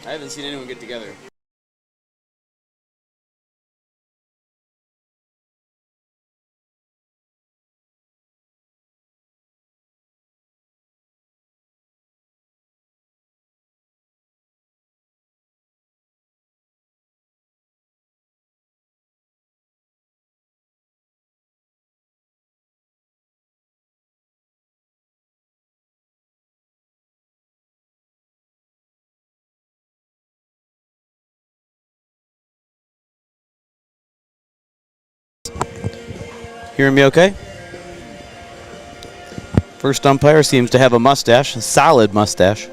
I haven't seen anyone get together. Hearing me okay? First umpire seems to have a mustache, a solid mustache.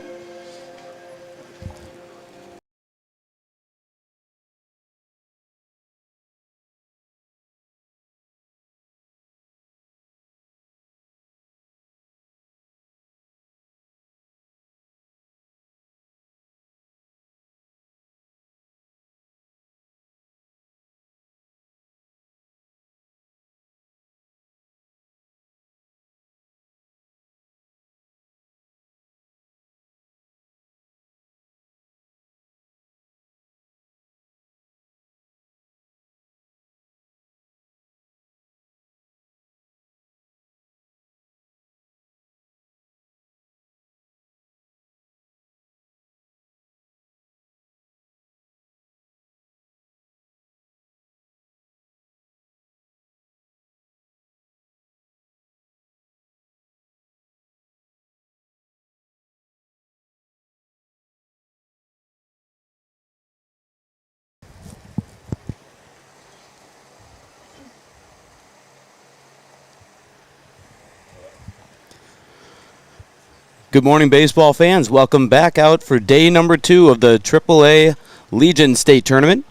Good morning, baseball fans. Welcome back out for day number 2 of the AAA Legion State Tournament.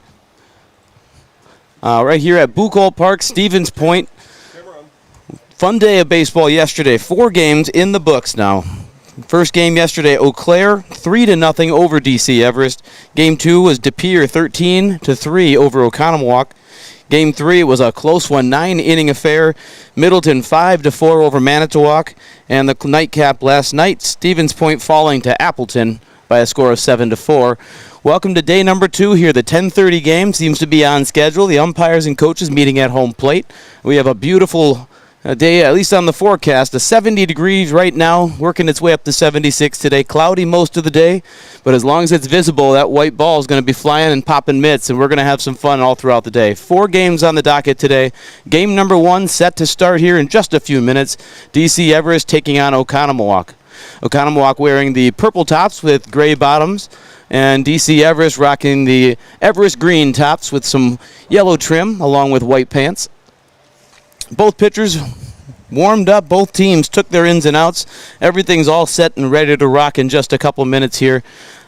Right here at Buchholz Park, Stevens Point. Fun day of baseball yesterday. 4 games in the books now. First game yesterday, Eau Claire 3-0 over DC Everest. Game 2 was De Pere 13-3 over Oconomowoc. Game 3 was a close one, 9-inning affair. Middleton 5-4 over Manitowoc. And the nightcap last night, Stevens Point falling to Appleton by a score of 7-4. Welcome to day number 2 here. The 10:30 game seems to be on schedule. The umpires and coaches meeting at home plate. We have a beautiful day, at least on the forecast. 70 degrees right now, working its way up to 76 today. Cloudy most of the day, but as long as it's visible, that white ball is going to be flying and popping mitts, and we're going to have some fun all throughout the day. 4 games on the docket today. Game number 1 set to start here in just a few minutes. DC Everest taking on Oconomowoc. Oconomowoc wearing the purple tops with gray bottoms, and DC Everest rocking the Everest green tops with some yellow trim along with white pants. Both pitchers warmed up. Both teams took their ins and outs. Everything's all set and ready to rock in just a couple minutes here.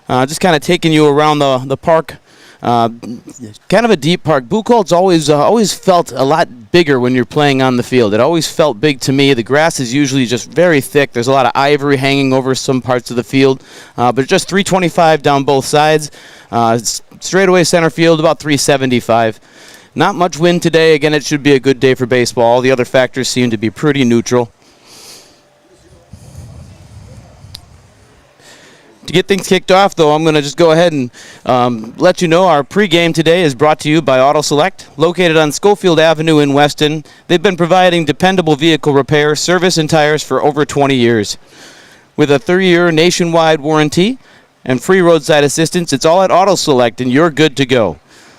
Just kind of taking you around the park. Kind of a deep park. Buchholz always felt a lot bigger when you're playing on the field. It always felt big to me. The grass is usually just very thick. There's a lot of ivory hanging over some parts of the field. But just 325 down both sides. Straightaway center field, about 375. Not much wind today. Again, it should be a good day for baseball. All the other factors seem to be pretty neutral. To get things kicked off, though, I'm going to just go ahead and let you know our pregame today is brought to you by Auto Select, located on Schofield Avenue in Weston. They've been providing dependable vehicle repair, service, and tires for over 20 years. With a 3-year nationwide warranty and free roadside assistance, it's all at Auto Select, and you're good to go.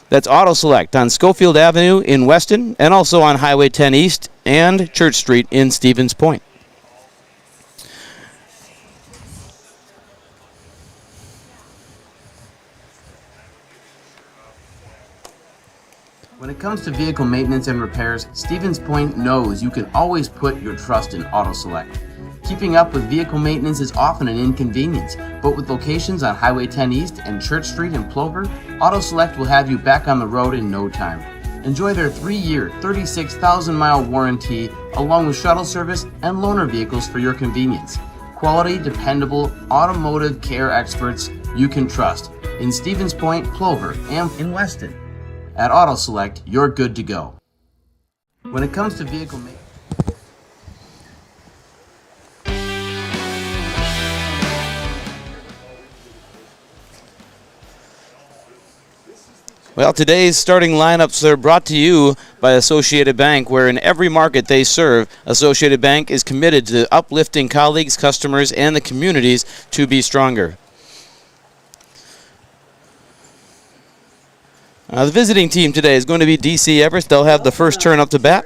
That's Auto Select on Schofield Avenue in Weston, and also on Highway 10 East and Church Street in Stevens Point. When it comes to vehicle maintenance and repairs, Stevens Point knows you can always put your trust in Auto Select. Keeping up with vehicle maintenance is often an inconvenience, but with locations on Highway 10 East and Church Street in Plover, Auto Select will have you back on the road in no time. Enjoy their 3-year, 36,000-mile warranty, along with shuttle service and loaner vehicles for your convenience. Quality, dependable, automotive care experts you can trust in Stevens Point, Plover, and in Weston. At Auto Select, you're good to go. When it comes to vehicle maintenance, Well, today's starting lineups are brought to you by Associated Bank, where in every market they serve, Associated Bank is committed to uplifting colleagues, customers, and the communities to be stronger. The visiting team today is going to be DC Everest. They'll have the first turn up to bat.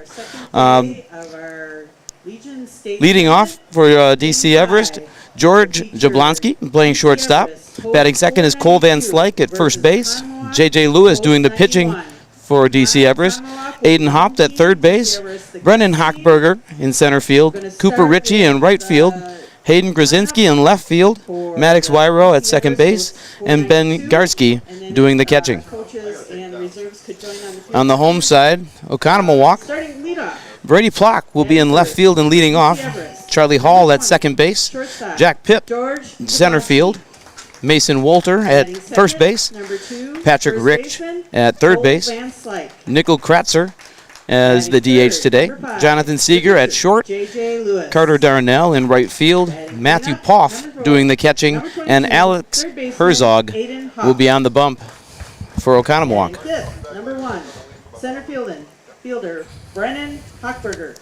Leading off for DC Everest, George Jablonski playing shortstop. Batting second is Cole Van Slyke at first base. J.J. Lewis doing the pitching for DC Everest. Aiden Hopt at third base. Brennan Hochberger in center field. Cooper Ritchie in right field. Hayden Grzinski in left field. Maddox Wyro at second base. And Ben Garsky doing the catching. On the home side, Oconomowoc. Brady Plock will be in left field and leading off. Charlie Hall at second base. Jack Pipp in center field. Mason Wolter at first base. Patrick Rich at third base. Nickel Kratzer as the DH today. Jonathan Seeger at short. Carter Darnell in right field. Matthew Poff doing the catching. And Alex Herzog will be on the bump for Oconomowoc. Number 1, center fielder Brennan Hochberger.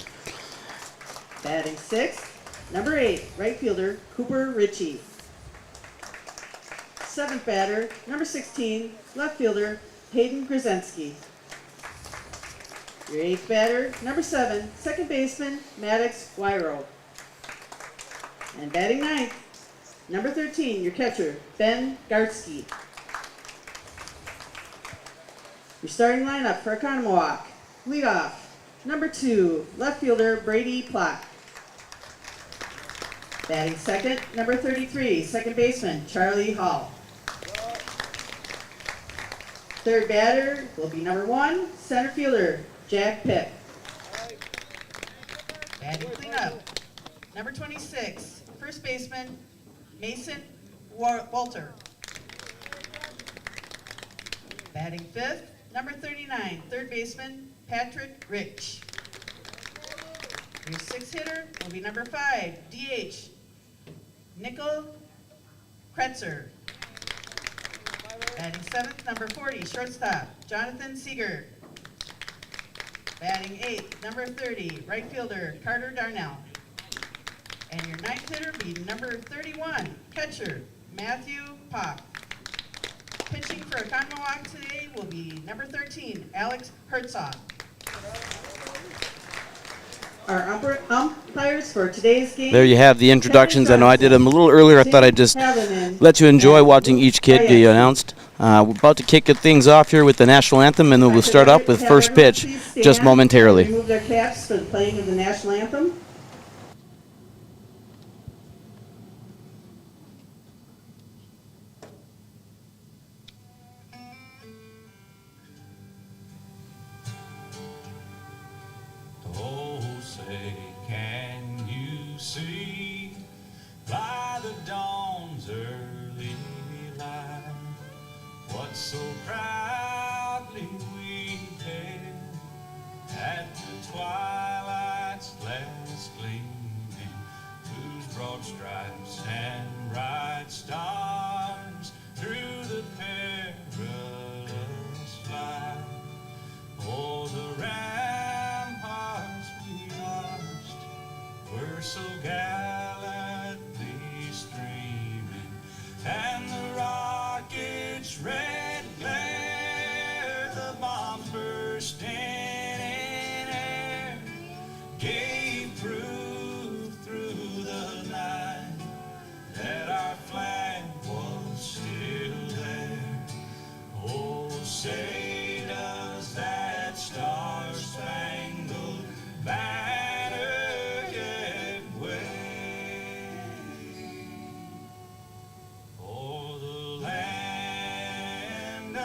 Batting sixth, number 8, right fielder Cooper Ritchie. Seventh batter, number 16, left fielder Hayden Grzinski. Your eighth batter, number 7, second baseman Maddox Wyro. And batting ninth, number 13, your catcher Ben Garsky. Your starting lineup for Oconomowoc. Leadoff, number 2, left fielder Brady Plock. Batting second, number 33, second baseman Charlie Hall. Third batter will be number 1, center fielder Jack Pipp. Batting cleanup, number 26, first baseman Mason Wolter. Batting fifth, number 39, third baseman Patrick Rich. Your sixth hitter will be number 5, DH Nickel Kratzer. Batting seventh, number 40, shortstop Jonathan Seeger. Batting eighth, number 30, right fielder Carter Darnell. And your ninth hitter will be number 31, catcher Matthew Popp. Pitching for Oconomowoc today will be number 13, Alex Herzog. Our umpires for today's game. There you have the introductions. I know I did them a little earlier. I thought I'd just let you enjoy watching each kid be announced. We're about to kick things off here with the national anthem, and then we'll start up with first pitch just momentarily. Remove their caps for the playing of the national anthem. So proudly we hailed at the twilight's last gleaming, whose broad stripes and bright stars through the perilous flight o'er the ramparts we watched were so gallantly streaming, and the rockets red glare, the bombs bursting in air, gave proof through the night that our flag was still there. Oh, say does that star-spangled banner yet wave o'er the land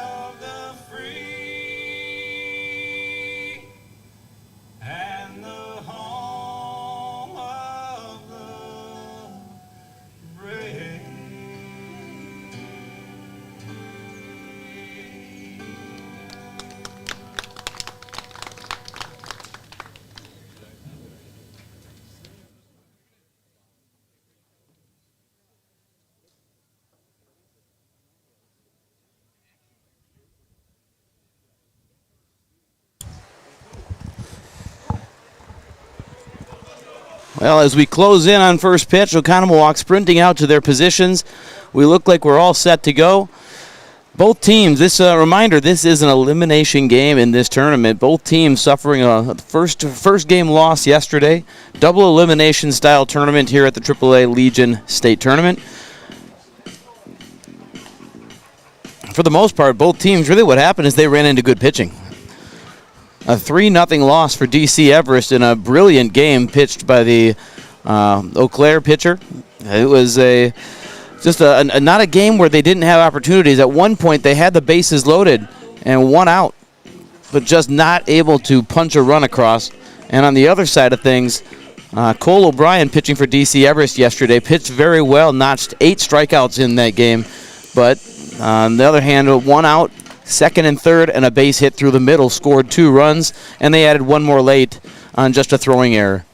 Well, as we close in on first pitch, Oconomowoc sprinting out to their positions. We look like we're all set to go. Both teams, this reminder, this is an elimination game in this tournament. Both teams suffering a first game loss yesterday. Double elimination style tournament here at the AAA Legion State Tournament. For the most part, both teams, really what happened is they ran into good pitching. A 3-0 loss for DC Everest in a brilliant game pitched by the Eau Claire pitcher. It was not a game where they didn't have opportunities. At one point, they had the bases loaded and one out, but just not able to punch a run across. And on the other side of things, Cole O'Brien, pitching for DC Everest yesterday, pitched very well, notched 8 strikeouts in that game. But on the other hand, 1 out, second and third, and a base hit through the middle, scored 2 runs, and they added 1 more late on just a throwing error.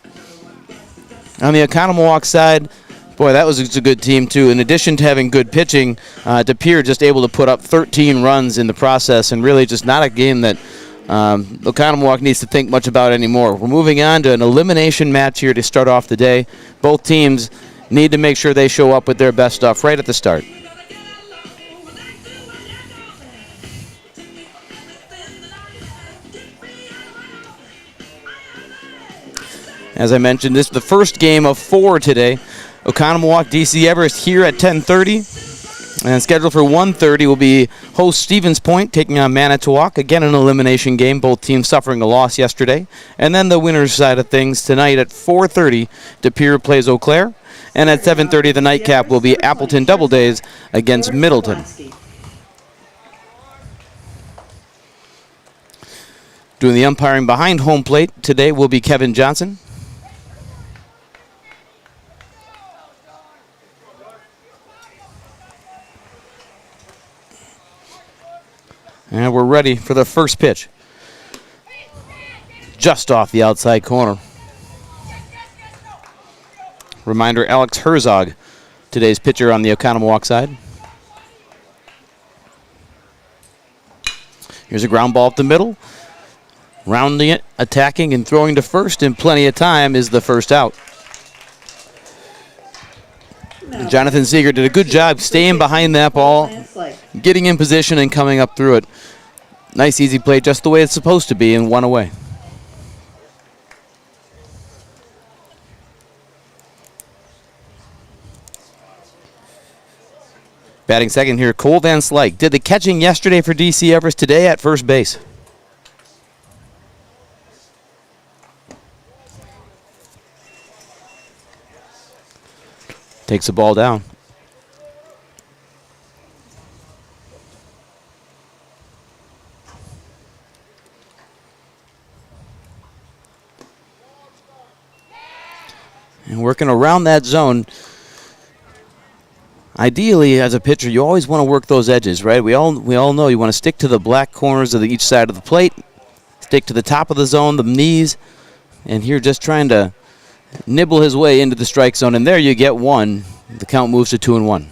On the Oconomowoc side, boy, that was a good team, too. In addition to having good pitching, DePere just able to put up 13 runs in the process, and really just not a game that Oconomowoc needs to think much about anymore. We're moving on to an elimination match here to start off the day. Both teams need to make sure they show up with their best stuff right at the start. As I mentioned, this is the first game of 4 today. Oconomowoc, DC Everest here at 10:30. And scheduled for 1:30 will be host Stevens Point taking on Manitowoc. Again, an elimination game. Both teams suffering a loss yesterday. And then the winner's side of things tonight at 4:30, DePere plays Eau Claire. And at 7:30, the nightcap will be Appleton Double Days against Middleton. Doing the umpiring behind home plate today will be Kevin Johnson. And we're ready for the first pitch. Just off the outside corner. Reminder, Alex Herzog, today's pitcher on the Oconomowoc side. Here's a ground ball up the middle. Rounding it, attacking, and throwing to first in plenty of time is the first out. Jonathan Seeger did a good job staying behind that ball, getting in position and coming up through it. Nice easy play, just the way it's supposed to be, and 1 away. Batting second here, Cole Van Slyke. Did the catching yesterday for DC Everest, today at first base. Takes the ball down. And working around that zone. Ideally, as a pitcher, you always want to work those edges, right? We all know you want to stick to the black corners of each side of the plate, stick to the top of the zone, the knees, and here just trying to nibble his way into the strike zone, and there you get 1. The count moves to 2-1.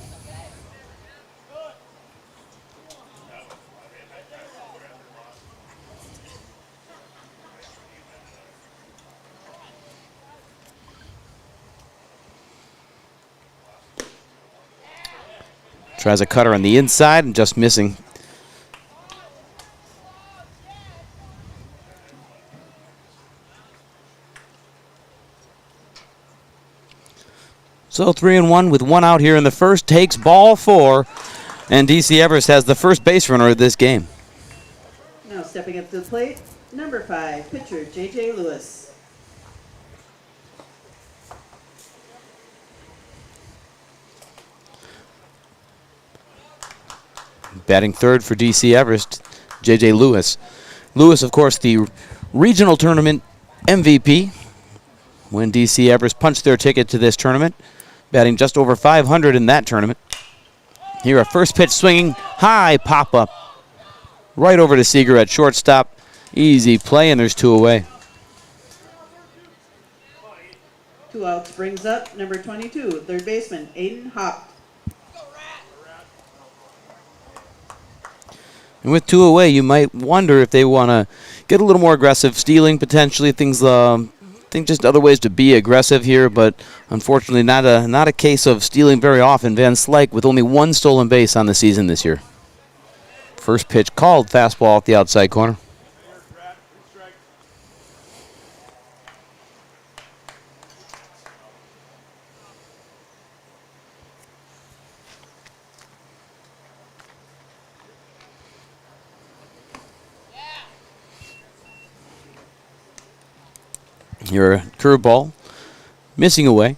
Tries a cutter on the inside and just missing. So 3-1 with 1 out here in the first. Takes ball 4, and DC Everest has the first base runner of this game. Now stepping up to the plate, number 5, pitcher J.J. Lewis. Batting third for DC Everest, J.J. Lewis. Lewis, of course, the regional tournament MVP when DC Everest punched their ticket to this tournament. Batting just over 500 in that tournament. Here, a first pitch swinging, high pop-up. Right over to Seeger at shortstop. Easy play, and there's 2 away. 2 outs brings up number 22, third baseman Aiden Hopp. And with 2 away, you might wonder if they want to get a little more aggressive, stealing potentially, things think just other ways to be aggressive here, but unfortunately not a case of stealing very often. Van Slyke with only 1 stolen base on the season this year. First pitch called, fastball off the outside corner. Your curveball missing away.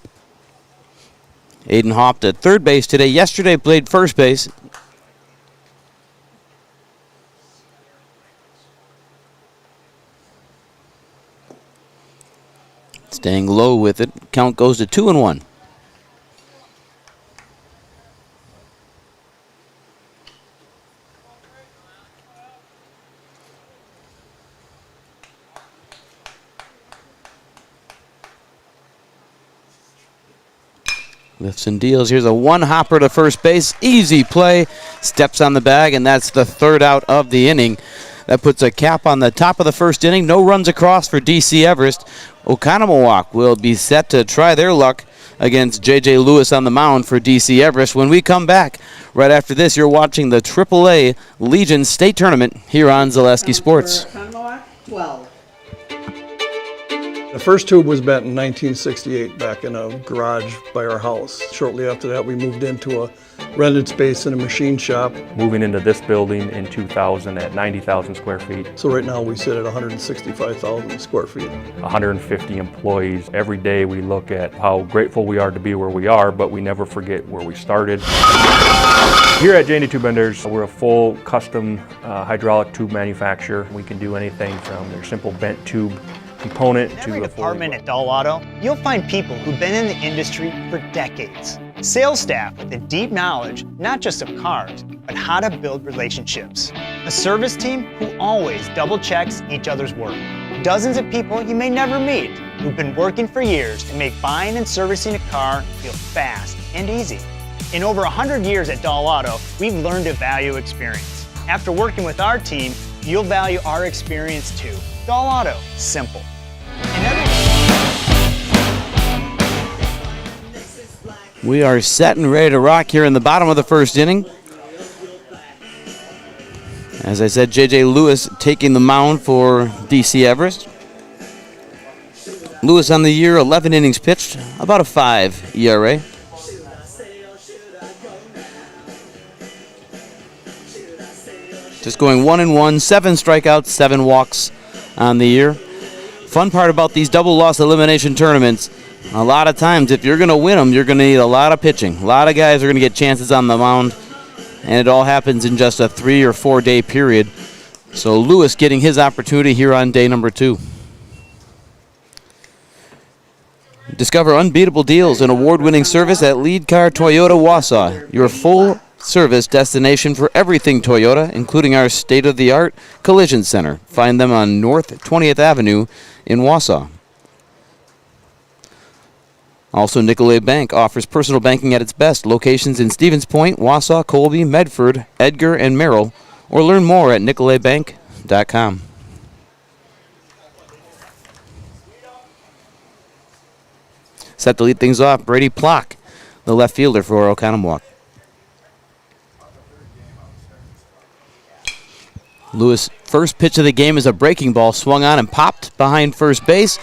Aiden hopped at third base today. Yesterday played first base. Staying low with it. Count goes to 2-1. Lifts and deals. Here's a one-hopper to first base. Easy play. Steps on the bag, and that's the third out of the inning. That puts a cap on the top of the first inning. No runs across for DC Everest. Oconomowoc will be set to try their luck against J.J. Lewis on the mound for DC Everest. When we come back, right after this, you're watching the AAA Legion State Tournament here on Zaleski Sports. Oconomowoc, 12. The first tube was bent in 1968 back in a garage by our house. Shortly after that, we moved into a rented space in a machine shop. Moving into this building in 2000 at 90,000 square feet. So right now we sit at 165,000 square feet. 150 employees. Every day we look at how grateful we are to be where we are, but we never forget where we started. Here at J&D Tube Benders, we're a full custom hydraulic tube manufacturer. We can do anything from their simple bent tube component In to every a department at Dull Auto, you'll find people who've been in the industry for decades. Sales staff with a deep knowledge, not just of cars, but how to build relationships. A service team who always double checks each other's work. Dozens of people you may never meet who've been working for years to make buying and servicing a car feel fast and easy. In over 100 years at Dull Auto, we've learned to value experience. After working with our team, you'll value our experience too. Dull Auto, simple. We are set and ready to rock here in the bottom of the first inning. As I said, J.J. Lewis taking the mound for DC Everest. Lewis on the year, 11 innings pitched, about a 5 ERA. Just going 1-1, 7 strikeouts, 7 walks on the year. Fun part about these double loss elimination tournaments, a lot of times if you're going to win them, you're going to need a lot of pitching. A lot of guys are going to get chances on the mound, and it all happens in just a 3 or 4 day period. So Lewis getting his opportunity here on day number 2. Discover unbeatable deals and award-winning service at Lead Car Toyota Wausau, your full-service destination for everything Toyota, including our state-of-the-art collision center. Find them on North 20th Avenue in Wausau. Also, Nicolet Bank offers personal banking at its best. Locations in Stevens Point, Wausau, Colby, Medford, Edgar, and Merrill. Or learn more at nicoletbank.com. Set to lead things off, Brady Plock, the left fielder for Oconomowoc. Lewis' first pitch of the game is a breaking ball, swung on and popped behind first base,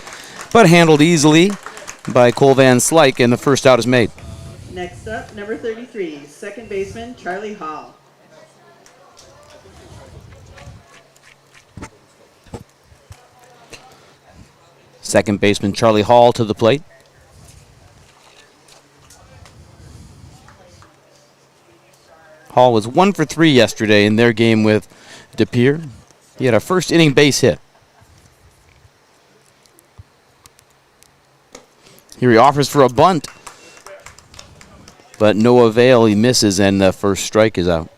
but handled easily by Cole Van Slyke, and the first out is made. Next up, number 33, second baseman Charlie Hall. Second baseman Charlie Hall to the plate. Hall was 1 for 3 yesterday in their game with De Pere. He had a first inning base hit. Here he offers for a bunt, but no avail. He misses, and the first strike is out.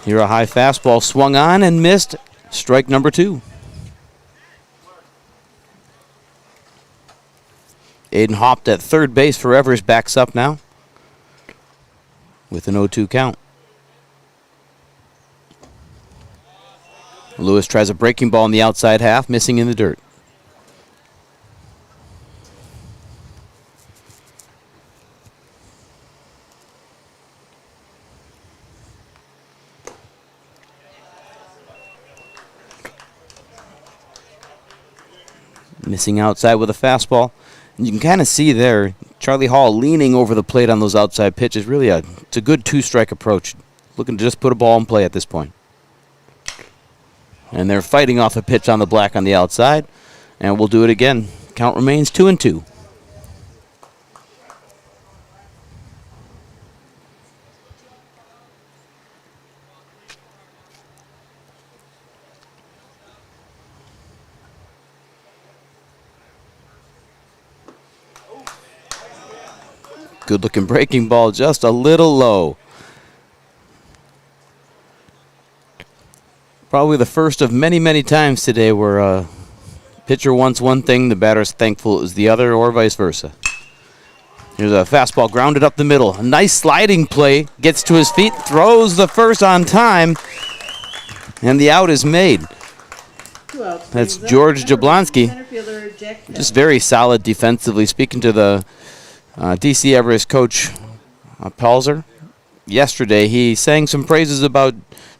Here a high fastball swung on and missed. Strike number 2. Aiden hopped at third base for Everest backs up now with an 0-2 count. Lewis tries a breaking ball in the outside half, missing in the dirt. Missing outside with a fastball. And you can kind of see there, Charlie Hall leaning over the plate on those outside pitches. Really, it's a good two-strike approach. Looking to just put a ball in play at this point. And they're fighting off a pitch on the black on the outside. And we'll do it again. Count remains 2-2. Good looking breaking ball, just a little low. Probably the first of many, many times today where a pitcher wants one thing, the batter's thankful it was the other, or vice versa. Here's a fastball grounded up the middle. A nice sliding play, gets to his feet, throws the first on time, and the out is made. That's George Jablonski. Just very solid defensively. Speaking to the DC Everest coach Pelzer yesterday, he sang some praises about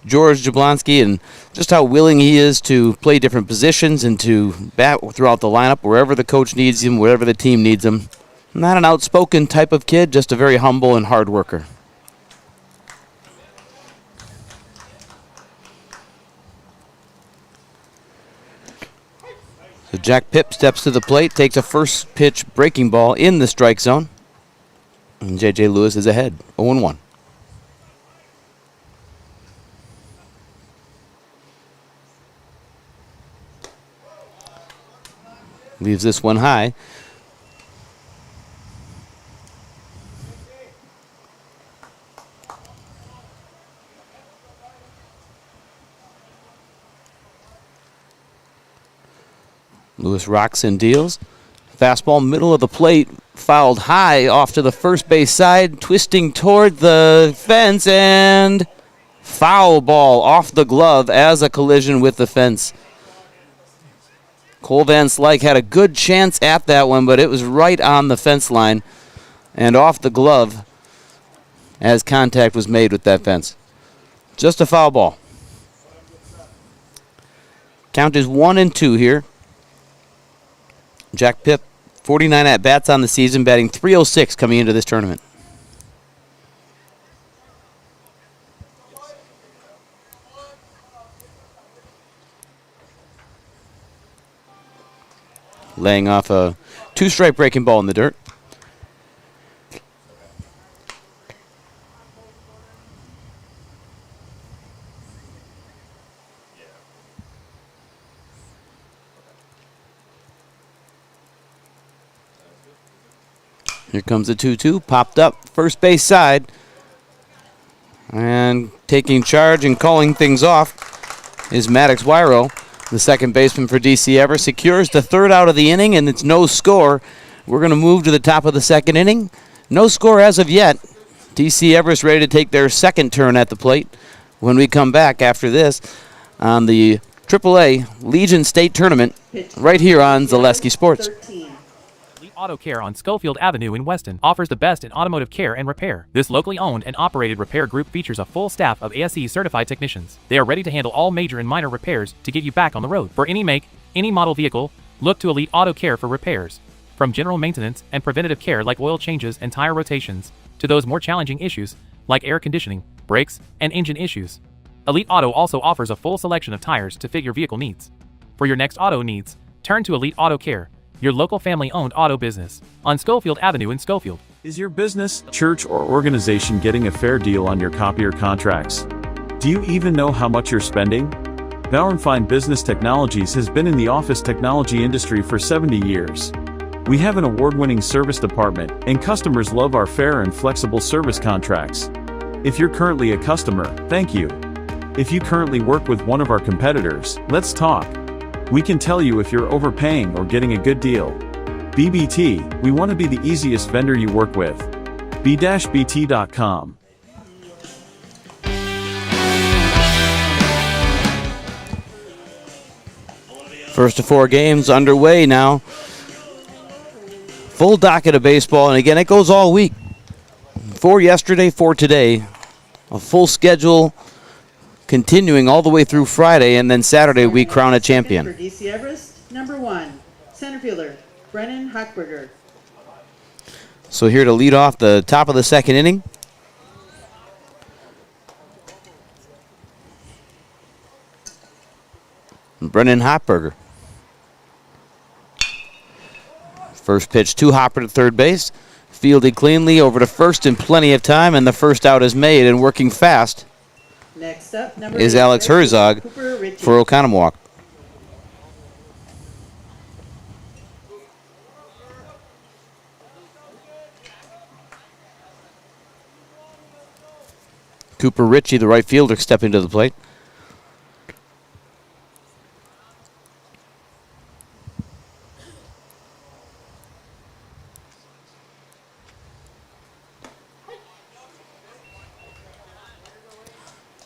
George Jablonski and just how willing he is to play different positions and to bat throughout the lineup wherever the coach needs him, wherever the team needs him. Not an outspoken type of kid, just a very humble and hard worker. So Jack Pipp steps to the plate, takes a first pitch breaking ball in the strike zone. And J.J. Lewis is ahead, 0-1. Leaves this one high. Lewis rocks and deals. Fastball middle of the plate, fouled high off to the first base side, twisting toward the fence, and foul ball off the glove as a collision with the fence. Cole Van Slyke had a good chance at that one, but it was right on the fence line and off the glove as contact was made with that fence. Just a foul ball. Count is 1-2 here. Jack Pipp, 49 at-bats on the season, batting .306 coming into this tournament. Laying off a two-strike breaking ball in the dirt. Here comes the 2-2, popped up, first base side. And taking charge and calling things off is Maddox Wyro. The second baseman for DC Everest secures the third out of the inning, and it's no score. We're going to move to the top of the second inning. No score as of yet. DC Everest ready to take their second turn at the plate when we come back after this on the AAA Legion State Tournament right here on Zaleski Sports. Auto Care on Schofield Avenue in Weston offers the best in automotive care and repair. This locally owned and operated repair group features a full staff of ASE certified technicians. They are ready to handle all major and minor repairs to get you back on the road. For any make, any model vehicle, look to Elite Auto Care for repairs. From general maintenance and preventative care like oil changes and tire rotations, to those more challenging issues like air conditioning, brakes, and engine issues. Elite Auto also offers a full selection of tires to fit your vehicle needs. For your next auto needs, turn to Elite Auto Care, your local family-owned auto business, on Schofield Avenue in Schofield. Is your business, church, or organization getting a fair deal on your copier contracts? Do you even know how much you're spending? Bauernfeind Business Technologies has been in the office technology industry for 70 years. We have an award-winning service department, and customers love our fair and flexible service contracts. If you're currently a customer, thank you. If you currently work with one of our competitors, let's talk. We can tell you if you're overpaying or getting a good deal. BBT, we want to be the easiest vendor you work with. b-bt.com. First of 4 games underway now. Full docket of baseball, and again, it goes all week. 4 yesterday, 4 today. A full schedule continuing all the way through Friday, and then Saturday we crown a champion. For DC Everest, number 1, center fielder, Brennan Hochberger. So here to lead off the top of the second inning. Brennan Hochberger. First pitch to Hopper to third base. Fielded cleanly over to first in plenty of time, and the first out is made, and working fast Next up, number is 8, Alex Herzog Cooper Ritchie. for Oconomowoc. Cooper Ritchie, the right fielder, stepping to the plate.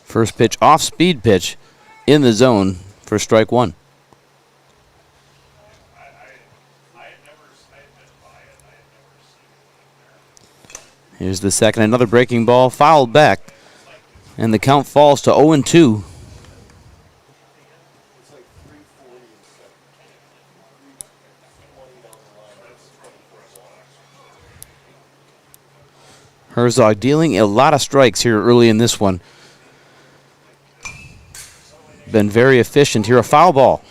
First pitch off speed pitch in the zone for strike 1. Here's the second, another breaking ball, fouled back, and the count falls to 0-2. Herzog dealing a lot of strikes here early in this one. Been very efficient here. A foul ball.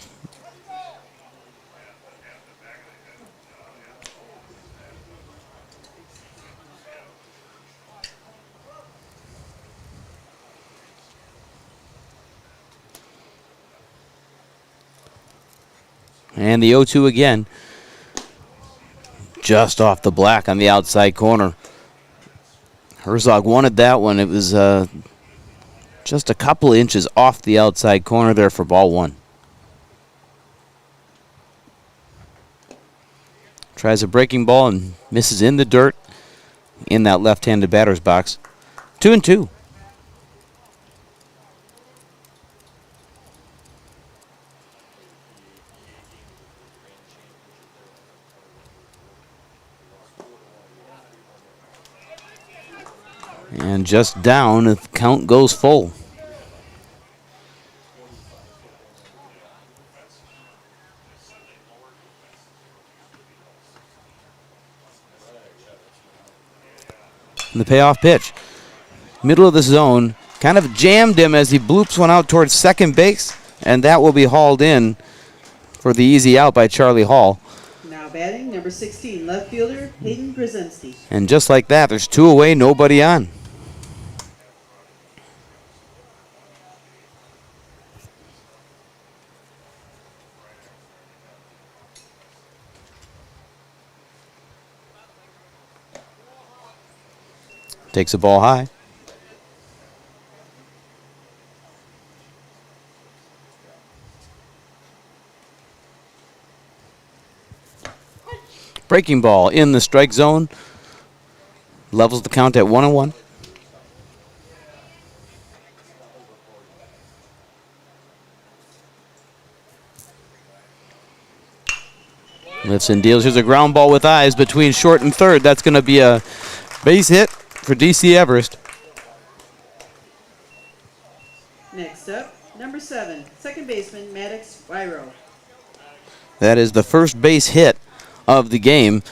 And the 0-2 again. Just off the black on the outside corner. Herzog wanted that one. It was just a couple of inches off the outside corner there for ball 1. Tries a breaking ball and misses in the dirt in that left-handed batter's box. 2-2. And just down, the count goes full. And the payoff pitch. Middle of the zone, kind of jammed him as he bloops one out towards second base, and that will be hauled in for the easy out by Charlie Hall. Now batting, number 16, left fielder, Hayden Brzezinski. And just like that, there's 2 away, nobody on. Takes the ball high. Breaking ball in the strike zone. Levels the count at 1-1. Lifts and deals. Here's a ground ball with eyes between short and third. That's going to be a base hit for DC Everest. Next up, number 7, second baseman, Maddox Wyro. That is the first base hit of the game.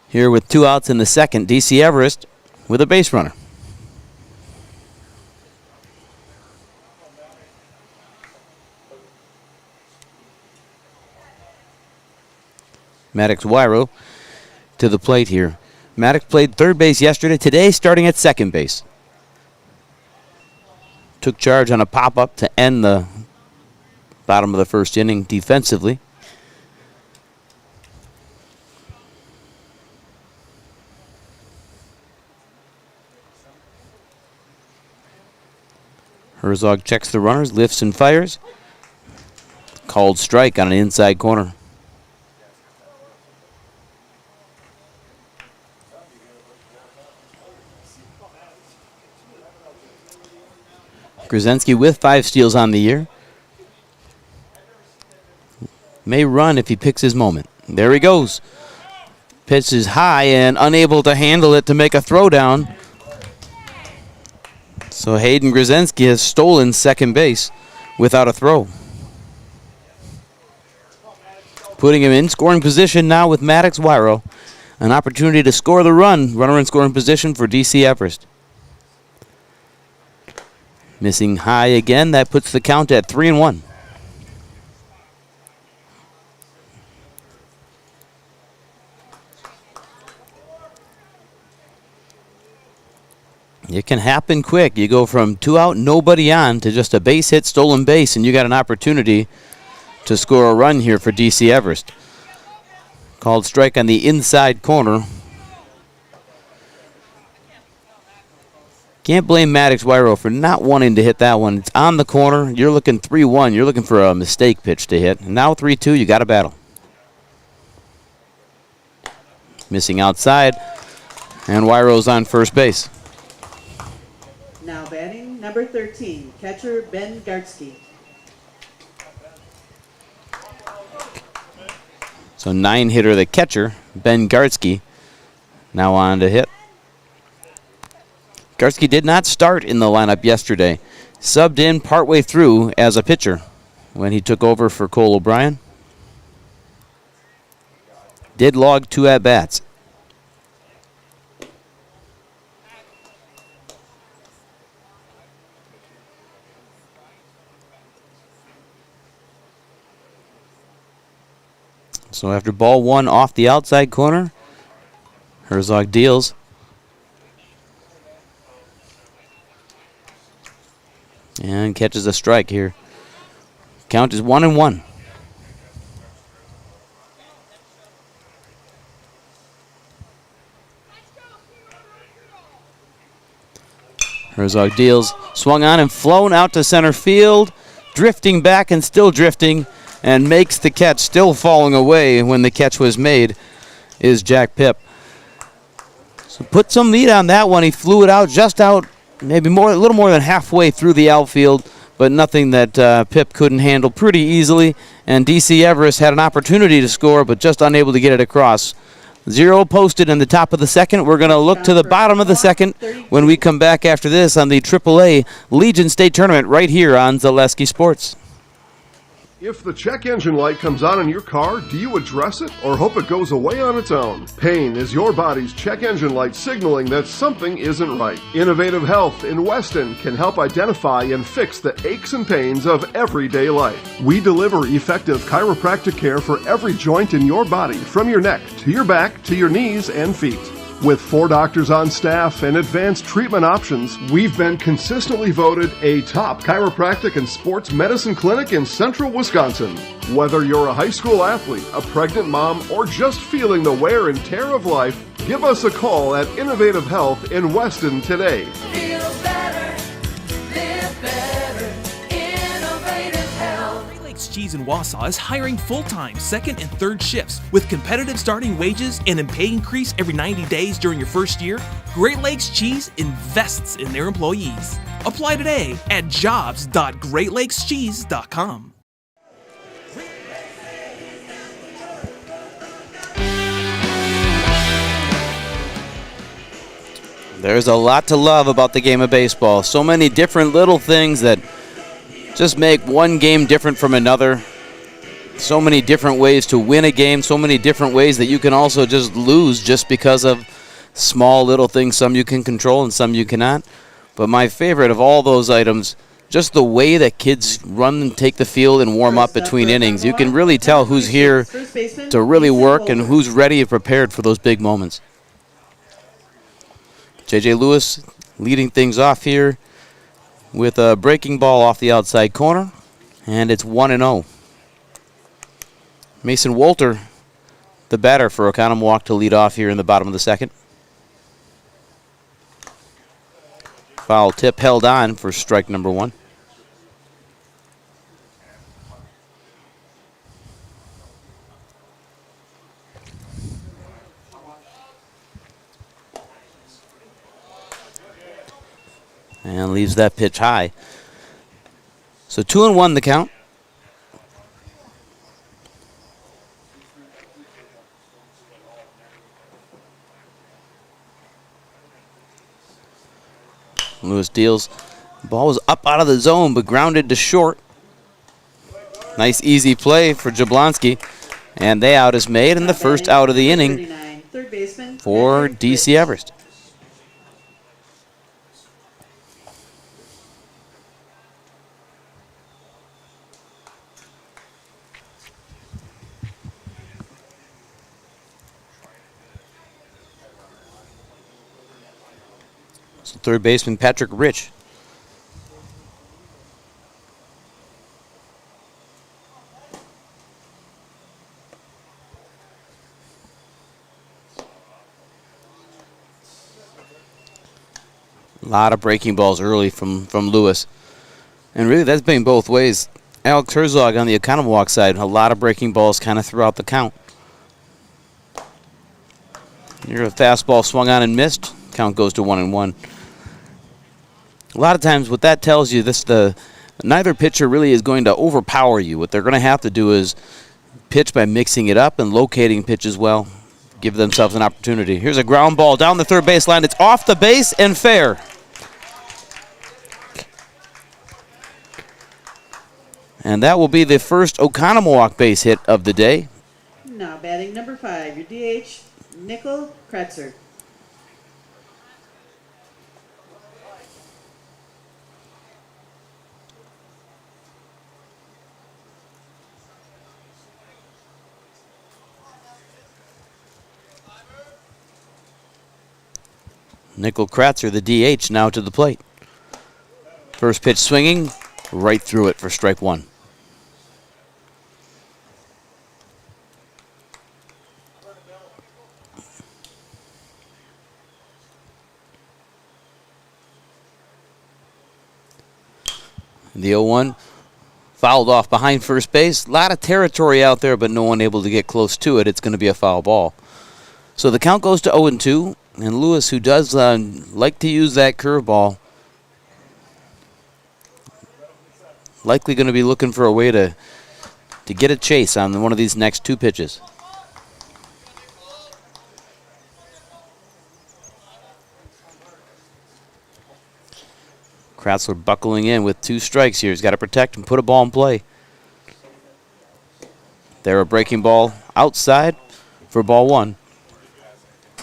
Here with 2 outs in the second, DC Everest with a base runner. Maddox Wyro to the plate here. Maddox played third base yesterday. Today, starting at second base. Took charge on a pop-up to end the bottom of the first inning defensively. Herzog checks the runners, lifts and fires. Called strike on an inside corner. Grzenski with 5 steals on the year. May run if he picks his moment. There he goes. Pitch is high and unable to handle it to make a throwdown. So Hayden Grzenski has stolen second base without a throw. Putting him in scoring position now with Maddox Wyro. An opportunity to score the run. Runner in scoring position for DC Everest. Missing high again. That puts the count at 3-1. It can happen quick. You go from 2 out, nobody on, to just a base hit, stolen base, and you got an opportunity to score a run here for DC Everest. Called strike on the inside corner. Can't blame Maddox Wyro for not wanting to hit that one. It's on the corner. You're looking 3-1. You're looking for a mistake pitch to hit. And now 3-2, you got a battle. Missing outside, and Wyro's on first base. Now batting number 13, catcher Ben Gartsky. So 9-hitter, the catcher, Ben Gartsky, now on to hit. Gartsky did not start in the lineup yesterday. Subbed in partway through as a pitcher when he took over for Cole O'Brien. Did log 2 at-bats. So after ball 1 off the outside corner, Herzog deals. And catches a strike here. Count is 1-1. Herzog deals, swung on and flown out to center field, drifting back and still drifting, and makes the catch, still falling away when the catch was made, is Jack Pipp. So put some lead on that one. He flew it out, just out, maybe a little more than halfway through the outfield, but nothing that Pipp couldn't handle pretty easily. And DC Everest had an opportunity to score, but just unable to get it across. 0 posted in the top of the second. We're going to look to the bottom of the second when we come back after this on the AAA Legion State Tournament right here on Zaleski Sports. If the check engine light comes on in your car, do you address it or hope it goes away on its own? Pain is your body's check engine light signaling that something isn't right. Innovative Health in Weston can help identify and fix the aches and pains of everyday life. We deliver effective chiropractic care for every joint in your body, from your neck to your back to your knees and feet. With 4 doctors on staff and advanced treatment options, we've been consistently voted a top chiropractic and sports medicine clinic in central Wisconsin. Whether you're a high school athlete, a pregnant mom, or just feeling the wear and tear of life, give us a call at Innovative Health in Weston today. Feel better, live better, Innovative Health. Great Lakes Cheese in Wausau is hiring full-time second and third shifts with competitive starting wages and a pay increase every 90 days during your first year. Great Lakes Cheese invests in their employees. Apply today at jobs.greatlakescheese.com. There's a lot to love about the game of baseball. So many different little things that just make one game different from another. So many different ways to win a game. So many different ways that you can also just lose just because of small little things. Some you can control and some you cannot. But my favorite of all those items, just the way that kids run and take the field and warm up between innings. You can really tell who's here to really work and who's ready and prepared for those big moments. J.J. Lewis leading things off here with a breaking ball off the outside corner, and it's 1-0. Mason Wolter, the batter for Oconomowoc, to lead off here in the bottom of the second. Foul tip held on for strike number 1. And leaves that pitch high. So 2-1 the count. Lewis deals. Ball was up out of the zone, but grounded to short. Nice easy play for Jablonski. And the out is made, and the first out of the inning for DC Everest. So third baseman Patrick Rich. A lot of breaking balls early from Lewis. And really, that's been both ways. Alex Herzog on the Oconomowoc side, a lot of breaking balls kind of throughout the count. You're a fastball swung on and missed. Count goes to 1-1. A lot of times what that tells you, neither pitcher really is going to overpower you. What they're going to have to do is pitch by mixing it up and locating pitches well. Give themselves an opportunity. Here's a ground ball down the third baseline. It's off the base and fair. And that will be the first Oconomowoc base hit of the day. Now batting number 5, your DH, Nickel Kretzer. Nickel Kratzer, the DH, now to the plate. First pitch swinging, right through it for strike one. The 0-1 fouled off behind first base. A lot of territory out there, but no one able to get close to it. It's going to be a foul ball. So the count goes to 0-2. And Lewis, who does like to use that curveball, likely going to be looking for a way to get a chase on one of these next two pitches. Kratzler buckling in with 2 strikes here. He's got to protect and put a ball in play. They're a breaking ball outside for ball 1.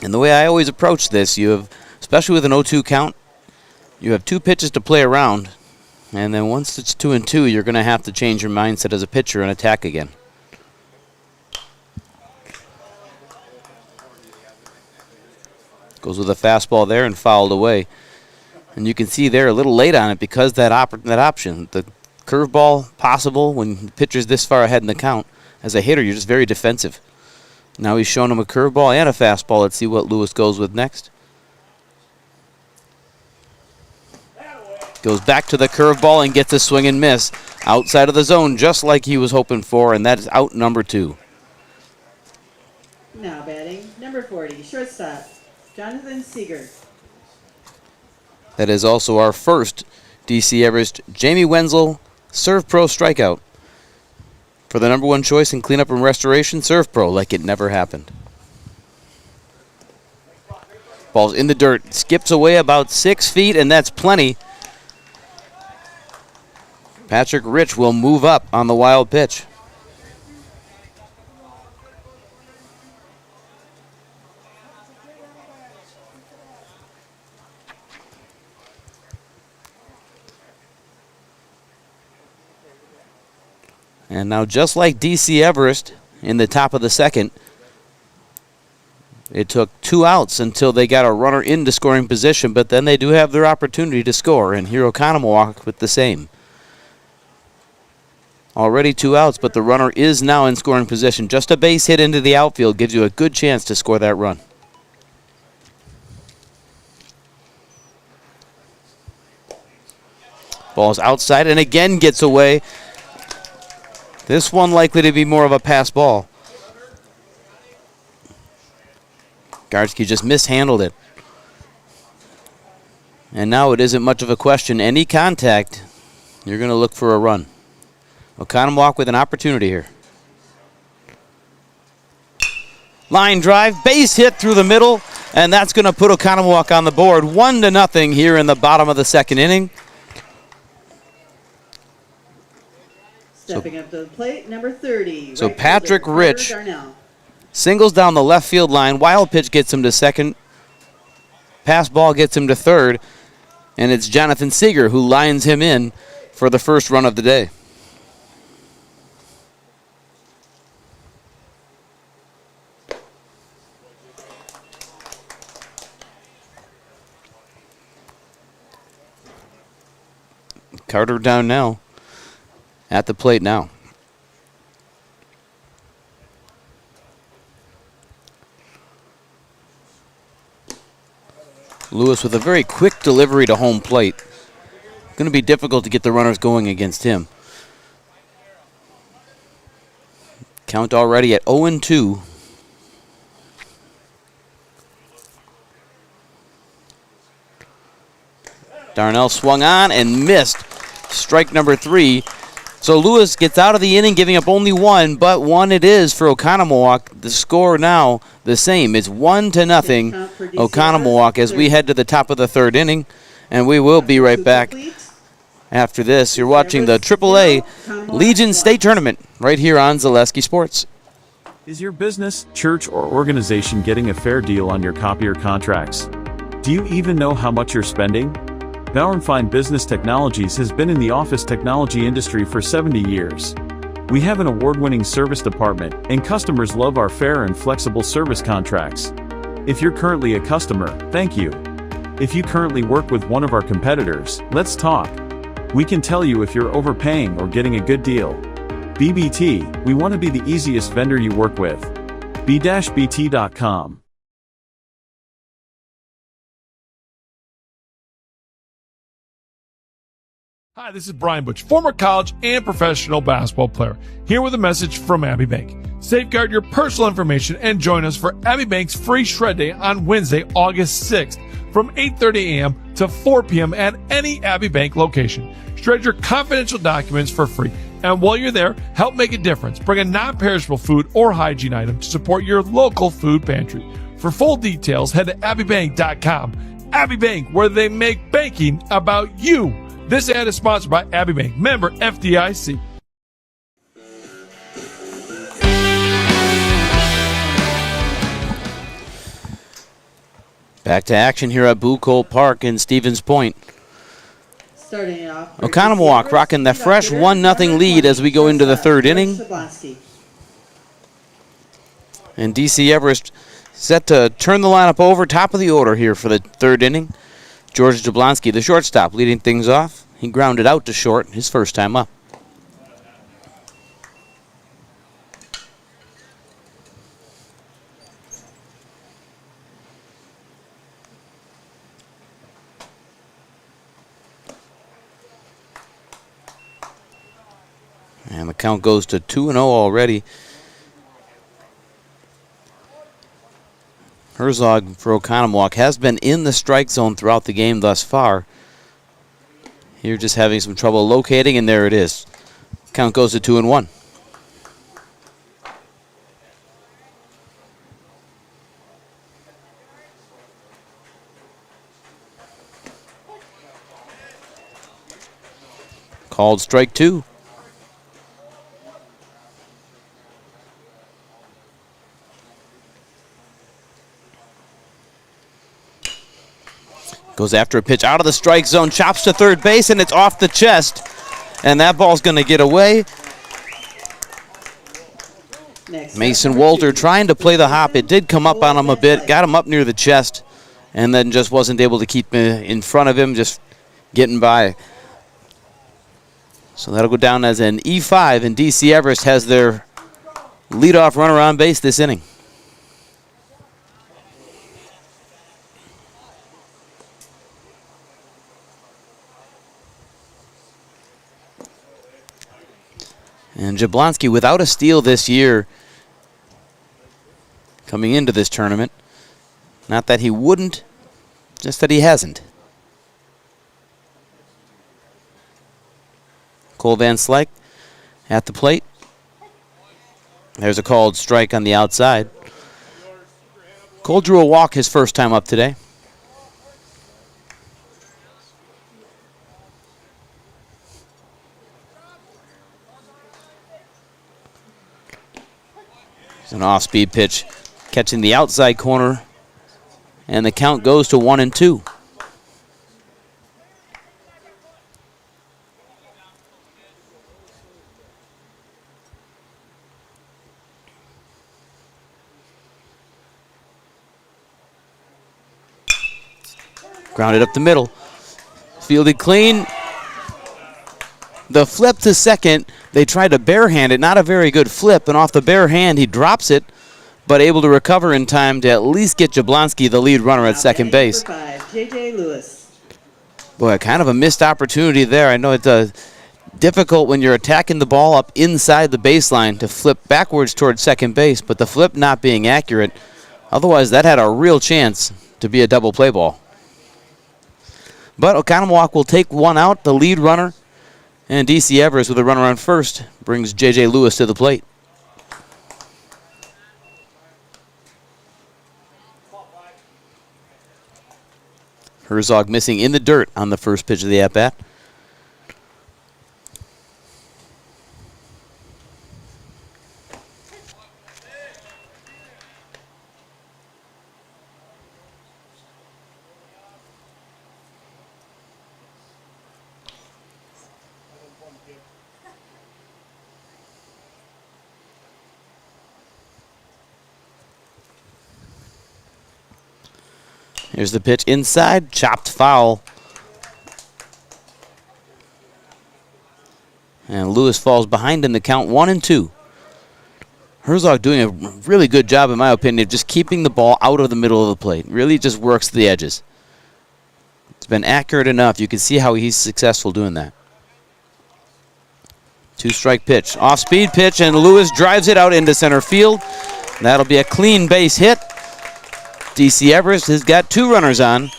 And the way I always approach this, you have, especially with an 0-2 count, you have 2 pitches to play around. And then once it's 2-2, you're going to have to change your mindset as a pitcher and attack again. Goes with a fastball there and fouled away. And you can see they're a little late on it because that option. The curveball possible when the pitcher's this far ahead in the count. As a hitter, you're just very defensive. Now he's shown him a curveball and a fastball. Let's see what Lewis goes with next. Goes back to the curveball and gets a swing and miss. Outside of the zone, just like he was hoping for, and that is out number 2. Now batting number 40, shortstop, Jonathan Seeger. That is also our first DC Everest Jamie Wenzel Serve Pro strikeout. For the number 1 choice in cleanup and restoration, Serve Pro, like it never happened. Ball's in the dirt, skips away about 6 feet, and that's plenty. Patrick Rich will move up on the wild pitch. And now, just like DC Everest in the top of the second, it took 2 outs until they got a runner into scoring position, but then they do have their opportunity to score, and here Oconomowoc with the same. Already 2 outs, but the runner is now in scoring position. Just a base hit into the outfield gives you a good chance to score that run. Ball's outside and again gets away. This one likely to be more of a pass ball. Gardsky just mishandled it. And now it isn't much of a question. Any contact, you're going to look for a run. Oconomowoc with an opportunity here. Line drive, base hit through the middle, and that's going to put Oconomowoc on the board. 1-0 here in the bottom of the second inning. Stepping up to the plate, number 30. So right Patrick fielder, Rich Carter Darnell. singles down the left field line. Wild pitch gets him to second. Pass ball gets him to third. And it's Jonathan Seeger who lines him in for the first run of the day. Carter Darnell at the plate now. Lewis with a very quick delivery to home plate. Going to be difficult to get the runners going against him. Count already at 0-2. Darnell swung on and missed. Strike number 3. So Lewis gets out of the inning, giving up only 1, but 1 it is for Oconomowoc. The score now the same. It's 1-0 Oconomowoc as we head to the top of the third inning, and we will be right back after this. You're watching the AAA Legion State Tournament right here on Zaleski Sports. Is your business, church, or organization getting a fair deal on your copier contracts? Do you even know how much you're spending? Bauer & Fine Business Technologies has been in the office technology industry for 70 years. We have an award-winning service department, and customers love our fair and flexible service contracts. If you're currently a customer, thank you. If you currently work with one of our competitors, let's talk. We can tell you if you're overpaying or getting a good deal. BBT, we want to be the easiest vendor you work with. b-bt.com. Hi, this is Brian Butch, former college and professional basketball player, here with a message from Abbey Bank. Safeguard your personal information and join us for Abbey Bank's free shred day on Wednesday, August 6th from 8:30 a.m. to 4 p.m. at any Abbey Bank location. Shred your confidential documents for free. And while you're there, help make a difference. Bring a non-perishable food or hygiene item to support your local food pantry. For full details, head to abbeybank.com. Abbey Bank, where they make banking about you. This ad is sponsored by Abbey Bank, member FDIC. Back to action here at Blue Coal Park in Stevens Point. Starting off, Oconomowoc rocking the fresh 1-0 lead as we go into the third inning. And DC Everest set to turn the lineup over, top of the order here for the third inning. George Jablonski, the shortstop, leading things off. He grounded out to short his first time up. And the count goes to 2-0 already. Herzog for Oconomowoc has been in the strike zone throughout the game thus far. Here just having some trouble locating, and there it is. Count goes to 2-1. Called strike 2. Goes after a pitch out of the strike zone, chops to third base, and it's off the chest. And that ball's going to get away. Mason Walter trying to play the hop. It did come up on him a bit, got him up near the chest, and then just wasn't able to keep in front of him, just getting by. So that'll go down as an E5, and DC Everest has their leadoff runner on base this inning. And Jablonski without a steal this year coming into this tournament. Not that he wouldn't, just that he hasn't. Cole Van Slyke at the plate. There's a called strike on the outside. Cole drew a walk his first time up today. It's an off-speed pitch, catching the outside corner, and the count goes to 1-2. Grounded up the middle. Fielded clean. The flip to second, they tried to barehand it. Not a very good flip, and off the bare hand, he drops it, but able to recover in time to at least get Jablonski, the lead runner, at second base. J.J. Lewis. Boy, kind of a missed opportunity there. I know it's difficult when you're attacking the ball up inside the baseline to flip backwards towards second base, but the flip not being accurate. Otherwise, that had a real chance to be a double play ball. But Oconomowoc will take one out, the lead runner, and DC Everest with a runner on first brings J.J. Lewis to the plate. Herzog missing in the dirt on the first pitch of the at-bat. Here's the pitch inside, chopped foul. And Lewis falls behind in the count 1-2. Herzog doing a really good job, in my opinion, of just keeping the ball out of the middle of the plate. Really just works the edges. It's been accurate enough. You can see how he's successful doing that. 2-strike pitch. Off-speed pitch, and Lewis drives it out into center field. That'll be a clean base hit. DC Everest has got two runners on,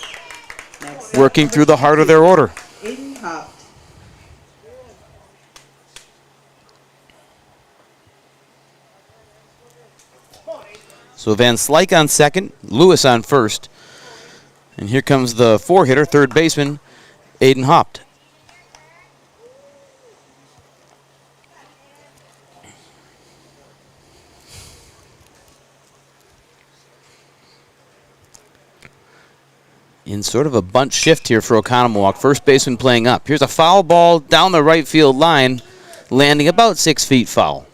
working through the heart of their order. So Van Slyke on second, Lewis on first. And here comes the four-hitter, third baseman, Aiden Haupt. In sort of a bunt shift here for Oconomowoc. First baseman playing up. Here's a foul ball down the right field line, landing about 6 feet foul.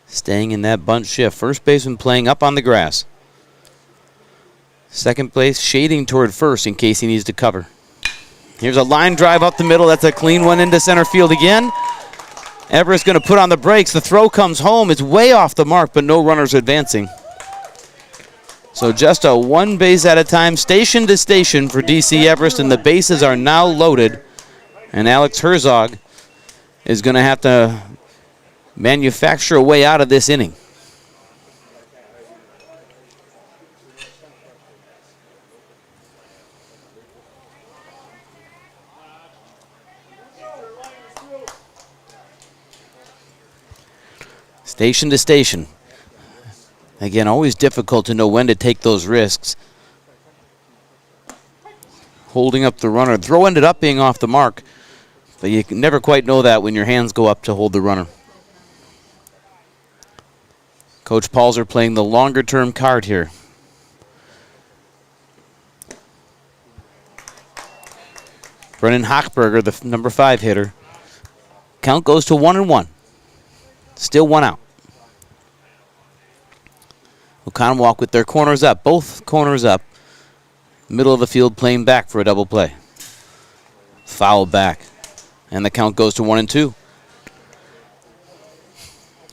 Staying in that bunt shift. First baseman playing up on the grass. Second base shading toward first in case he needs to cover. Here's a line drive up the middle. That's a clean one into center field again. Everest going to put on the brakes. The throw comes home. It's way off the mark, but no runners advancing. So just a one base at a time, station to station for DC Everest, and the bases are now loaded. And Alex Herzog is going to have to manufacture a way out of this inning. Station to station. Again, always difficult to know when to take those risks. Holding up the runner. Throw ended up being off the mark, but you can never quite know that when your hands go up to hold the runner. Coach Paulser playing the longer-term card here. Brennan Hochberger, the number 5 hitter. Count goes to 1-1. Still one out. Oconomowoc with their corners up, both corners up. Middle of the field playing back for a double play. Foul back. And the count goes to 1-2.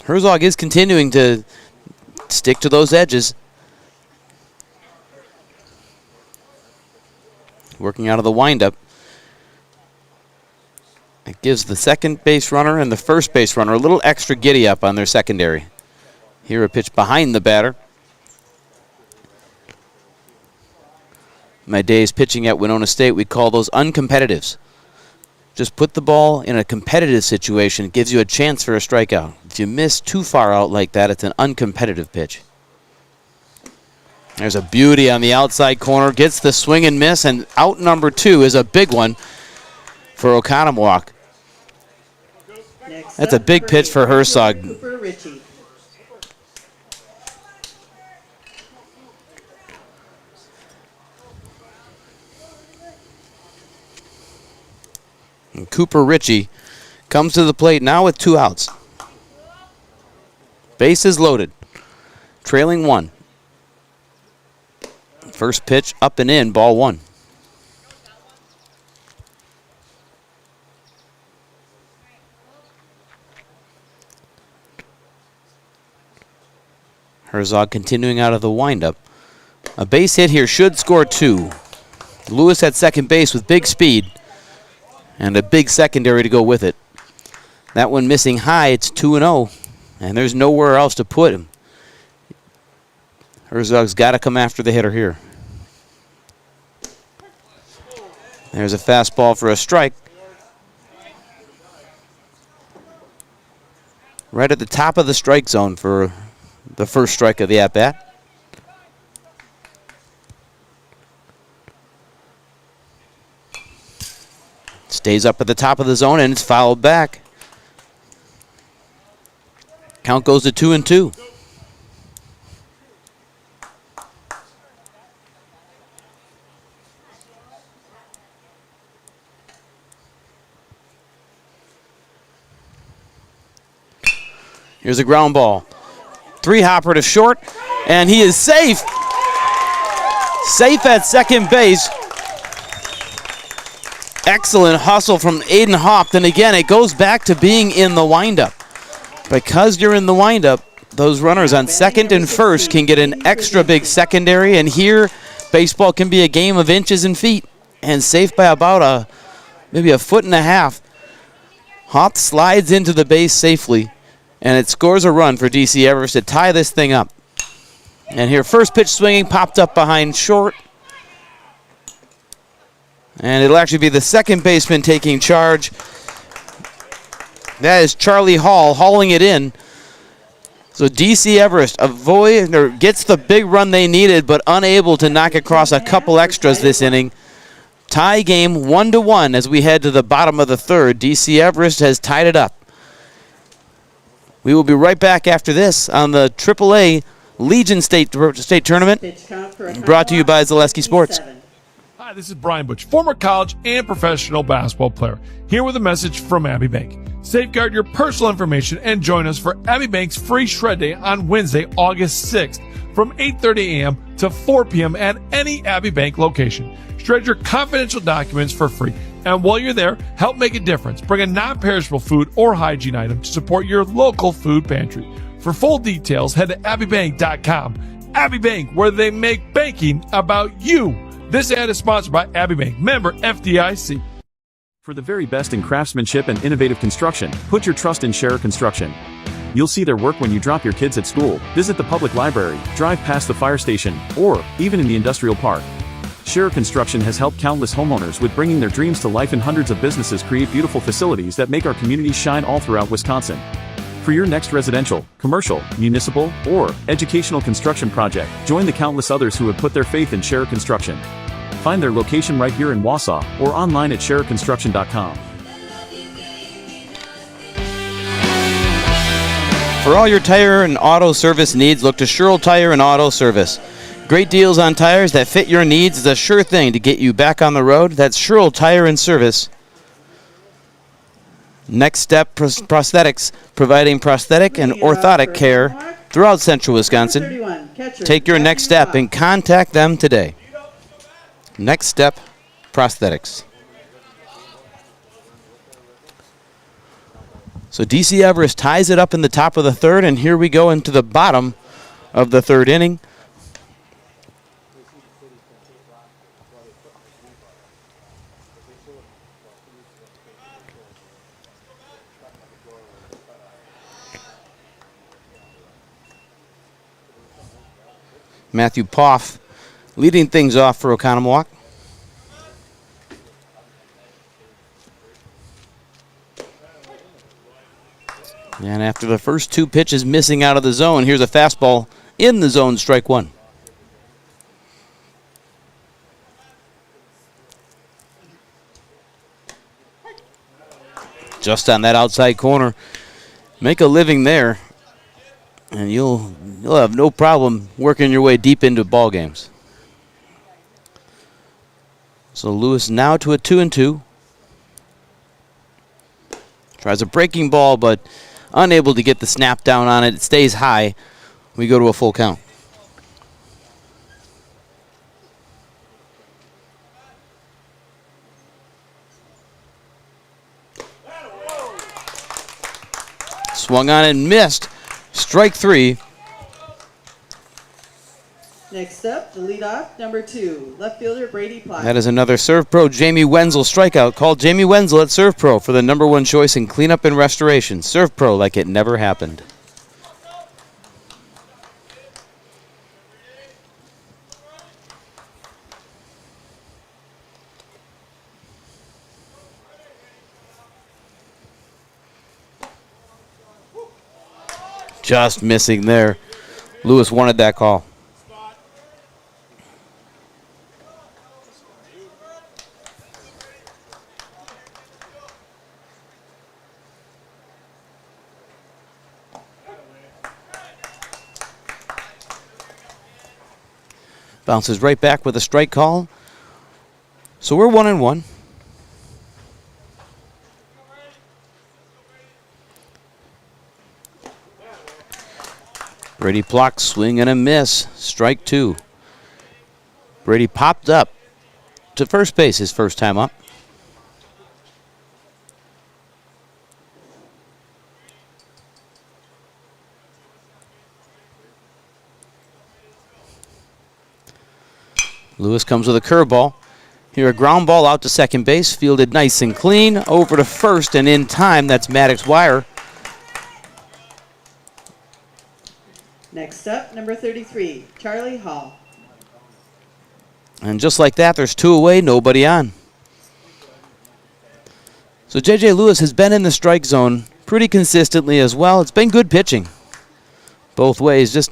Herzog is continuing to stick to those edges. Working out of the windup. It gives the second base runner and the first base runner a little extra giddy up on their secondary. Here a pitch behind the batter. My days pitching at Winona State, we call those uncompetitives. Just put the ball in a competitive situation. It gives you a chance for a strikeout. If you miss too far out like that, it's an uncompetitive pitch. There's a beauty on the outside corner. Gets the swing and miss, and out number 2 is a big one for Oconomowoc. That's a big pitch for Herzog. Cooper Ritchie. And Cooper Ritchie comes to the plate now with 2 outs. Bases loaded. Trailing 1. First pitch up and in, ball 1. Herzog continuing out of the windup. A base hit here should score 2. Lewis at second base with big speed and a big secondary to go with it. That one missing high, it's 2-0, and there's nowhere else to put him. Herzog's got to come after the hitter here. There's a fastball for a strike. Right at the top of the strike zone for the first strike of the at-bat. Stays up at the top of the zone, and it's fouled back. Count goes to 2-2. Here's a ground ball. 3-hopper to short, and he is safe. Safe at second base. Excellent hustle from Aiden Haupt, and again, it goes back to being in the windup. Because you're in the windup, those runners on second and first can get an extra big secondary, and here, baseball can be a game of inches and feet, and safe by about maybe a foot and a half. Haupt slides into the base safely, and it scores a run for DC Everest to tie this thing up. And here, first pitch swinging, popped up behind short. And it'll actually be the second baseman taking charge. That is Charlie Hall hauling it in. So DC Everest gets the big run they needed, but unable to knock across a couple extras this inning. Tie game 1-1 as we head to the bottom of the third. DC Everest has tied it up. We will be right back after this on the AAA Legion State Tournament, brought to you by Zaleski Sports. Hi, this is Brian Butch, former college and professional basketball player, here with a message from Abbey Bank. Safeguard your personal information and join us for Abbey Bank's free shred day on Wednesday, August 6th from 8:30 a.m. to 4 p.m. at any Abbey Bank location. Shred your confidential documents for free. And while you're there, help make a difference. Bring a non-perishable food or hygiene item to support your local food pantry. For full details, head to abbeybank.com. Abbey Bank, where they make banking about you. This ad is sponsored by Abbey Bank, member FDIC. For the very best in craftsmanship and innovative construction, put your trust in Scherer Construction. You'll see their work when you drop your kids at school, visit the public library, drive past the fire station, or even in the industrial park. Scherer Construction has helped countless homeowners with bringing their dreams to life, and hundreds of businesses create beautiful facilities that make our communities shine all throughout Wisconsin. For your next residential, commercial, municipal, or educational construction project, join the countless others who have put their faith in Scherer Construction. Find their location right here in Wausau or online at schererconstruction.com. For all your tire and auto service needs, look to Sherrill Tire and Auto Service. Great deals on tires that fit your needs is a sure thing to get you back on the road. That's Sherrill Tire and Service. Next Step Prosthetics, providing prosthetic and orthotic care throughout central Wisconsin. Take your next step and contact them today. Next Step Prosthetics. So DC Everest ties it up in the top of the third, and here we go into the bottom of the third inning. Matthew Poff leading things off for Oconomowoc. And after the first two pitches missing out of the zone, here's a fastball in the zone, strike one. Just on that outside corner. Make a living there, and you'll have no problem working your way deep into ball games. So Lewis now to a 2-2. Tries a breaking ball, but unable to get the snap down on it. It stays high. We go to a full count. Swung on and missed. Strike three. Next up, the leadoff, number 2, left fielder Brady Plott. That is another Serve Pro Jamie Wenzel strikeout. Call Jamie Wenzel at Serve Pro for the #1 choice in cleanup and restoration. Serve Pro like it never happened. Just missing there. Lewis wanted that call. Bounces right back with a strike call. So we're 1-1. Brady Plott, swing and a miss. Strike two. Brady popped up to first base his first time up. Lewis comes with a curveball. Here a ground ball out to second base, fielded nice and clean, over to first and in time. That's Maddox Wire. Next up, number 33, Charlie Hall. And just like that, there's two away, nobody on. So J.J. Lewis has been in the strike zone pretty consistently as well. It's been good pitching both ways. Just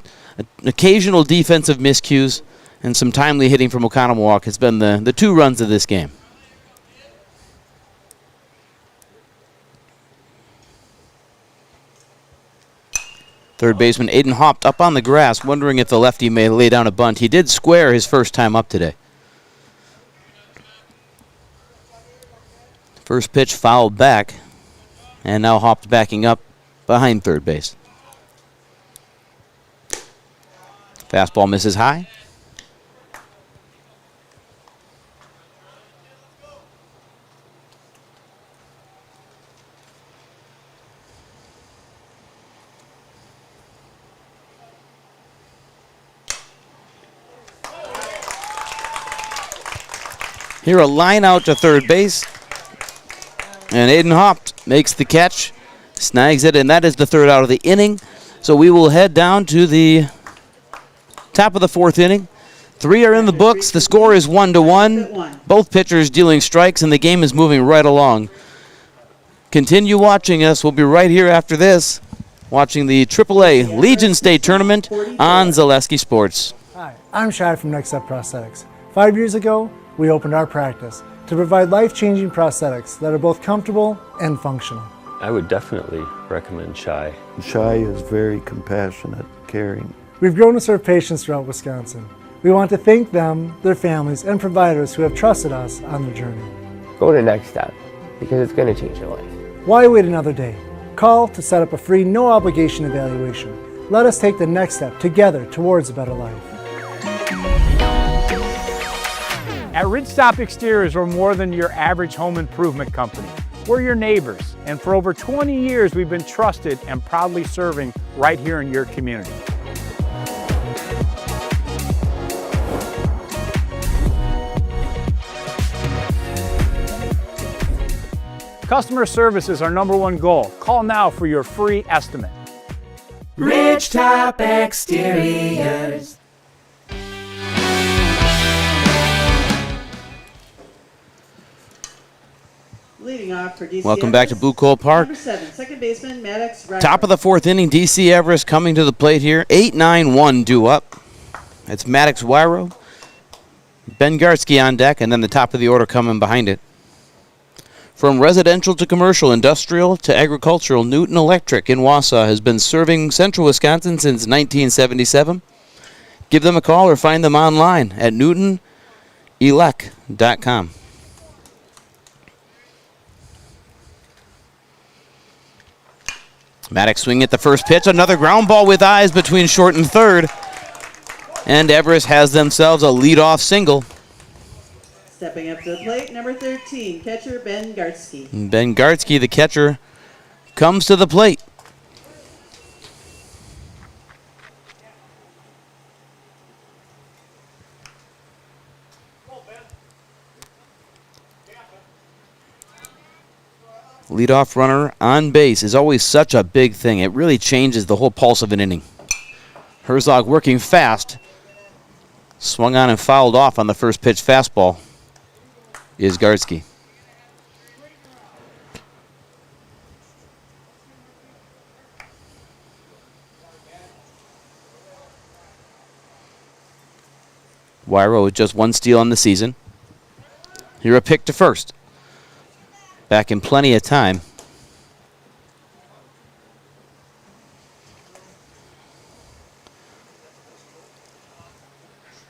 occasional defensive miscues and some timely hitting from Oconomowoc has been the two runs of this game. Third baseman Aiden hopped up on the grass, wondering if the lefty may lay down a bunt. He did square his first time up today. First pitch fouled back, and now hopped backing up behind third base. Fastball misses high. Here a line out to third base. And Aiden hopped, makes the catch, snags it, and that is the third out of the inning. So we will head down to the top of the fourth inning. 3 are in the books. The score is 1-1. Both pitchers dealing strikes, and the game is moving right along. Continue watching us. We'll be right here after this, watching the AAA Legion State Tournament on Zaleski Sports. Hi, I'm Shad from Next Up Prosthetics. 5 years ago, we opened our practice to provide life-changing prosthetics that are both comfortable and functional. I would definitely recommend Shai. Shai is very compassionate, caring. We've grown to serve patients throughout Wisconsin. We want to thank them, their families, and providers who have trusted us on their journey. Go to Next Step, because it's going to change your life. Why wait another day? Call to set up a free, no-obligation evaluation. Let us take the next step together towards a better life. At Ridgestop Exteriors, we're more than your average home improvement company. We're your neighbors, and for over 20 years, we've been trusted and proudly serving right here in your community. Customer service is our #1 goal. Call now for your free estimate. Ridgetop Exteriors. off for DC Welcome back to Everest. Blue Coal Park. Number 7, second baseman Maddox Ryder. Top of the 4th inning, DC Everest coming to the plate here. 8-9-1 due up. It's Maddox Wyro, Ben Gartsky on deck, and then the top of the order coming behind it. From residential to commercial, industrial to agricultural, Newton Electric in Wausau has been serving central Wisconsin since 1977. Give them a call or find them online at newtonelec.com. Maddox swinging at the first pitch. Another ground ball with eyes between short and third. And Everest has themselves a leadoff single. Stepping up to the plate, number 13, catcher Ben Gartsky. Ben Gartsky, the catcher, comes to the plate. Leadoff runner on base is always such a big thing. It really changes the whole pulse of an inning. Herzog working fast. Swung on and fouled off on the first pitch fastball is Gartsky. Wyro with just 1 steal on the season. Here a pick to first. Back in plenty of time.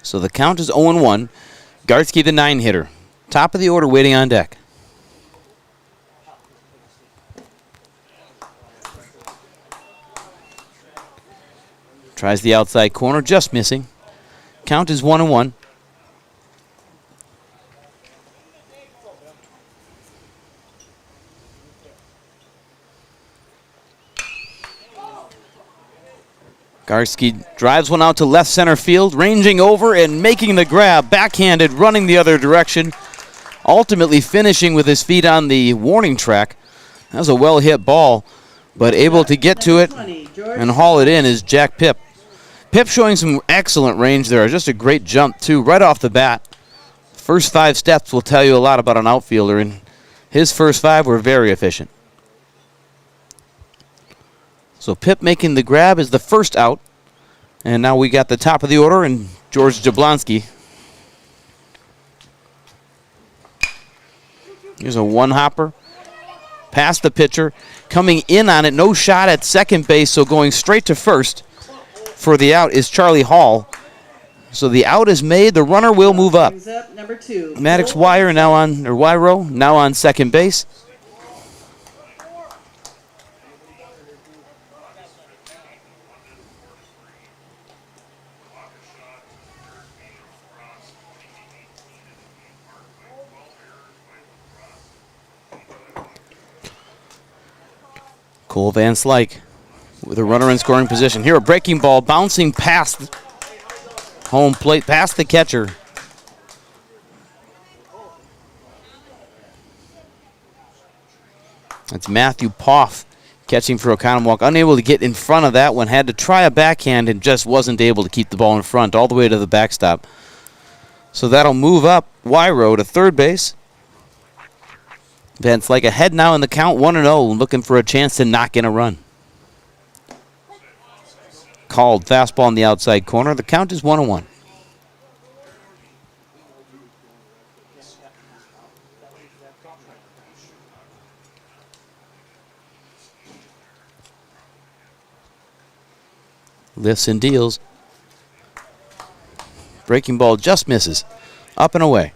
So the count is 0-1. Gartsky, the 9-hitter. Top of the order waiting on deck. Tries the outside corner, just missing. Count is 1-1. Gartsky drives one out to left center field, ranging over and making the grab, backhanded, running the other direction, ultimately finishing with his feet on the warning track. That was a well-hit ball, but able to get to it and haul it in is Jack Pip. Pip showing some excellent range there, just a great jump too, right off the bat. First 5 steps will tell you a lot about an outfielder, and his first 5 were very efficient. So Pip making the grab is the first out. And now we got the top of the order and George Jablonski. Here's a one-hopper. Past the pitcher. Coming in on it. No shot at second base, so going straight to first for the out is Charlie Hall. So the out is made. The runner will move up. Number 2. Maddox Wyro now on second base. Cole Van Slyke with a runner in scoring position. Here a breaking ball bouncing past home plate, past the catcher. That's Matthew Poff catching for Oconomowoc. Unable to get in front of that one. Had to try a backhand and just wasn't able to keep the ball in front all the way to the backstop. So that'll move up Wyro to third base. Van Slyke ahead now in the count, 1-0, looking for a chance to knock in a run. Called fastball in the outside corner. The count is 1-1. Lifts and deals. Breaking ball just misses. Up and away.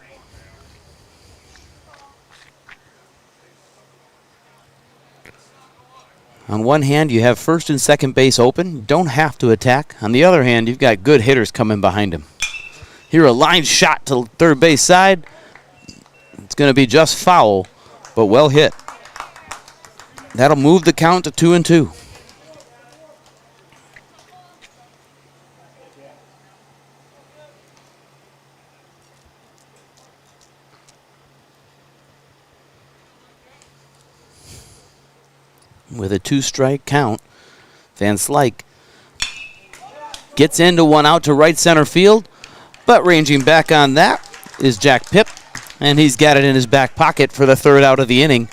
On one hand, you have first and second base open. You don't have to attack. On the other hand, you've got good hitters coming behind him. Here a line shot to third base side. It's going to be just foul, but well hit. That'll move the count to 2-2. With a 2-strike count, Van Slyke gets into one out to right center field, but ranging back on that is Jack Pip, and he's got it in his back pocket for the third out of the inning.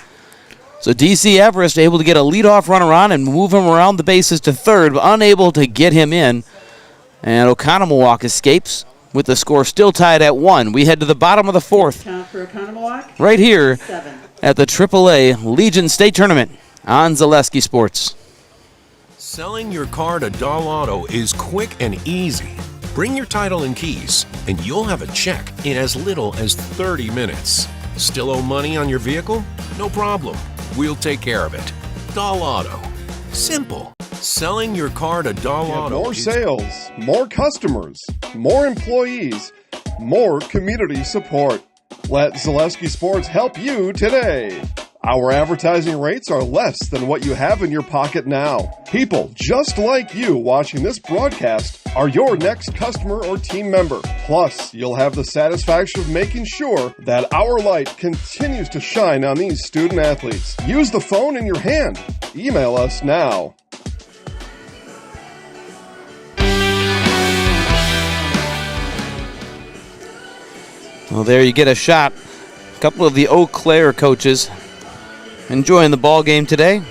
So DC Everest able to get a leadoff runner on and move him around the bases to third, but unable to get him in. And Oconomowoc escapes with the score still tied at 1. We head to the bottom of the fourth. Count for Oconomowoc. Right here 7. at the AAA Legion State Tournament on Zaleski Sports. Selling your car to Doll Auto is quick and easy. Bring your title and keys, and you'll have a check in as little as 30 minutes. Still owe money on your vehicle? No problem. We'll take care of it. Doll Auto. Simple. Selling your car to Doll Auto. More sales, more customers, more employees, more community support. Let Zaleski Sports help you today. Our advertising rates are less than what you have in your pocket now. People just like you watching this broadcast are your next customer or team member. Plus, you'll have the satisfaction of making sure that our light continues to shine on these student athletes. Use the phone in your hand. Email us now. Well, there you get a shot. A couple of the Eau Claire coaches enjoying the ball game today.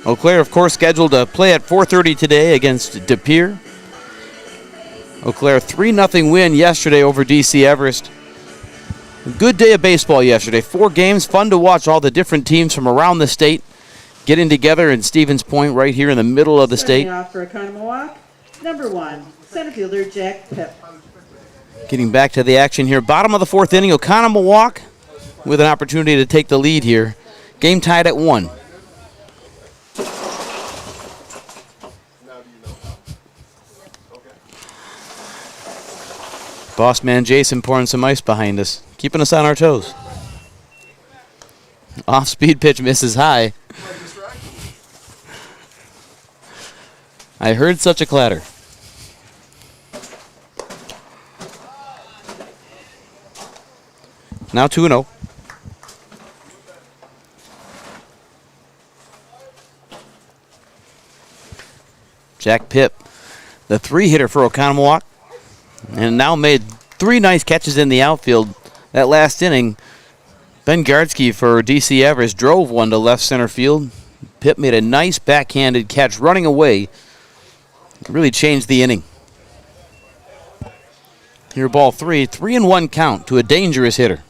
Eau Claire, of course, scheduled to play at 4:30 today against De Pere. Eau Claire 3-0 win yesterday over DC Everest. A good day of baseball yesterday. 4 games, fun to watch all the different teams from around the state getting together in Stevens Point right here in the middle of the state. Starting off for Oconomowoc, number 1, center fielder Jack Pip. Getting back to the action here. Bottom of the 4th inning, Oconomowoc with an opportunity to take the lead here. Game tied at 1. Boss man Jason pouring some ice behind us, keeping us on our toes. Off-speed pitch misses high. I heard such a clatter. Now 2-0. Jack Pip, the 3-hitter for Oconomowoc, and now made 3 nice catches in the outfield. That last inning, Ben Gardsky for DC Everest drove one to left center field. Pip made a nice backhanded catch running away. It really changed the inning. Here, ball 3, 3-1 count to a dangerous hitter.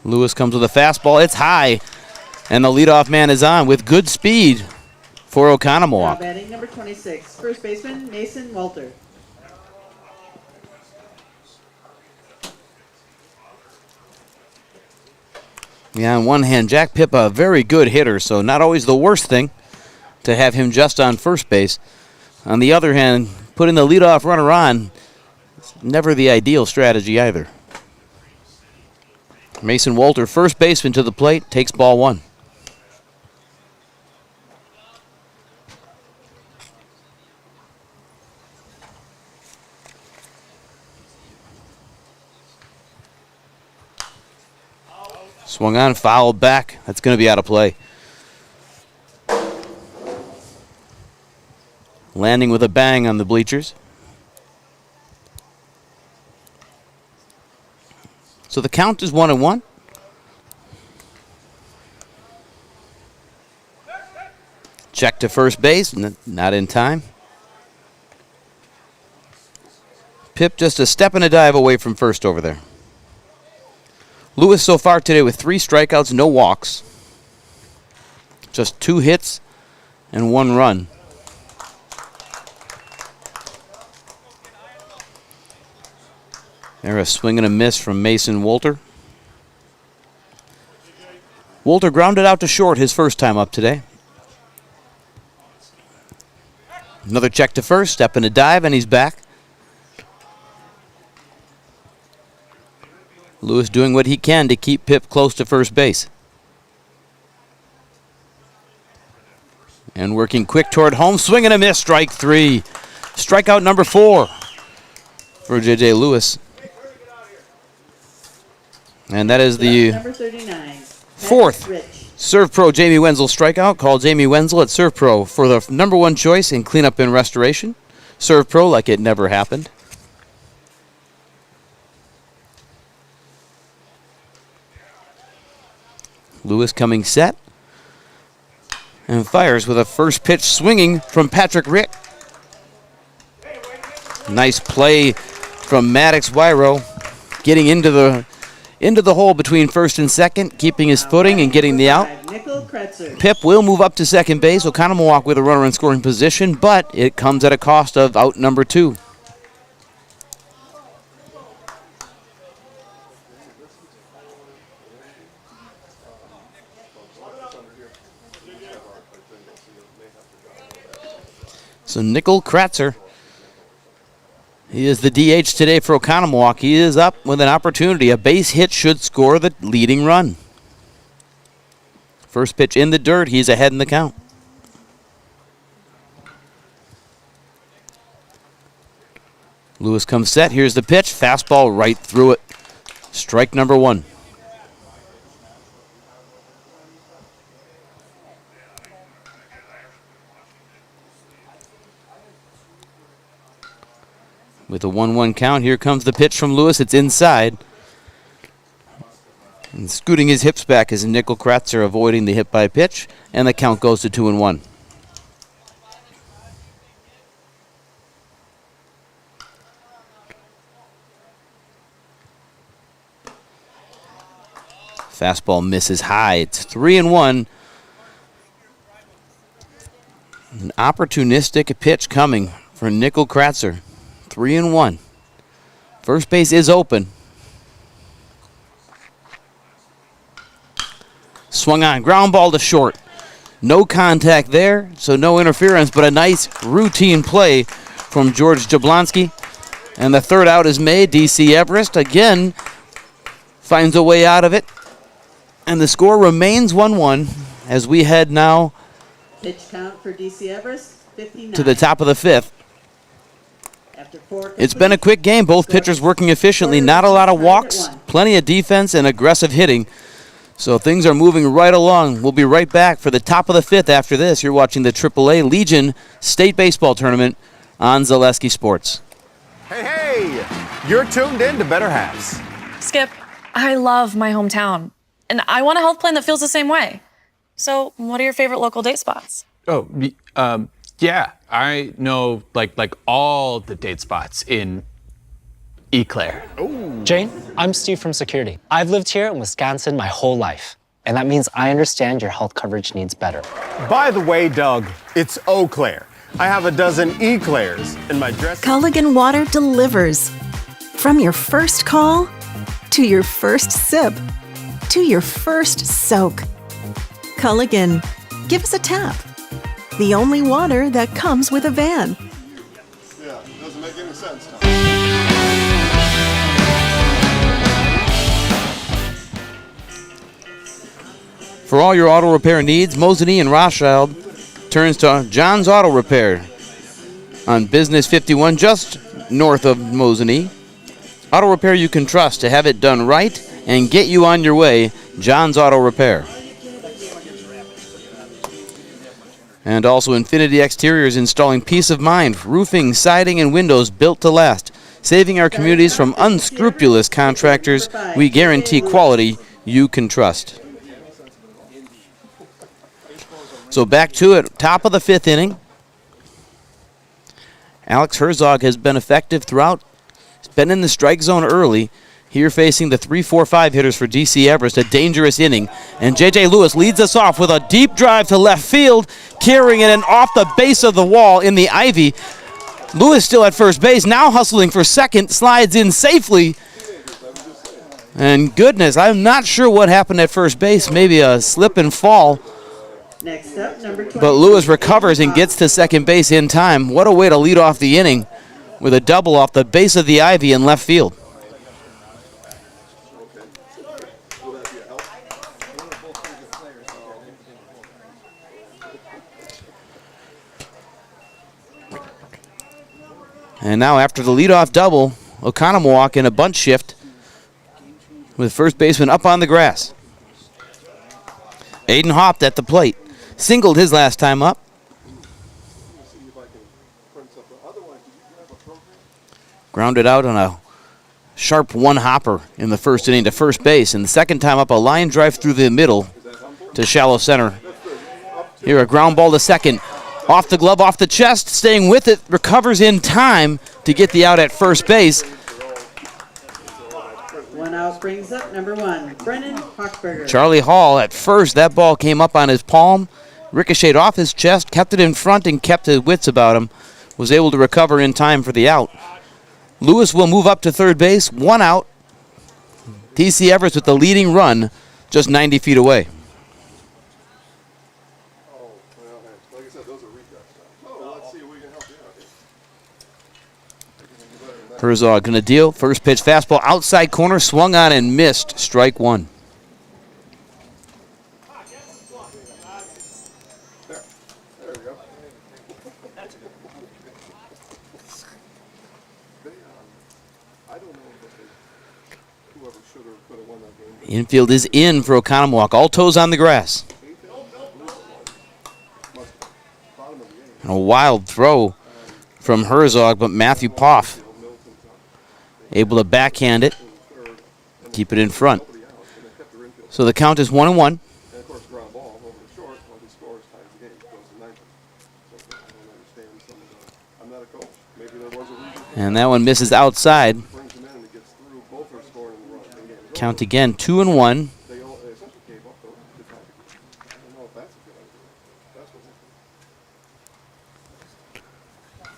Lewis comes with a fastball. It's high, and the leadoff man is on with good speed for Oconomowoc. Now batting number 26, first baseman Mason Walter. Yeah, on one hand, Jack Pip, a very good hitter, so not always the worst thing to have him just on first base. On the other hand, putting the leadoff runner on is never the ideal strategy either. Mason Walter, first baseman to the plate, takes ball 1. Swung on, fouled back. That's going to be out of play. Landing with a bang on the bleachers. So the count is 1-1. Check to first base, not in time. Pip just a step and a dive away from first over there. Lewis so far today with 3 strikeouts, no walks. Just 2 hits and 1 run. There a swing and a miss from Mason Walter. Walter grounded out to short his first time up today. Another check to first, step and a dive, and he's back. Lewis doing what he can to keep Pip close to first base. And working quick toward home, swing and a miss, strike 3. Strikeout number 4 for J.J. Lewis. And that is the Number 39, 4th Serve Pro Jamie Wenzel strikeout. Call Jamie Wenzel at Serve Pro for the number one choice in cleanup and restoration. Serve Pro like it never happened. Lewis coming set. And fires with a first pitch swinging from Patrick Rick. Nice play from Maddox Wyro, getting into the hole between first and second, keeping his footing and getting the out. Pip will move up to second base. Oconomowoc with a runner in scoring position, but it comes at a cost of out number 2. So Nickel Kratzer, he is the DH today for Oconomowoc. He is up with an opportunity. A base hit should score the leading run. First pitch in the dirt. He's ahead in the count. Lewis comes set. Here's the pitch. Fastball right through it. Strike number 1. With a 1-1 count, here comes the pitch from Lewis. It's inside. And scooting his hips back is Nickel Kratzer, avoiding the hit by pitch, and the count goes to 2-1. Fastball misses high. It's 3-1. An opportunistic pitch coming for Nickel Kratzer. 3-1. First base is open. Swung on, ground ball to short. No contact there, so no interference, but a nice routine play from George Jablonski. And the third out is made. DC Everest again finds a way out of it. And the score remains 1-1 as we head now Pitch count for DC Everest, 59. to the top of the 5th. It's been a quick game. Both pitchers working efficiently. Not a lot of walks, plenty of defense, and aggressive hitting. So things are moving right along. We'll be right back for the top of the 5th after this. You're watching the AAA Legion State Baseball Tournament on Zaleski Sports. Hey, you're tuned in to Better Halves. Skip, I love my hometown, and I want a health plan that feels the same way. So what are your favorite local date spots? Yeah, I know like all the date spots in Eau Claire. Jane, I'm Steve from security. I've lived here in Wisconsin my whole life, and that means I understand your health coverage needs better. By the way, Doug, it's Eau Claire. I have a dozen Eclairs in my dress. Culligan Water delivers. From your first call, to your first sip, to your first soak. Culligan, give us a tap. The only water that comes with a van. Yeah, doesn't make any sense. For all your auto repair needs, Mosinee and Rothschild turns to John's Auto Repair on Business 51, just north of Mosinee. Auto repair you can trust to have it done right and get you on your way. John's Auto Repair. And also Infinity Exteriors, installing peace of mind, roofing, siding, and windows built to last. Saving our communities from unscrupulous contractors, we guarantee quality you can trust. So back to it, top of the 5th inning. Alex Herzog has been effective throughout. He's been in the strike zone early. Here facing the 3-4-5 hitters for DC Everest, a dangerous inning. And J.J. Lewis leads us off with a deep drive to left field, carrying it and off the base of the wall in the ivy. Lewis still at first base, now hustling for second, slides in safely. And goodness, I'm not sure what happened at first base, maybe a slip and fall. Next up, number 20. But Lewis recovers and gets to second base in time. What a way to lead off the inning with a double off the base of the ivy in left field. And now after the leadoff double, Oconomowoc in a bunt shift with first baseman up on the grass. Aiden hopped at the plate. Singled his last time up. Grounded out on a sharp one-hopper in the first inning to first base. And the second time up, a line drive through the middle to shallow center. Here, a ground ball to second. Off the glove, off the chest, staying with it, recovers in time to get the out at first base. One out brings up number 1, Brennan Hochberger. Charlie Hall at first, that ball came up on his palm, ricocheted off his chest, kept it in front and kept his wits about him. Was able to recover in time for the out. Lewis will move up to third base, 1 out. DC Everest with the leading run, just 90 feet away. Herzog gonna deal. First pitch fastball outside corner, swung on and missed. Strike 1. Infield is in for Oconomowoc. All toes on the grass. And a wild throw from Herzog, but Matthew Poff able to backhand it, keep it in front. So the count is 1-1. And that one misses outside. Count again, 2-1.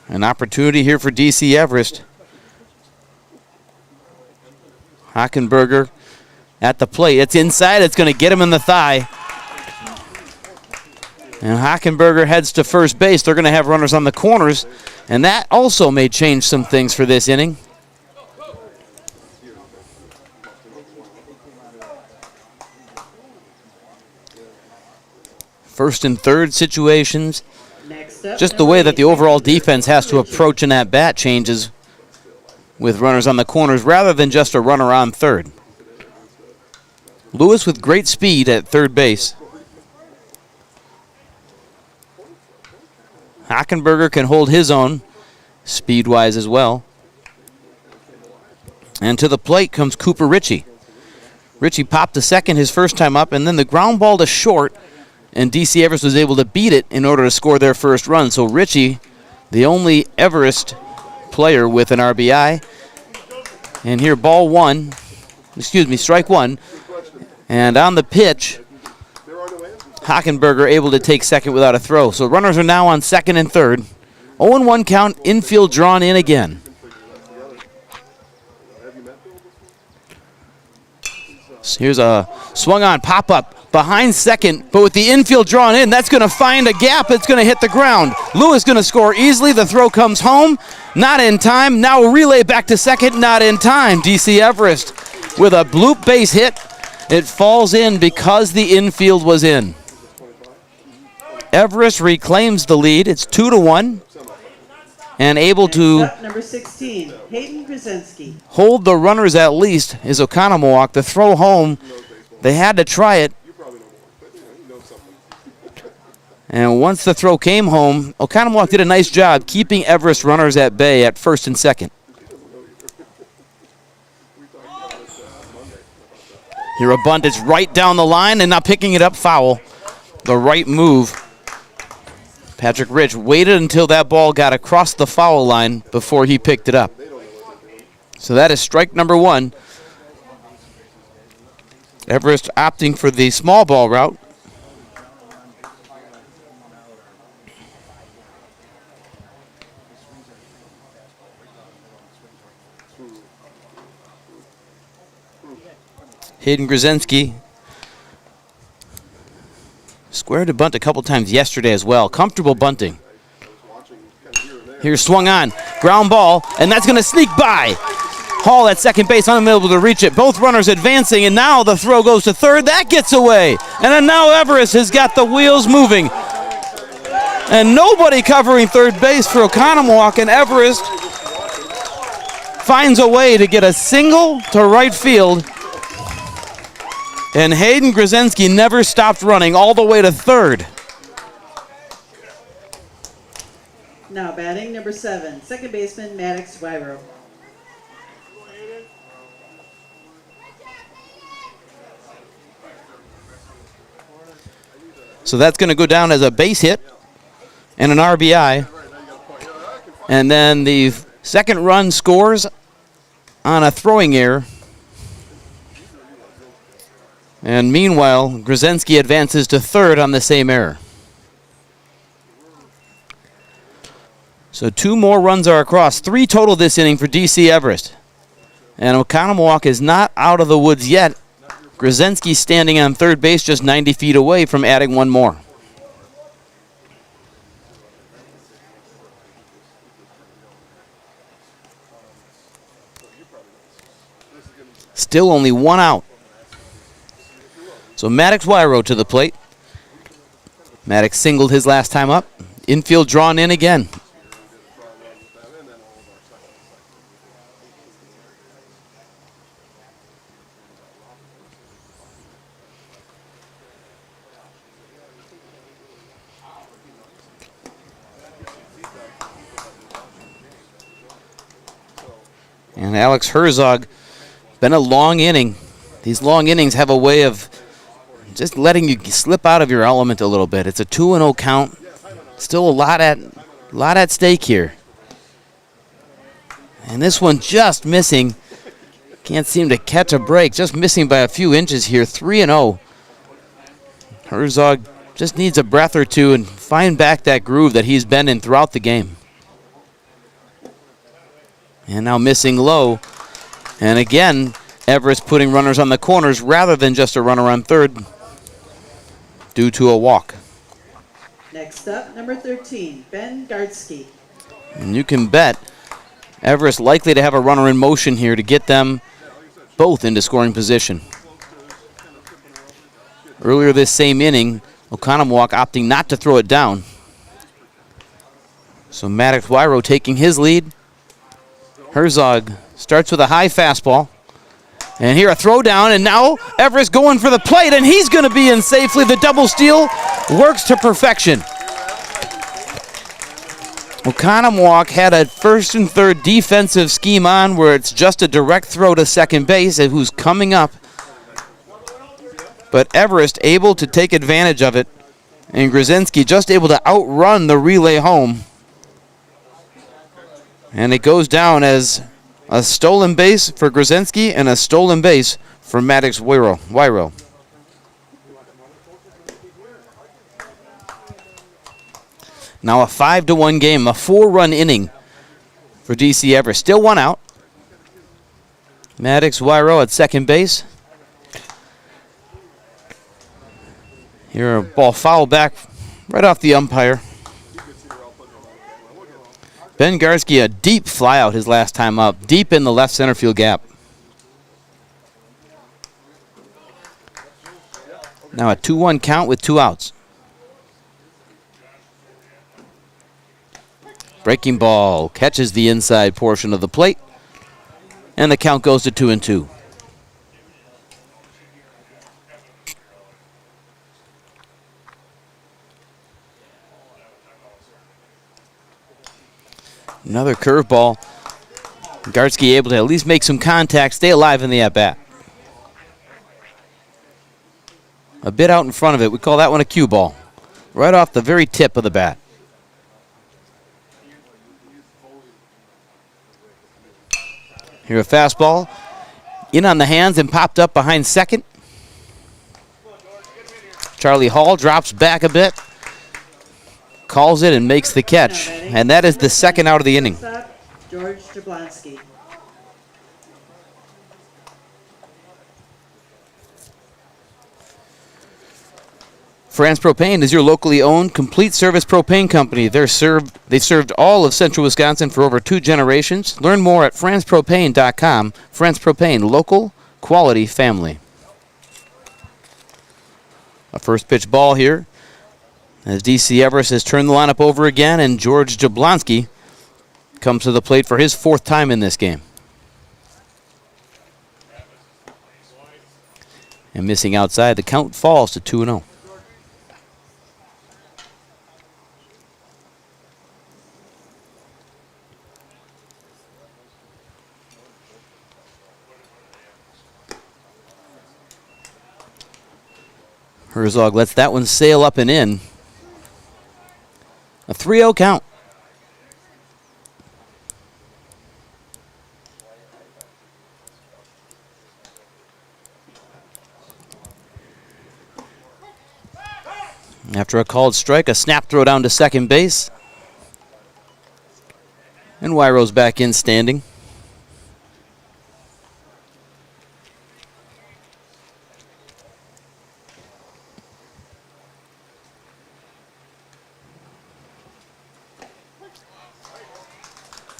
An opportunity here for DC Everest. Hockenberger at the plate. It's inside. It's going to get him in the thigh. And Hockenberger heads to first base. They're going to have runners on the corners. And that also may change some things for this inning. First and third situations. Just the way that the overall defense has to approach an at-bat changes with runners on the corners rather than just a runner on third. Lewis with great speed at third base. Hockenberger can hold his own speed-wise as well. And to the plate comes Cooper Ritchie. Ritchie popped to second his first time up, and then the ground ball to short, and DC Everest was able to beat it in order to score their first run. So Ritchie, the only Everest player with an RBI. And here strike 1. And on the pitch, Hockenberger able to take second without a throw. So runners are now on second and third. 0-1 count, infield drawn in again. So here's a swung on pop-up behind second, but with the infield drawn in, that's going to find a gap. It's going to hit the ground. Lewis going to score easily. The throw comes home. Not in time. Now a relay back to second. Not in time. DC Everest with a bloop base hit. It falls in because the infield was in. Everest reclaims the lead. It's 2-1. And able to number 16, Hayden Krasinski. Hold the runners at least is Oconomowoc. The throw home, they had to try it. And once the throw came home, Oconomowoc did a nice job keeping Everest runners at bay at first and second. Here a bunt, it's right down the line and not picking it up, foul. The right move. Patrick Rich waited until that ball got across the foul line before he picked it up. So that is strike number 1. Everest opting for the small ball route. Hayden Grzelski squared to bunt a couple times yesterday as well. Comfortable bunting. Here's swung on. Ground ball, and that's going to sneak by. Hall at second base, unable to reach it. Both runners advancing, and now the throw goes to third. That gets away. And then now Everest has got the wheels moving. And nobody covering third base for Oconomowoc, and Everest finds a way to get a single to right field. And Hayden Grzelski never stopped running all the way to third. Now batting number 7, second baseman Maddox Wyro. So that's going to go down as a base hit and an RBI. And then the second run scores on a throwing error. And meanwhile, Grzelski advances to third on the same error. So 2 more runs are across. 3 total this inning for DC Everest. And Oconomowoc is not out of the woods yet. Grzelski standing on third base just 90 feet away from adding 1 more. Still only 1 out. So Maddox Wyro to the plate. Maddox singled his last time up. Infield drawn in again. And Alex Herzog, been a long inning. These long innings have a way of just letting you slip out of your element a little bit. It's a 2-0 count. Still a lot at stake here. And this one just missing. Can't seem to catch a break. Just missing by a few inches here. 3-0. Herzog just needs a breath or two and find back that groove that he's been in throughout the game. And now missing low. And again, Everest putting runners on the corners rather than just a runner on third due to a walk. Next up, number 13, Ben Gardsky. And you can bet Everest likely to have a runner in motion here to get them both into scoring position. Earlier this same inning, Oconomowoc opting not to throw it down. So Maddox Wyro taking his lead. Herzog starts with a high fastball. And here a throw down, and now Everest going for the plate, and he's going to be in safely. The double steal works to perfection. Oconomowoc had a first and third defensive scheme on where it's just a direct throw to second base, and who's coming up. But Everest able to take advantage of it, and Grzelski just able to outrun the relay home. And it goes down as a stolen base for Grzelski and a stolen base for Maddox Wyro. Now a 5-1 game, a 4-run inning for DC Everest. Still 1 out. Maddox Wyro at second base. Here a ball foul back right off the umpire. Ben Gardsky, a deep flyout his last time up, deep in the left center field gap. Now a 2-1 count with 2 outs. Breaking ball catches the inside portion of the plate, and the count goes to 2-2. Another curveball. Gardsky able to at least make some contact, stay alive in the at-bat. A bit out in front of it. We call that one a cue ball. Right off the very tip of the bat. Here a fastball. In on the hands and popped up behind second. Charlie Hall drops back a bit. Calls it and makes the catch. And that is the second out of the inning. George Jablonski. France Propane is your locally owned, complete service propane company. They've served all of central Wisconsin for over 2 generations. Learn more at francepropane.com. France Propane, local, quality, family. A first pitch ball here as DC Everest has turned the lineup over again, and George Jablonski comes to the plate for his 4th time in this game. And missing outside, the count falls to 2-0. Herzog lets that one sail up and in. A 3-0 count. After a called strike, a snap throw down to second base. And Wyro's back in standing.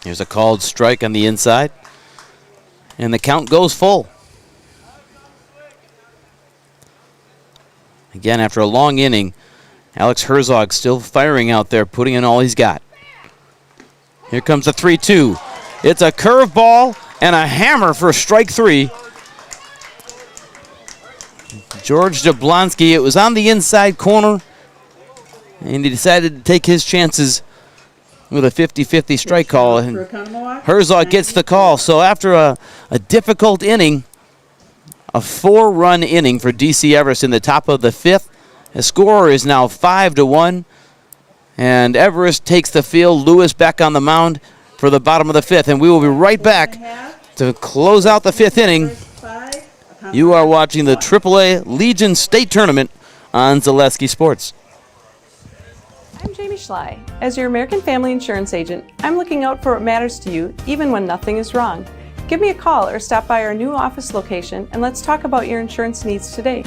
Here's a called strike on the inside. And the count goes full. Again, after a long inning, Alex Herzog still firing out there, putting in all he's got. Here comes a 3-2. It's a curveball and a hammer for strike 3. George Jablonski, it was on the inside corner, and he decided to take his chances with a 50-50 strike call. And Herzog gets the call. So after a difficult inning, a 4-run inning for DC Everest in the top of the 5th, the score is now 5-1, and Everest takes the field. Lewis back on the mound for the bottom of the 5th, and we will be right back to close out the 5th inning. You are watching the AAA Legion State Tournament on Zaleski Sports. I'm Jamie Schley. As your American Family Insurance agent, I'm looking out for what matters to you, even when nothing is wrong. Give me a call or stop by our new office location, and let's talk about your insurance needs today.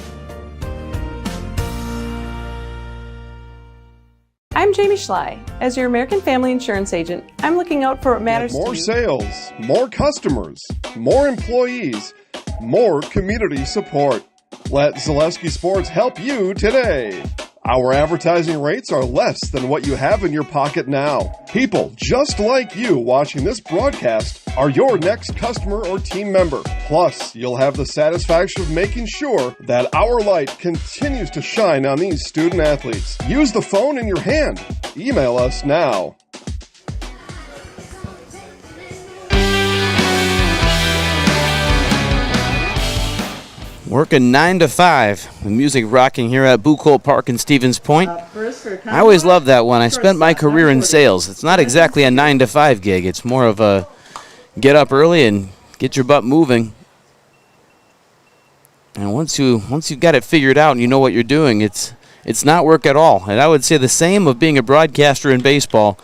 I'm Jamie Schley. As your American Family Insurance agent, I'm looking out for what matters to you. More sales, more customers, more employees, more community support. Let Zaleski Sports help you today. Our advertising rates are less than what you have in your pocket now. People just like you watching this broadcast are your next customer or team member. Plus, you'll have the satisfaction of making sure that our light continues to shine on these student athletes. Use the phone in your hand. Email us now. Working 9 to 5. The music rocking here at Bucol Park in Stevens Point. I always loved that one. I spent my career in sales. It's not exactly a 9 to 5 gig. It's more of a get up early and get your butt moving. And once you've got it figured out and you know what you're doing, it's not work at all. And I would say the same of being a broadcaster in baseball.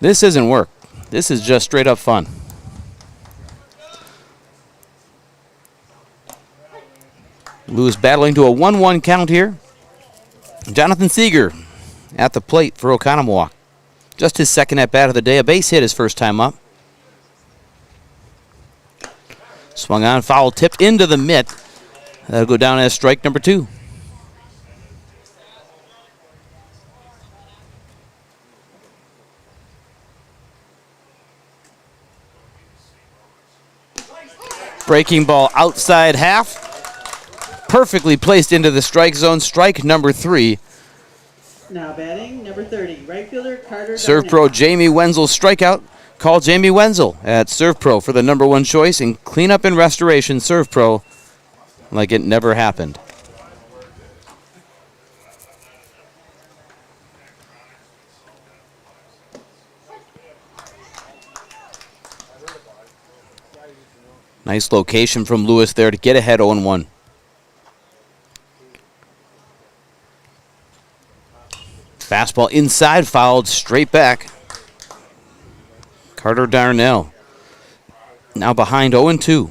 This isn't work. This is just straight up fun. Lewis battling to a 1-1 count here. Jonathan Seeger at the plate for Oconomowoc. Just his second at bat of the day. A base hit his first time up. Swung on, foul tipped into the mitt. That'll go down as strike number 2. Breaking ball outside half. Perfectly placed into the strike zone. Strike number 3. Now batting number 30, right fielder Carter. Serve pro Jamie Wenzel strikeout. Call Jamie Wenzel at Serve Pro for the number 1 choice in cleanup and restoration. Serve Pro like it never happened. Nice location from Lewis there to get ahead 0-1. Fastball inside, fouled straight back. Carter Darnell now behind 0-2.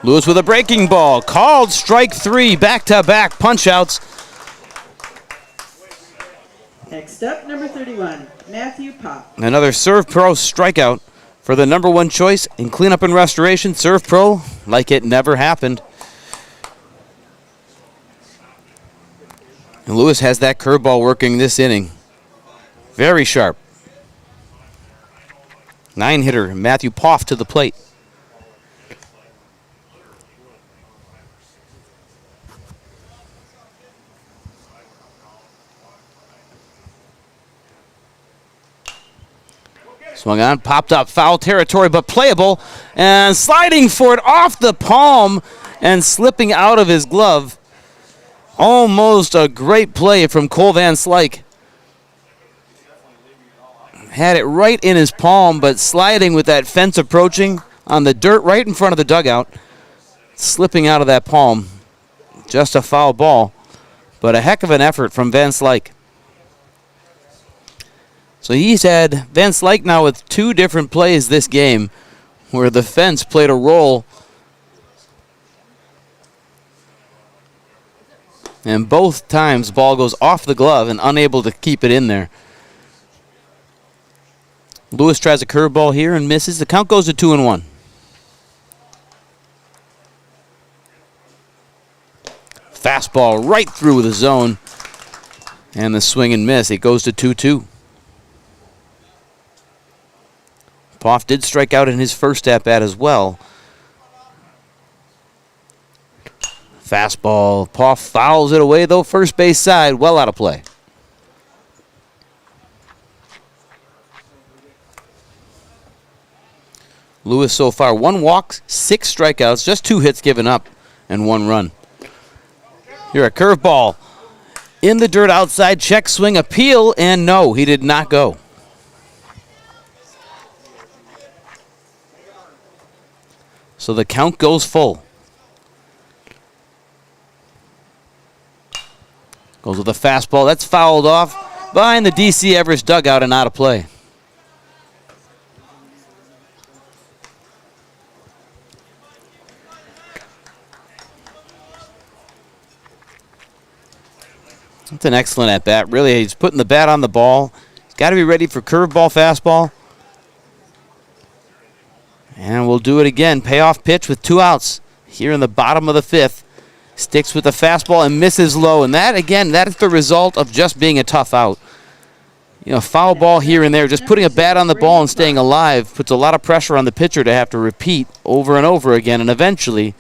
Lewis with a breaking ball. Called strike 3. Back-to-back punch-outs. Next up, number 31, Matthew Pop. Another Serve Pro strikeout for the number 1 choice in cleanup and restoration. Serve Pro like it never happened. And Lewis has that curveball working this inning. Very sharp. 9-hitter Matthew Poff to the plate. Swung on, popped up, foul territory, but playable, and sliding for it off the palm and slipping out of his glove. Almost a great play from Cole Van Slyke. Had it right in his palm, but sliding with that fence approaching on the dirt right in front of the dugout, slipping out of that palm. Just a foul ball, but a heck of an effort from Van Slyke. So he's had Van Slyke now with 2 different plays this game where the fence played a role. And both times the ball goes off the glove and unable to keep it in there. Lewis tries a curveball here and misses. The count goes to 2-1. Fastball right through the zone. And the swing and miss. It goes to 2-2. Poff did strike out in his first at-bat as well. Fastball. Poff fouls it away, though. First base side, well out of play. Lewis so far 1 walk, 6 strikeouts, just 2 hits given up, and 1 run. Here a curveball. In the dirt outside, check swing, appeal, and no, he did not go. So the count goes full. Goes with a fastball. That's fouled off behind the DC Everest dugout and out of play. That's an excellent at-bat. Really, he's putting the bat on the ball. He's got to be ready for curveball, fastball. And we'll do it again. Payoff pitch with 2 outs here in the bottom of the 5th. Sticks with the fastball and misses low. And that, again, that is the result of just being a tough out. You know, foul ball here and there. Just putting a bat on the ball and staying alive puts a lot of pressure on the pitcher to have to repeat over and over again. And eventually,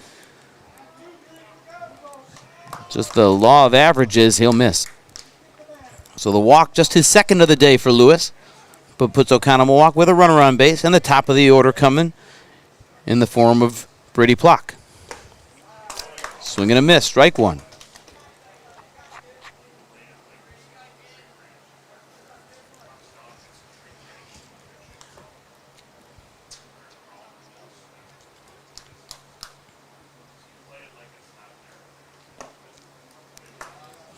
just the law of averages, he'll miss. So the walk, just his second of the day for Lewis. But puts Oconomowoc with a runner on base. And the top of the order coming in the form of Brady Plock. Swing and a miss, strike 1.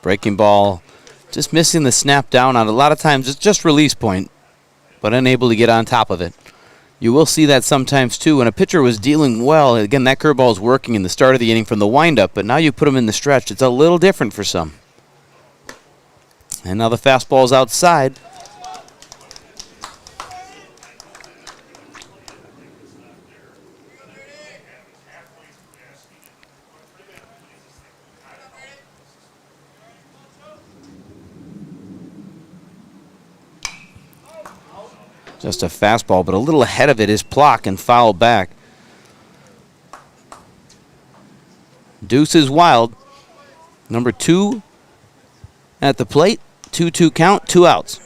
Breaking ball, just missing the snap down on. A lot of times it's just release point, but unable to get on top of it. You will see that sometimes too when a pitcher was dealing well. Again, that curveball is working in the start of the inning from the windup, but now you put him in the stretch. It's a little different for some. And now the fastball is outside. Just a fastball, but a little ahead of it is Plock and foul back. Deuce is wild. Number 2 at the plate. 2-2 count, 2 outs.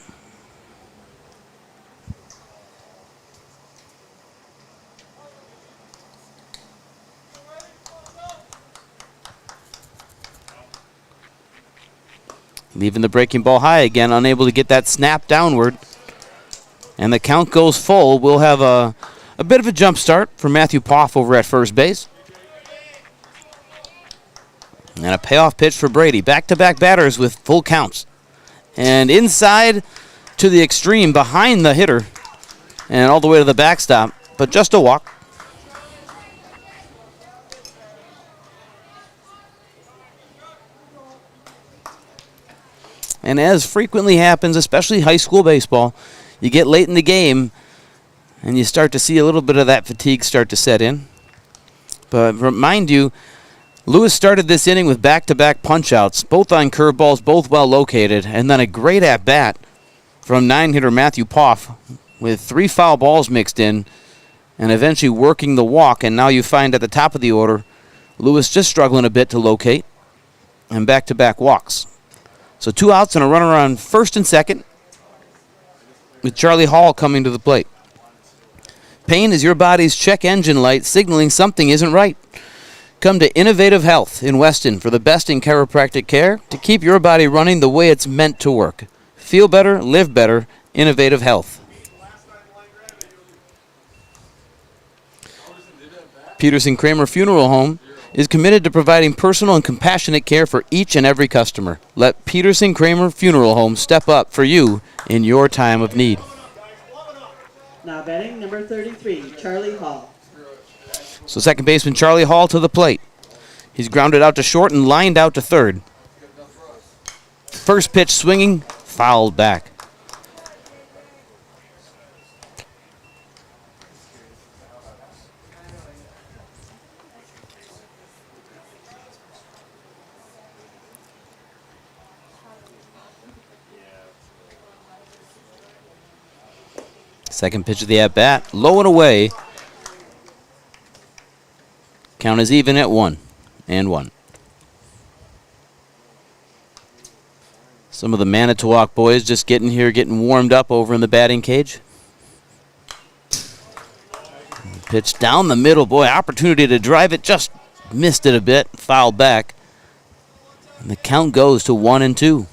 Leaving the breaking ball high again, unable to get that snap downward. And the count goes full. We'll have a bit of a jump start for Matthew Poff over at first base. And a payoff pitch for Brady. Back-to-back batters with full counts. And inside to the extreme behind the hitter. And all the way to the backstop. But just a walk. And as frequently happens, especially high school baseball, you get late in the game, and you start to see a little bit of that fatigue start to set in. But remind you, Lewis started this inning with back-to-back punch-outs, both on curveballs, both well located, and then a great at-bat from 9-hitter Matthew Poff with 3 foul balls mixed in and eventually working the walk. And now you find at the top of the order, Lewis just struggling a bit to locate and back-to-back walks. So 2 outs and a runner on first and second with Charlie Hall coming to the plate. Pain is your body's check engine light signaling something isn't right. Come to Innovative Health in Weston for the best in chiropractic care to keep your body running the way it's meant to work. Feel better, live better, Innovative Health. Peterson Kramer Funeral Home is committed to providing personal and compassionate care for each and every customer. Let Peterson Kramer Funeral Home step up for you in your time of need. Now batting number 33, Charlie Hall. So second baseman Charlie Hall to the plate. He's grounded out to short and lined out to third. First pitch swinging, fouled back. Second pitch of the at-bat, low and away. Count is even at 1-1. Some of the Manitowoc boys just getting here, getting warmed up over in the batting cage. Pitch down the middle, boy, opportunity to drive it, just missed it a bit, fouled back. And the count goes to 1-2.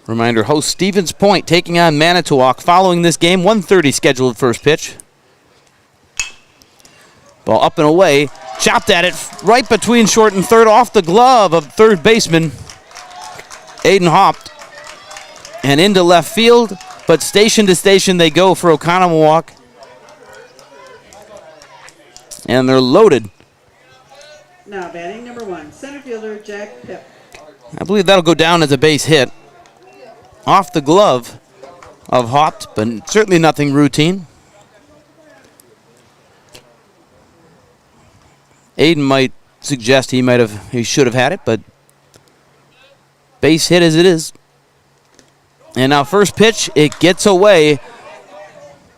Reminder, host Stevens Point taking on Manitowoc following this game. 1:30 scheduled first pitch. Ball up and away. Chopped at it right between short and third, off the glove of third baseman Aiden Haupt. And into left field, but station to station they go for Oconomowoc. And they're loaded. Now batting number 1, center fielder Jack Pip. I believe that'll go down as a base hit. Off the glove of Haupt, but certainly nothing routine. Aiden might suggest he should have had it, but base hit as it is. And now first pitch, it gets away,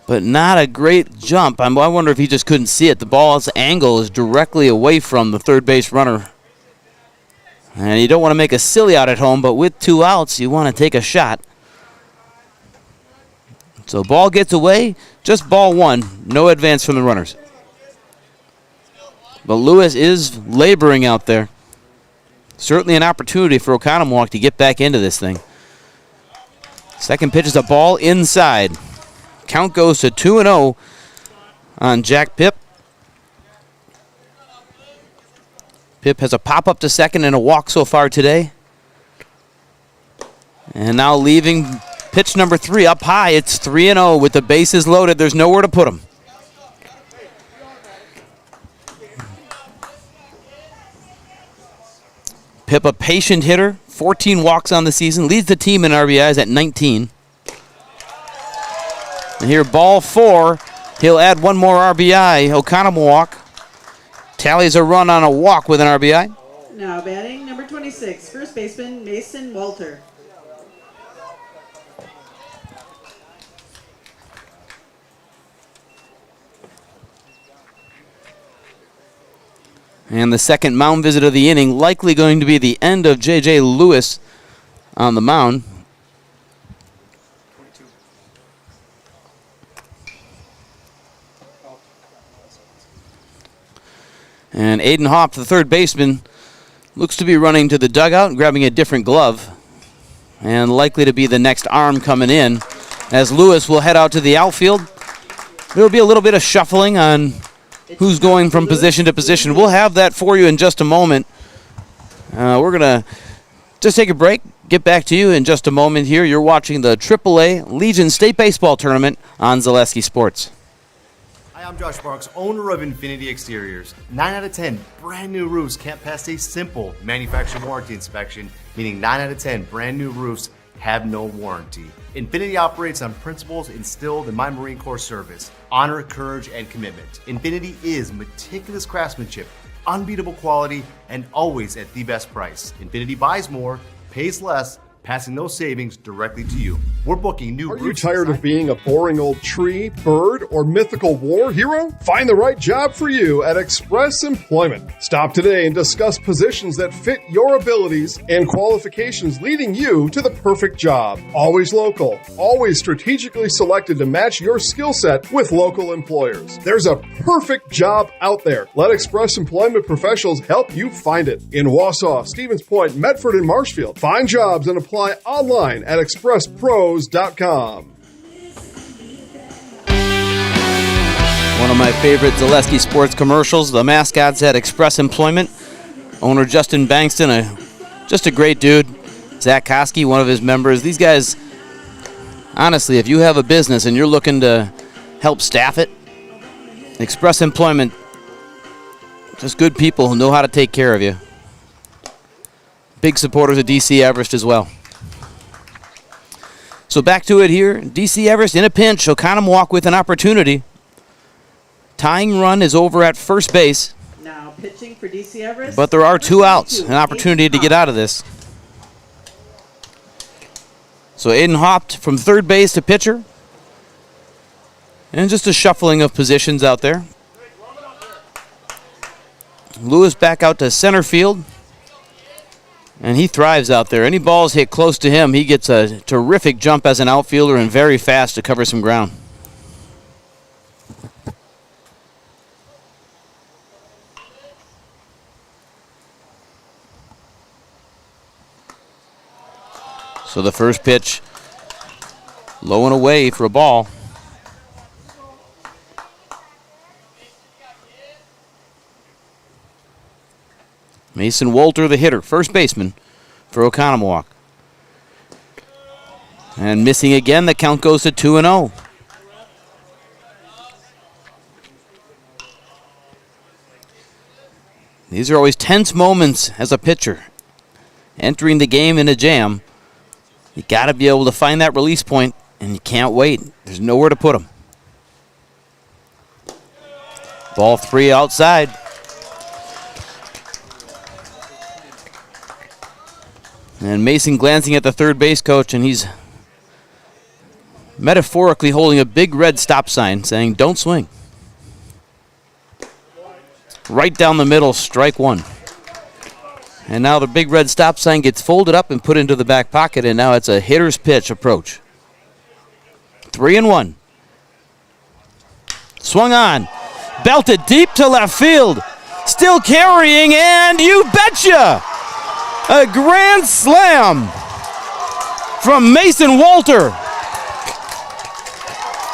but not a great jump. I wonder if he just couldn't see it. The ball's angle is directly away from the third base runner. And you don't want to make a silly out at home, but with 2 outs, you want to take a shot. So ball gets away, just ball 1, no advance from the runners. But Lewis is laboring out there. Certainly an opportunity for Oconomowoc to get back into this thing. Second pitch is a ball inside. Count goes to 2-0 on Jack Pip. Pip has a pop-up to second and a walk so far today. And now leaving pitch number 3 up high. It's 3-0 with the bases loaded. There's nowhere to put them. Pip, a patient hitter, 14 walks on the season, leads the team in RBIs at 19. And here, ball 4. He'll add 1 more RBI. Oconomowoc tallies a run on a walk with an RBI. Now batting number 26, first baseman Mason Walter. And the second mound visit of the inning, likely going to be the end of J.J. Lewis on the mound. And Aiden Haupt, the third baseman, looks to be running to the dugout and grabbing a different glove. And likely to be the next arm coming in, as Lewis will head out to the outfield. There will be a little bit of shuffling on who's going from position to position. We'll have that for you in just a moment. We're going to just take a break, get back to you in just a moment here. You're watching the AAA Legion State Baseball Tournament on Zaleski Sports. Hi, I'm Josh Marks, owner of Infinity Exteriors. 9 out of 10 brand new roofs can't pass a simple manufacturer warranty inspection, meaning 9 out of 10 brand new roofs have no warranty. Infinity operates on principles instilled in my Marine Corps service: honor, courage, and commitment. Infinity is meticulous craftsmanship, unbeatable quality, and always at the best price. Infinity buys more, pays less, passing those savings directly to you. We're booking new Are you tired of being a boring old tree, bird, or mythical war hero? Find the right job for you at Express Employment. Stop today and discuss positions that fit your abilities and qualifications, leading you to the perfect job. Always local, always strategically selected to match your skill set with local employers. There's a perfect job out there. Let Express Employment professionals help you find it. In Wausau, Stevens Point, Medford, and Marshfield. Find jobs and apply online at expresspros.com. One of my favorite Zaleski Sports commercials, the mascots at Express Employment. Owner Justin Bankston, just a great dude. Zach Koski, one of his members. These guys, honestly, if you have a business and you're looking to help staff it, Express Employment, just good people who know how to take care of you. Big supporters of DC Everest as well. So back to it here. DC Everest in a pinch. Oconomowoc with an opportunity. Tying run is over at first base. Now pitching for DC Everest. But there are two outs. An opportunity to get out of this. So Aiden hopped from third base to pitcher. And just a shuffling of positions out there. Lewis back out to center field. And he thrives out there. Any balls hit close to him, he gets a terrific jump as an outfielder and very fast to cover some ground. So the first pitch, low and away for a ball. Mason Wolter, the hitter, first baseman for Oconomowoc. And missing again, the count goes to 2-0. These are always tense moments as a pitcher. Entering the game in a jam, you got to be able to find that release point, and you can't wait. There's nowhere to put them. Ball 3 outside. And Mason glancing at the third base coach, and he's metaphorically holding a big red stop sign saying, "Don't swing." Right down the middle, strike one. And now the big red stop sign gets folded up and put into the back pocket, and now it's a hitter's pitch approach. 3-1. Swung on. Belted deep to left field. Still carrying, and you betcha! A grand slam from Mason Wolter.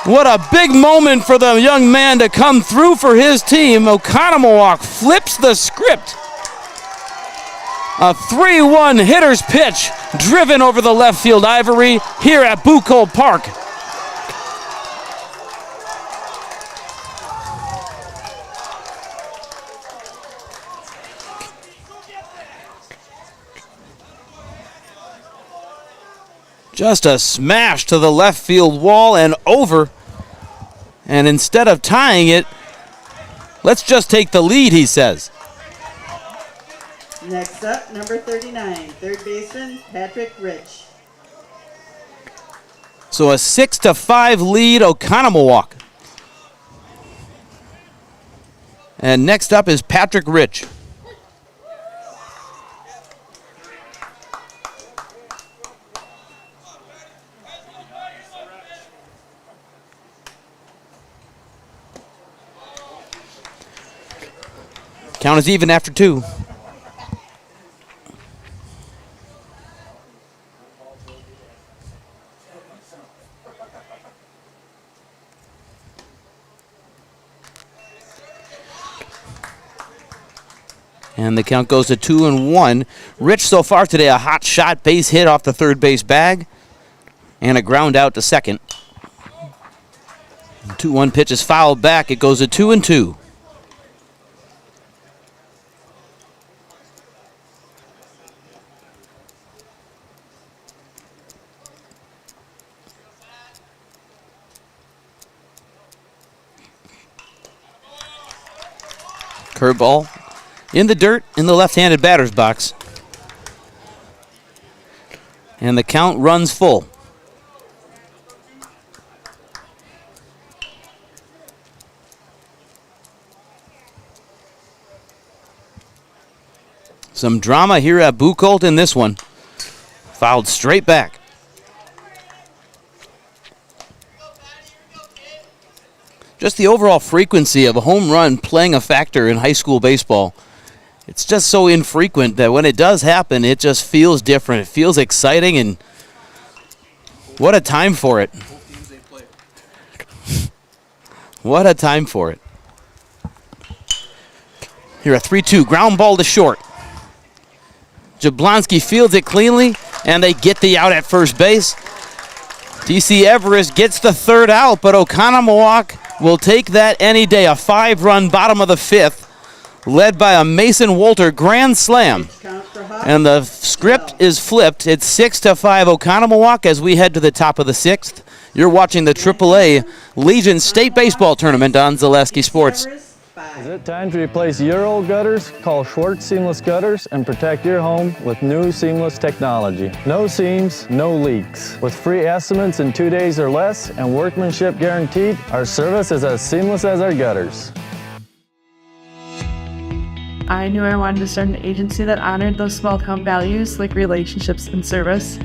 What a big moment for the young man to come through for his team. Oconomowoc flips the script. A 3-1 hitter's pitch driven over the left field ivory here at Bucol Park. Just a smash to the left field wall and over. And instead of tying it, let's just take the lead, he says. Next up, number 39, third baseman, Patrick Rich. So a 6-5 lead, Oconomowoc. And next up is Patrick Rich. Count is even after 2. And the count goes to 2-1. Rich so far today, a hot shot, base hit off the third base bag, and a ground out to second. 2-1 pitch is fouled back. It goes to 2-2. Curveball in the dirt in the left-handed batter's box. And the count runs full. Some drama here at Buchholz in this one. Fouled straight back. Just the overall frequency of a home run playing a factor in high school baseball. It's just so infrequent that when it does happen, it just feels different. It feels exciting, and what a time for it. What a time for it. Here, a 3-2 ground ball to short. Jablonski fields it cleanly, and they get the out at first base. DC Everest gets the third out, but Oconomowoc will take that any day. A 5-run bottom of the 5th, led by a Mason Walter grand slam. And the script is flipped. It's 6-5 Oconomowoc as we head to the top of the 6th. You're watching the AAA Legion State Baseball Tournament on Zaleski Sports. Is it time to replace your old gutters? Call Schwartz Seamless Gutters and protect your home with new seamless technology. No seams, no leaks. With free estimates in 2 days or less and workmanship guaranteed, our service is as seamless as our gutters. I knew I wanted to start an agency that honored those small town values like relationships and service.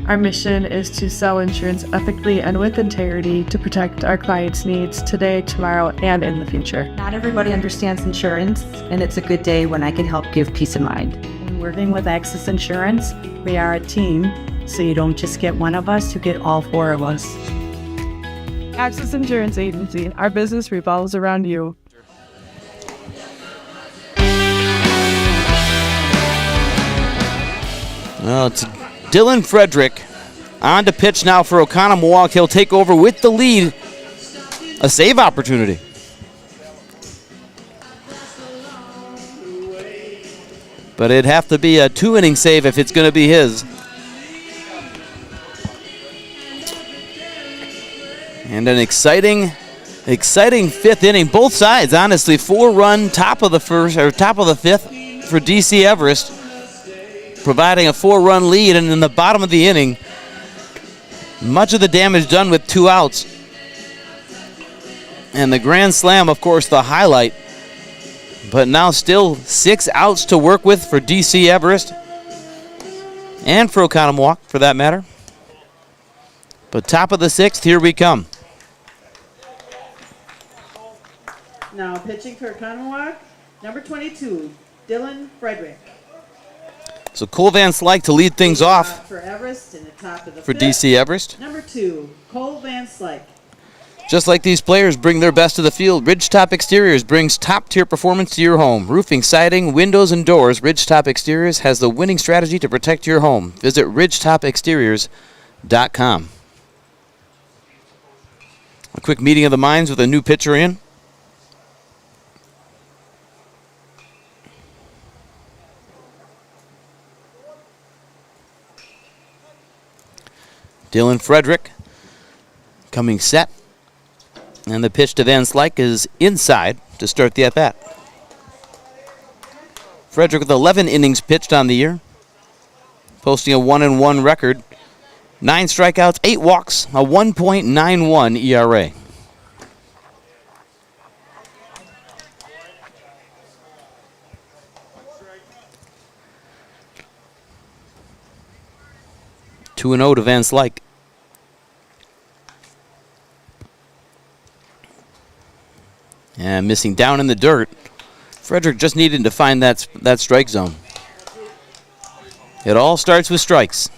Our mission is to sell insurance ethically and with integrity to protect our clients' needs today, tomorrow, and in the future. Not everybody understands insurance, and it's a good day when I can help give peace of mind. When working with Access Insurance, we are a team, so you don't just get one of us, you get all 4 of us. Access Insurance Agency, our business revolves around you. Well, it's Dylan Frederick on to pitch now for Oconomowoc. He'll take over with the lead. A save opportunity. But it'd have to be a 2-inning save if it's going to be his. And an exciting 5th inning. Both sides, honestly. 4-run top of the 5th for DC Everest, providing a 4-run lead, and in the bottom of the inning, much of the damage done with 2 outs. And the grand slam, of course, the highlight. But now still 6 outs to work with for DC Everest, and for Oconomowoc, for that matter. But top of the 6th, here we come. Now pitching for Oconomowoc, number 22, Dylan Frederick. So Cole Van Slyke to lead things off For Everest in the top of the for 5th. DC Everest. Number 2, Cole Van Slyke. Just like these players bring their best to the field, Ridgetop Exteriors brings top-tier performance to your home. Roofing, siding, windows, and doors, Ridgetop Exteriors has the winning strategy to protect your home. Visit ridgetopexteriors.com. A quick meeting of the minds with a new pitcher in. Dylan Frederick coming set. And the pitch to Van Slyke is inside to start the at-bat. Frederick with 11 innings pitched on the year, posting a 1-1 record, 9 strikeouts, 8 walks, a 1.91 ERA. Two 2-0 to Van Slyke. And missing down in the dirt. Frederick just needed to find that strike zone. It all starts with strikes.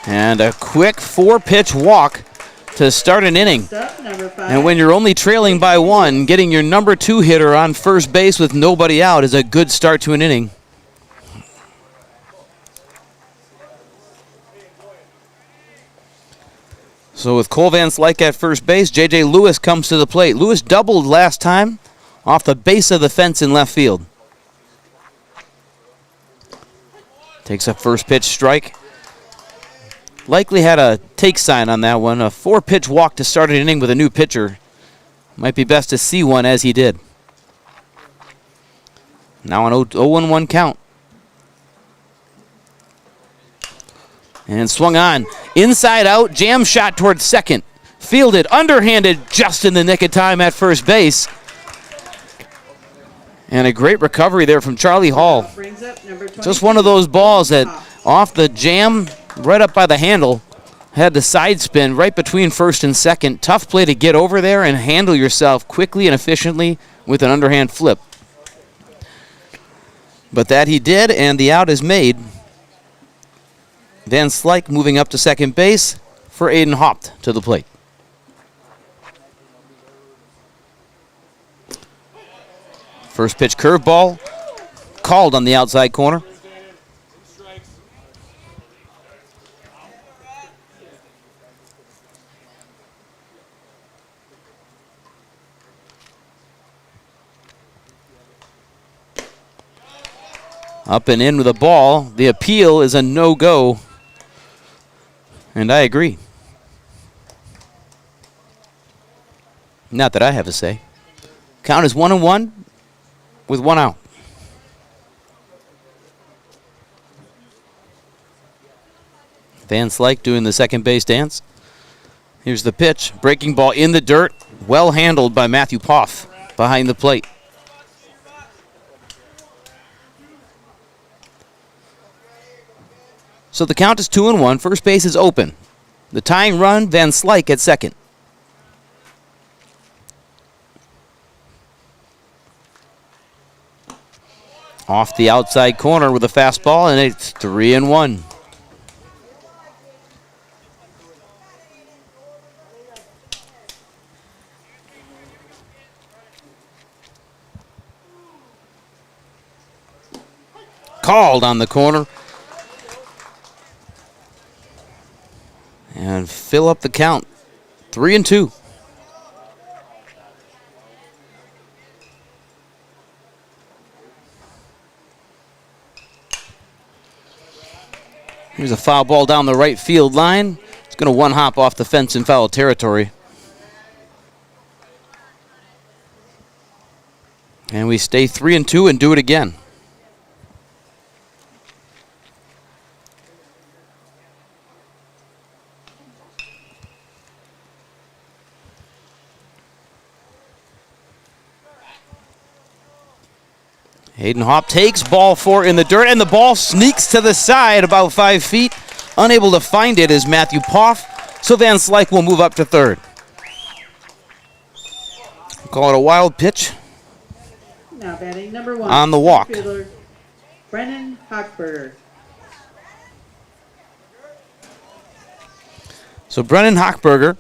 And a quick 4-pitch walk to start an inning. And when you're only trailing by 1, getting your number 2 hitter on first base with nobody out is a good start to an inning. So with Cole Van Slyke at first base, J.J. Lewis comes to the plate. Lewis doubled last time off the base of the fence in left field. Takes a first pitch strike. Likely had a take sign on that one. A 4-pitch walk to start an inning with a new pitcher. Might be best to see one as he did. Now an 0-1 count. And swung on. Inside out, jam shot towards second. Fielded, underhanded, just in the nick of time at first base. And a great recovery there from Charlie Hall. Just one of those balls that off the jam, right up by the handle, had the side spin right between first and second. Tough play to get over there and handle yourself quickly and efficiently with an underhand flip. But that he did, and the out is made. Van Slyke moving up to second base for Aiden Haupt to the plate. First pitch curveball, called on the outside corner. Up and in with a ball. The appeal is a no-go. And I agree. Not that I have a say. Count is 1-1 with one out. Van Slyke doing the second base dance. Here's the pitch. Breaking ball in the dirt. Well handled by Matthew Poff behind the plate. So the count is 2-1. First base is open. The tying run, Van Slyke at second. Off the outside corner with a fastball, and it's 3-1. Called on the corner. And fill up the count. 3-2. Here's a foul ball down the right field line. It's going to one-hop off the fence in foul territory. And we stay 3-2 and do it again. Aiden Haupt takes ball 4 in the dirt, and the ball sneaks to the side about 5 feet. Unable to find it is Matthew Poff, so Van Slyke will move up to third. Call it a wild pitch. Now batting number 1 on the walk. Fielder, Brennan Hochberger. So Brennan Hochberger,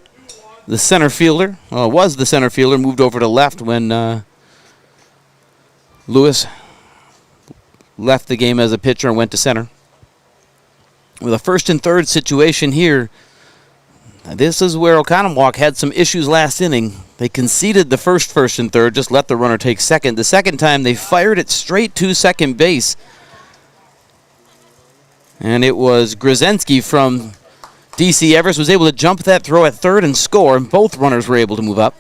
the center fielder, was the center fielder, moved over to left when Lewis left the game as a pitcher and went to center. With a first and third situation here, this is where Oconomowoc had some issues last inning. They conceded the first and third, just let the runner take second. The second time, they fired it straight to second base. And it was Grzelski from DC Everest was able to jump that throw at third and score, and both runners were able to move up.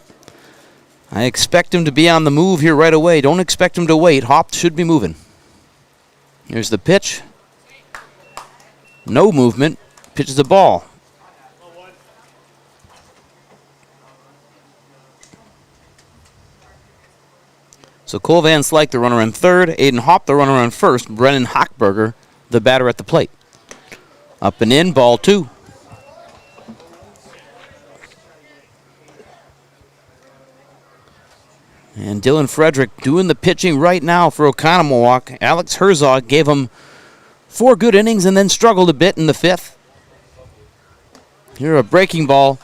I expect him to be on the move here right away. Don't expect him to wait. Haupt should be moving. Here's the pitch. No movement. Pitches the ball. So Cole Van Slyke, the runner on third. Aiden Haupt, the runner on first. Brennan Hochberger, the batter at the plate. Up and in, ball 2. And Dylan Frederick doing the pitching right now for Oconomowoc. Alex Herzog gave him 4 good innings and then struggled a bit in the 5th. Here a breaking ball.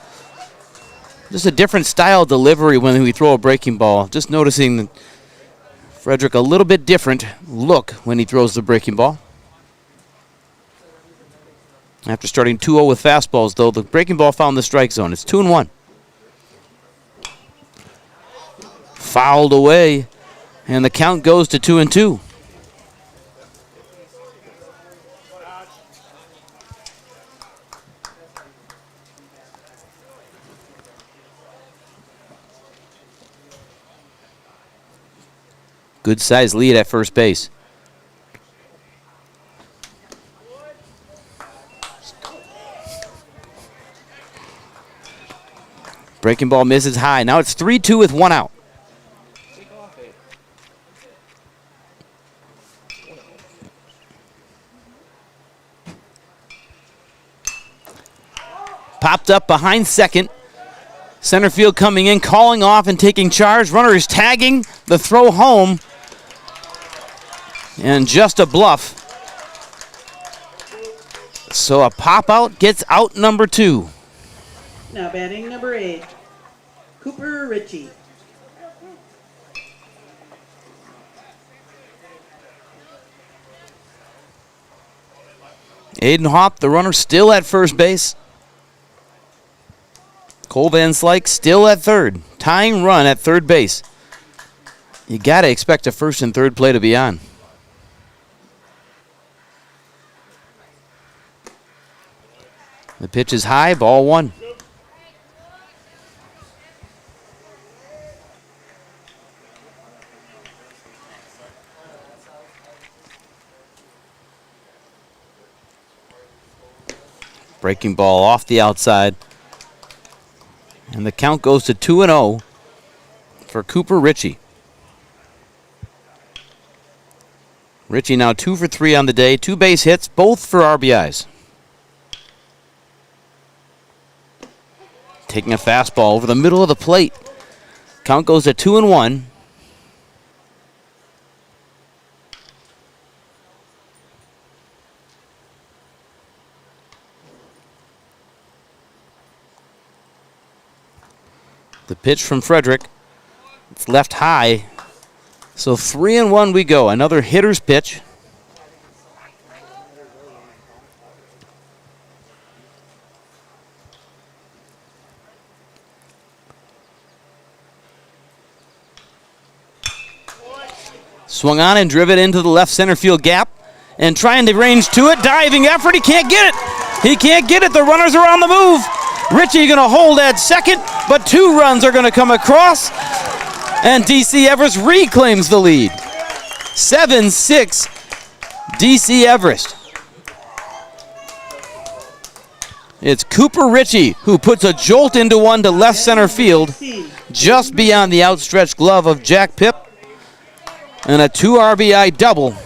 Just a different style delivery when we throw a breaking ball. Just noticing Frederick a little bit different look when he throws the breaking ball. After starting 2-0 with fastballs, though, the breaking ball found the strike zone. It's 2-1. Fouled away, and the count goes to 2-2. Good-sized lead at first base. Breaking ball misses high. Now it's 3-2 with one out. Popped up behind second. Center field coming in, calling off and taking charge. Runner is tagging the throw home. And just a bluff. So a pop out gets out number 2. Now batting number 8, Cooper Ritchie. Aiden Hopp, the runner, still at first base. Cole Van Slyke still at third. Tying run at third base. You got to expect a first and third play to be on. The pitch is high, ball 1. Breaking ball off the outside. And the count goes to 2-0 for Cooper Ritchie. Ritchie now 2 for 3 on the day. 2 base hits, both for RBIs. Taking a fastball over the middle of the plate. Count goes to 2-1. The pitch from Frederick. It's left high. So 3-1 we go. Another hitter's pitch. Swung on and driven into the left center field gap. And trying to range to it. Diving effort. He can't get it. He can't get it. The runners are on the move. Ritchie going to hold at second, but 2 runs are going to come across, and DC Everest reclaims the lead. 7-6, DC Everest. It's Cooper Ritchie who puts a jolt into one to left center field, just beyond the outstretched glove of Jack Pipp, and a 2 RBI double.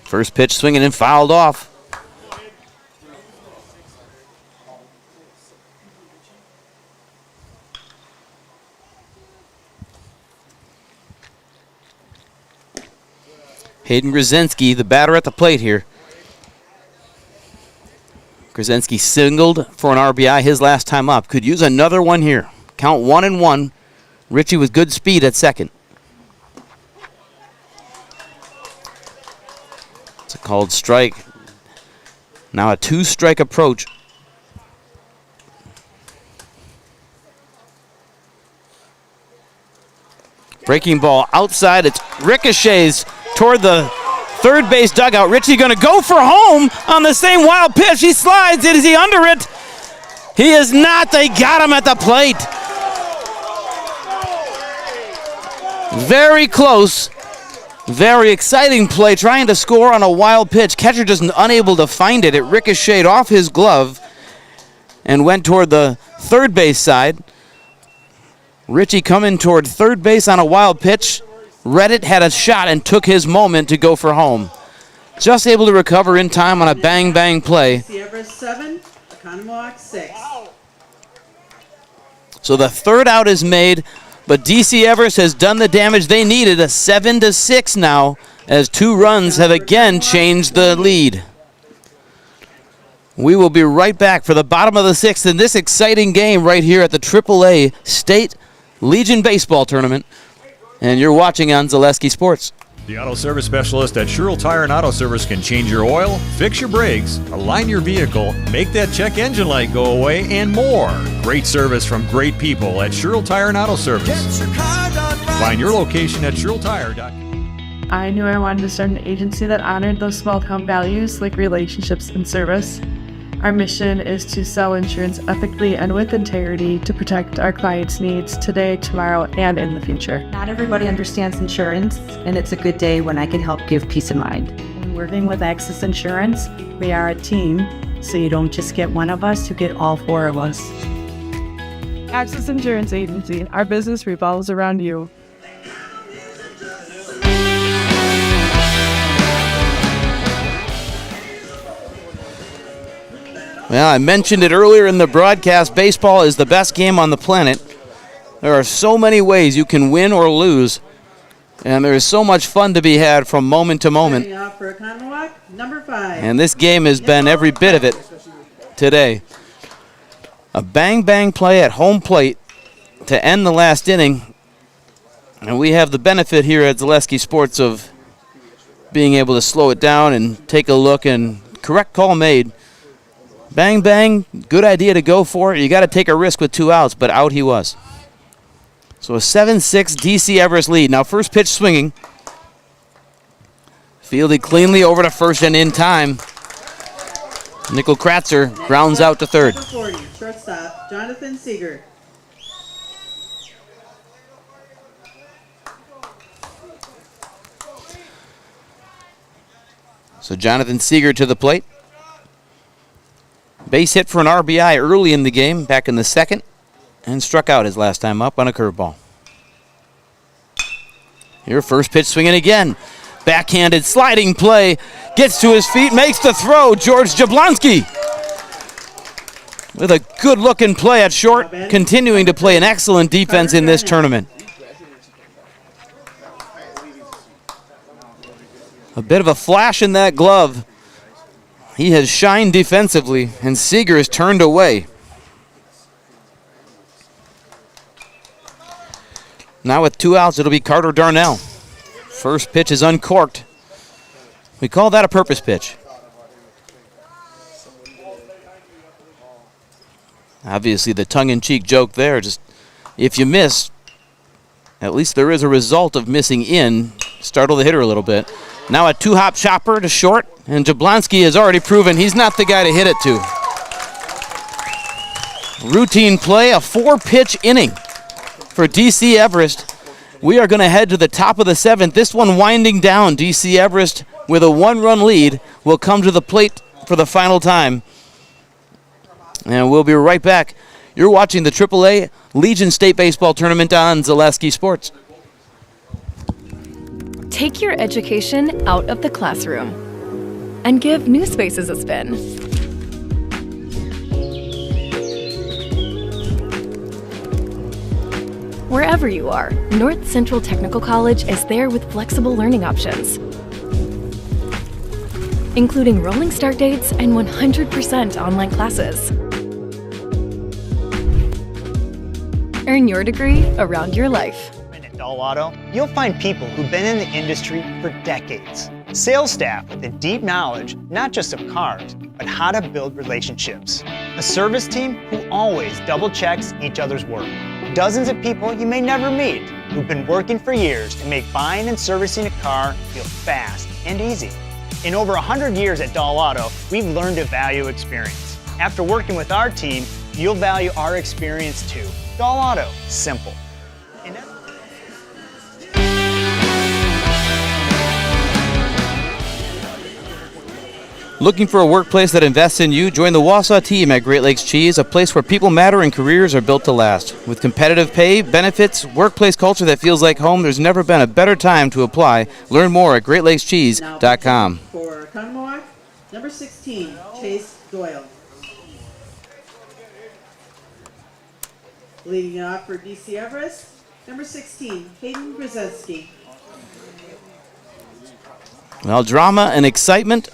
First pitch swinging and fouled off. Hayden Grzelski, the batter at the plate here. Grzelski singled for an RBI his last time up. Could use another one here. Count 1-1. Ritchie with good speed at second. It's a called strike. Now a 2-strike approach. Breaking ball outside. It ricochets toward the third base dugout. Ritchie going to go for home on the same wild pitch. He slides. Is he under it? He is not. They got him at the plate. Very close. Very exciting play, trying to score on a wild pitch. Catcher just unable to find it. It ricocheted off his glove and went toward the third base side. Ritchie coming toward third base on a wild pitch. Read it, had a shot, and took his moment to go for home. Just able to recover in time on a bang-bang play. Everest 7, Oconomowoc 6. So the third out is made. But DC Everest has done the damage they needed, a 7-6 now, as 2 runs have again changed the lead. We will be right back for the bottom of the 6th in this exciting game right here at the AAA State Legion Baseball Tournament. And you're watching on Zaleski Sports. The Auto Service Specialist at Sherrill Tire and Auto Service can change your oil, fix your brakes, align your vehicle, make that check engine light go away, and more. Great service from great people at Sherrill Tire and Auto Service. Find your location at SherrillTire.com. I knew I wanted to start an agency that honored those small town values like relationships and service. Our mission is to sell insurance ethically and with integrity to protect our clients' needs today, tomorrow, and in the future. Not everybody understands insurance, and it's a good day when I can help give peace of mind. When working with Access Insurance, we are a team, so you don't just get one of us, you get all four of us. Access Insurance Agency, our business revolves around you. Well, I mentioned it earlier in the broadcast. Baseball is the best game on the planet. There are so many ways you can win or lose, and there is so much fun to be had from moment to moment. Starting off for Oconomowoc, number 5. And this game has been every bit of it today. A bang-bang play at home plate to end the last inning. And we have the benefit here at Zaleski Sports of being able to slow it down and take a look, and correct call made. Bang, bang, good idea to go for it. You got to take a risk with 2 outs, but out he was. So a 7-6 DC Everest lead. Now first pitch swinging. Fielded cleanly over to first and in time. Nickel Kratzer grounds out to third. Number 40, shortstop, Jonathan Seeger. So Jonathan Seeger to the plate. Base hit for an RBI early in the game, back in the second, and struck out his last time up on a curveball. Here, first pitch swinging again. Backhanded sliding play, gets to his feet, makes the throw. George Jablonski with a good-looking play at short, continuing to play an excellent defense in this tournament. A bit of a flash in that glove. He has shined defensively, and Seeger is turned away. Now with 2 outs, it'll be Carter Darnell. First pitch is uncorked. We call that a purpose pitch. Obviously, the tongue-in-cheek joke there, just if you miss, at least there is a result of missing in. Startle the hitter a little bit. Now a 2-hop chopper to short, and Jablonski has already proven he's not the guy to hit it to. Routine play, a 4-pitch inning for DC Everest. We are going to head to the top of the 7th. This one winding down. DC Everest with a 1-run lead will come to the plate for the final time. And we'll be right back. You're watching the AAA Legion State Baseball Tournament on Zaleski Sports. Take your education out of the classroom and give new spaces a spin. Wherever you are, North Central Technical College is there with flexible learning options, including rolling start dates and 100% online classes. Earn your degree around your life. At Doll Auto, you'll find people who've been in the industry for decades. Sales staff with a deep knowledge, not just of cars, but how to build relationships. A service team who always double checks each other's work. Dozens of people you may never meet who've been working for years to make buying and servicing a car feel fast and easy. In over 100 years at Doll Auto, we've learned to value experience. After working with our team, you'll value our experience too. Doll Auto, simple. Looking for a workplace that invests in you? Join the Wausau team at Great Lakes Cheese, a place where people matter and careers are built to last. With competitive pay, benefits, workplace culture that feels like home, there's never been a better time to apply. Learn more at greatlakescheese.com. For Oconomowoc, number 16, Chase Doyle. Leading it off for DC Everest, number 16, Hayden Brzezinski. Well, drama and excitement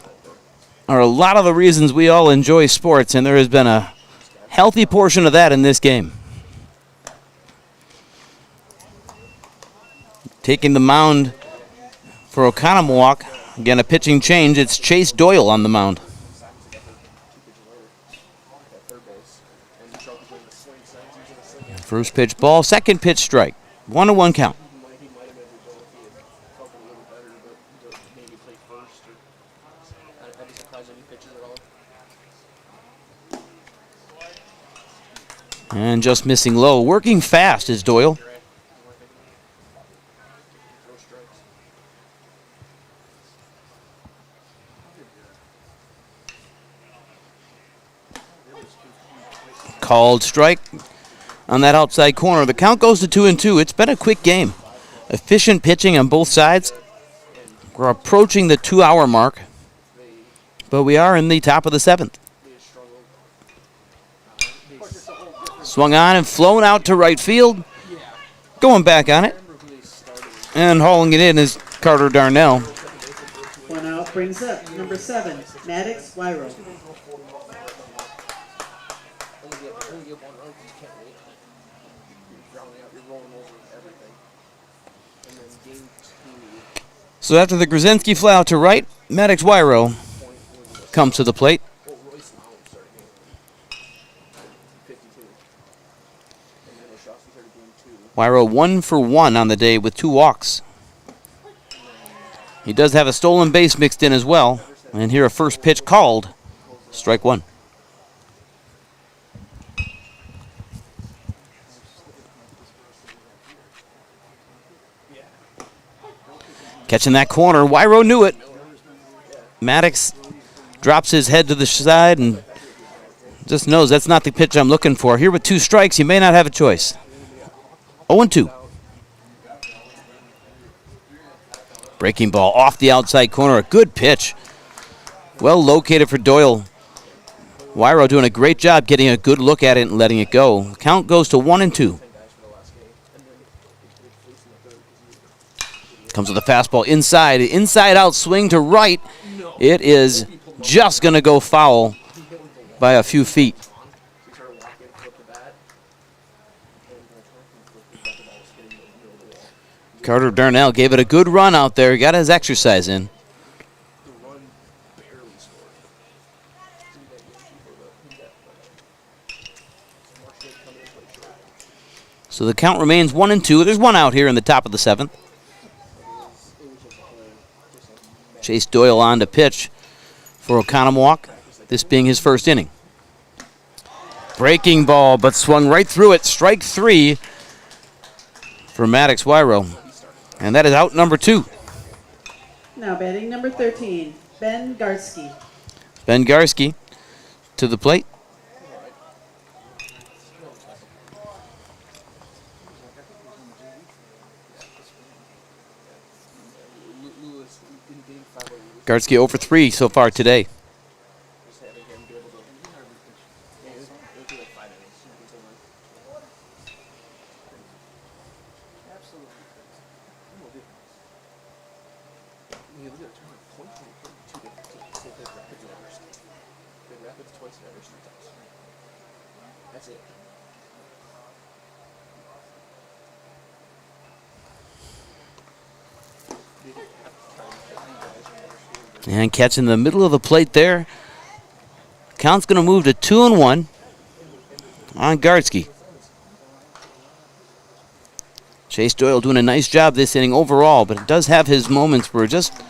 are a lot of the reasons we all enjoy sports, and there has been a healthy portion of that in this game. Taking the mound for Oconomowoc, again a pitching change, it's Chase Doyle on the mound. First pitch ball, second pitch strike. 1-1 count. And just missing low. Working fast is Doyle. Called strike on that outside corner. The count goes to 2-2. It's been a quick game. Efficient pitching on both sides. We're approaching the 2-hour mark, but we are in the top of the 7th. Swung on and flown out to right field. Going back on it. And hauling it in is Carter Darnell. One out brings up number 7, Maddox Wyro. So after the Grzinski fly out to right, Maddox Wyro comes to the plate. Wyro 1 for 1 on the day with 2 walks. He does have a stolen base mixed in as well. And here a first pitch called. Strike 1. Catching that corner, Wyro knew it. Maddox drops his head to the side and just knows that's not the pitch I'm looking for. Here with 2 strikes, he may not have a choice. 0-2. Breaking ball off the outside corner, a good pitch. Well located for Doyle. Wyro doing a great job getting a good look at it and letting it go. Count goes to 1-2. Comes with a fastball inside out swing to right. It is just going to go foul by a few feet. Carter Darnell gave it a good run out there. He got his exercise in. So the count remains 1-2. There's 1 out here in the top of the 7th. Chase Doyle on to pitch for Oconomowoc, this being his first inning. Breaking ball, but swung right through it. Strike 3 for Maddox Wyro. And that is out number 2. Now batting number 13, Ben Garski. Ben Garski to the plate. Garski 0 for 3 so far today. And catching the middle of the plate there. Count's going to move to 2-1 on Garski. Chase Doyle doing a nice job this inning overall, but it does have his moments where just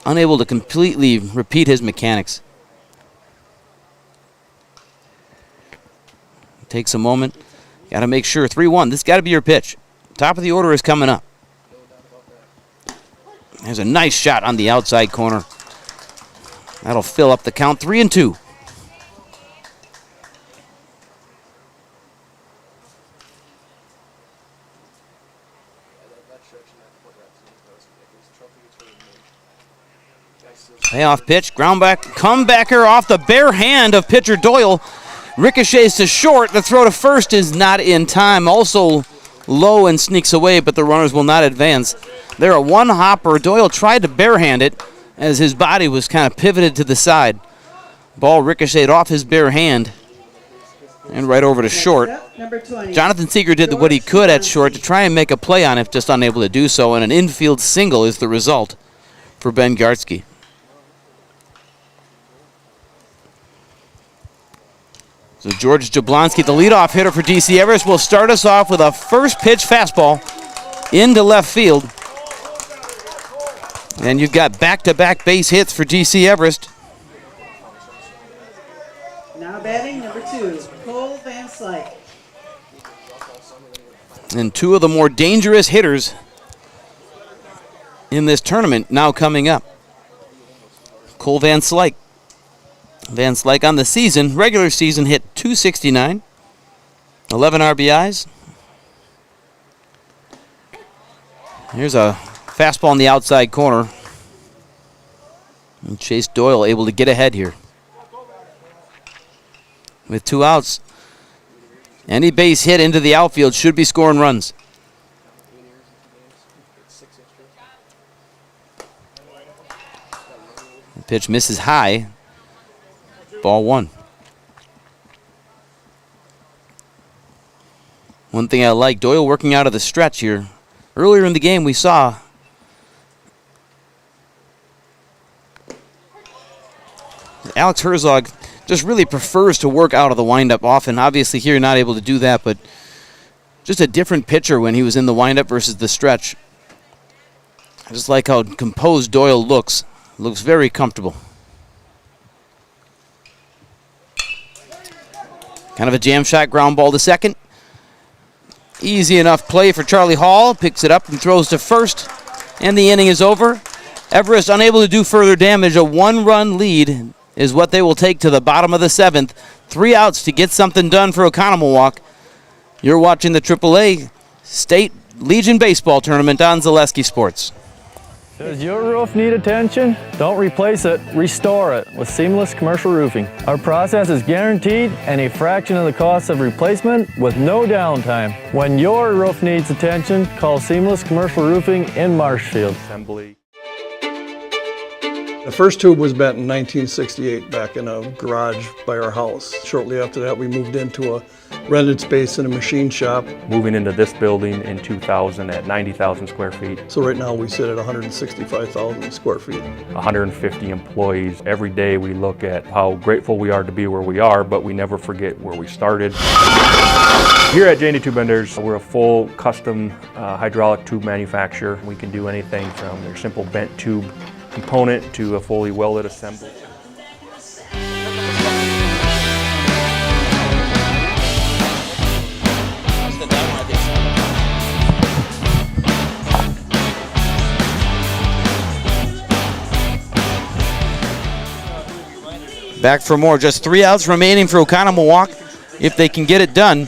unable to completely repeat his mechanics. Takes a moment. Got to make sure. 3-1. This got to be your pitch. Top of the order is coming up. There's a nice shot on the outside corner. That'll fill up the count. 3-2. Payoff pitch, ground back, comebacker off the bare hand of pitcher Doyle. Ricochets to short. The throw to first is not in time. Also low and sneaks away, but the runners will not advance. There a one hopper. Doyle tried to barehand it as his body was kind of pivoted to the side. Ball ricocheted off his bare hand and right over to short. Jonathan Seeger did what he could at short to try and make a play on it, just unable to do so, and an infield single is the result for Ben Garski. So George Jablonski, the leadoff hitter for DC Everest, will start us off with a first pitch fastball into left field. And you've got back-to-back base hits for DC Everest. Now batting number 2, Cole Van Slyke. And two of the more dangerous hitters in this tournament now coming up. Cole Van Slyke. Van Slyke on the season, regular season, hit .269, 11 RBIs. Here's a fastball in the outside corner. And Chase Doyle able to get ahead here. With 2 outs, any base hit into the outfield should be scoring runs. The pitch misses high. Ball 1. One thing I like, Doyle working out of the stretch here. Earlier in the game we saw Alex Herzog just really prefers to work out of the windup often. Obviously here you're not able to do that, but just a different pitcher when he was in the windup versus the stretch. I just like how composed Doyle looks. Looks very comfortable. Kind of a jam shot ground ball to second. Easy enough play for Charlie Hall. Picks it up and throws to first. And the inning is over. Everest unable to do further damage. A 1-run lead is what they will take to the bottom of the 7th. 3 outs to get something done for Oconomowoc. You're watching the AAA State Legion Baseball Tournament on Zaleski Sports. Does your roof need attention? Don't replace it, restore it with Seamless Commercial Roofing. Our process is guaranteed and a fraction of the cost of replacement with no downtime. When your roof needs attention, call Seamless Commercial Roofing in Marshfield. The first tube was bent in 1968 back in a garage by our house. Shortly after that, we moved into a rented space in a machine shop. Moving into this building in 2000 at 90,000 square feet. So right now we sit at 165,000 square feet. 150 employees. Every day we look at how grateful we are to be where we are, but we never forget where we started. Here at J&D Tube Benders, we're a full custom hydraulic tube manufacturer. We can do anything from your simple bent tube component to a fully welded assembly. Back for more. Just 3 outs remaining for Oconomowoc if they can get it done.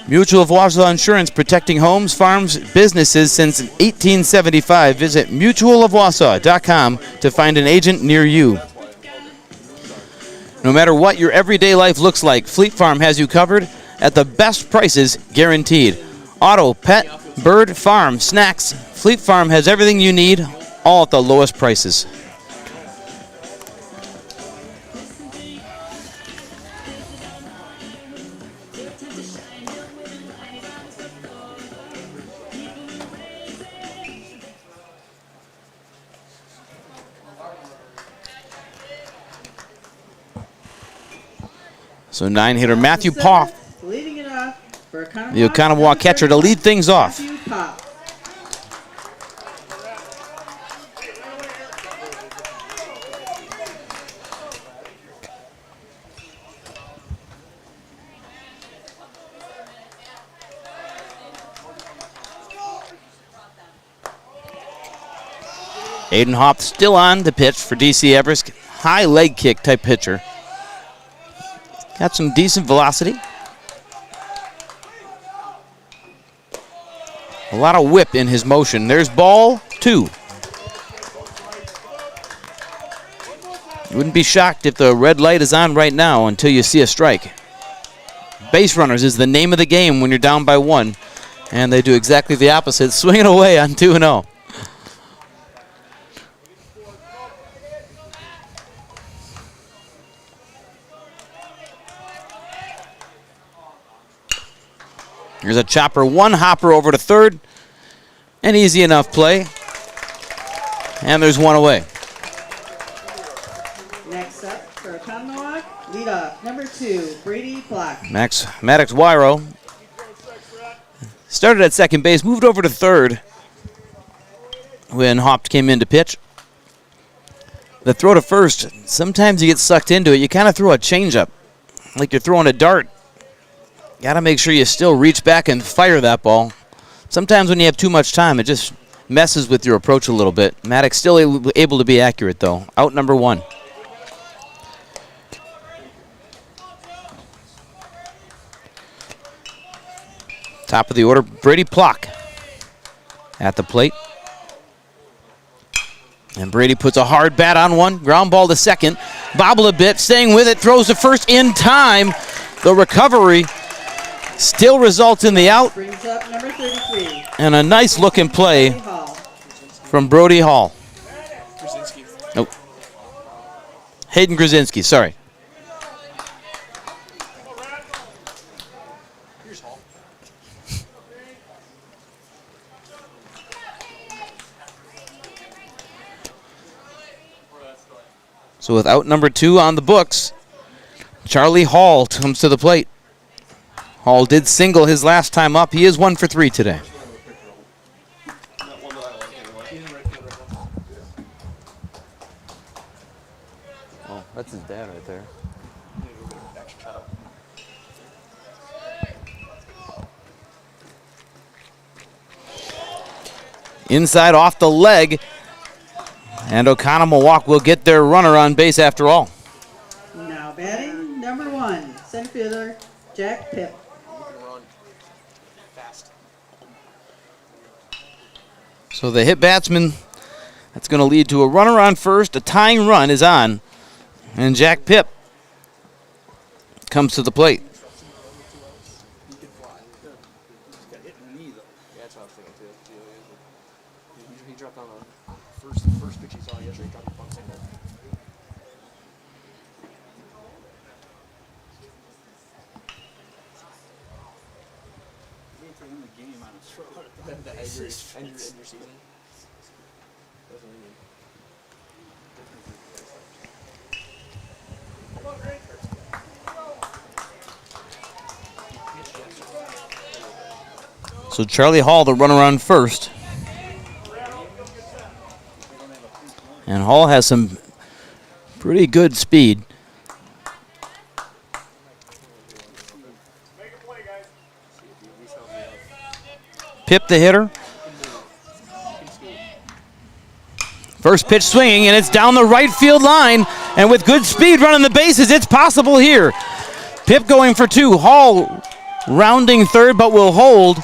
Mutual of Wausau Insurance, protecting homes, farms, businesses since 1875. Visit mutualofwausau.com to find an agent near you. No matter what your everyday life looks like, Fleet Farm has you covered at the best prices guaranteed. Auto, pet, bird, farm, snacks. Fleet Farm has everything you need, all at the lowest prices. So 9-hitter Matthew Poff, leading it off for Oconomowoc, the Oconomowoc catcher, to lead things off. Matthew Poff. Aiden Hopp still on to pitch for DC Everest. High leg kick type pitcher. Got some decent velocity. A lot of whip in his motion. There's ball 2. Wouldn't be shocked if the red light is on right now until you see a strike. Base runners is the name of the game when you're down by 1. And they do exactly the opposite, swinging away on 2-0. Here's a chopper, 1 hopper over to third. An easy enough play. And there's 1 away. Next up for Oconomowoc, leadoff number 2, Brady Block. Maddox Wyro started at second base, moved over to third when Hopp came in to pitch. the throw to first, sometimes you get sucked into it. You kind of throw a changeup, like you're throwing a dart. Got to make sure you still reach back and fire that ball. Sometimes when you have too much time, it just messes with your approach a little bit. Maddox still able to be accurate, though. Out number 1. Top of the order, Brady Plock at the plate. And Brady puts a hard bat on one. Ground ball to second. Bobble a bit, staying with it, throws to first in time. The recovery still results in the out. Brings up number 33. And a nice looking play from Brody Hall. Nope. Hayden Grzinski, sorry. So with out number 2 on the books, Charlie Hall comes to the plate. Hall did single his last time up. He is 1 for 3 today. Oh, that's his dad right there. Inside off the leg. And Oconomowoc will get their runner on base after all. Now batting number 1, center fielder Jack Pip. So the hit batsman, that's going to lead to a runner on first. A tying run is on. And Jack Pip comes to the plate. So Charlie Hall, the runner on first. And Hall has some pretty good speed. Pip the hitter. First pitch swinging, and it's down the right field line. And with good speed running the bases, it's possible here. Pip going for 2. Hall rounding third, but will hold.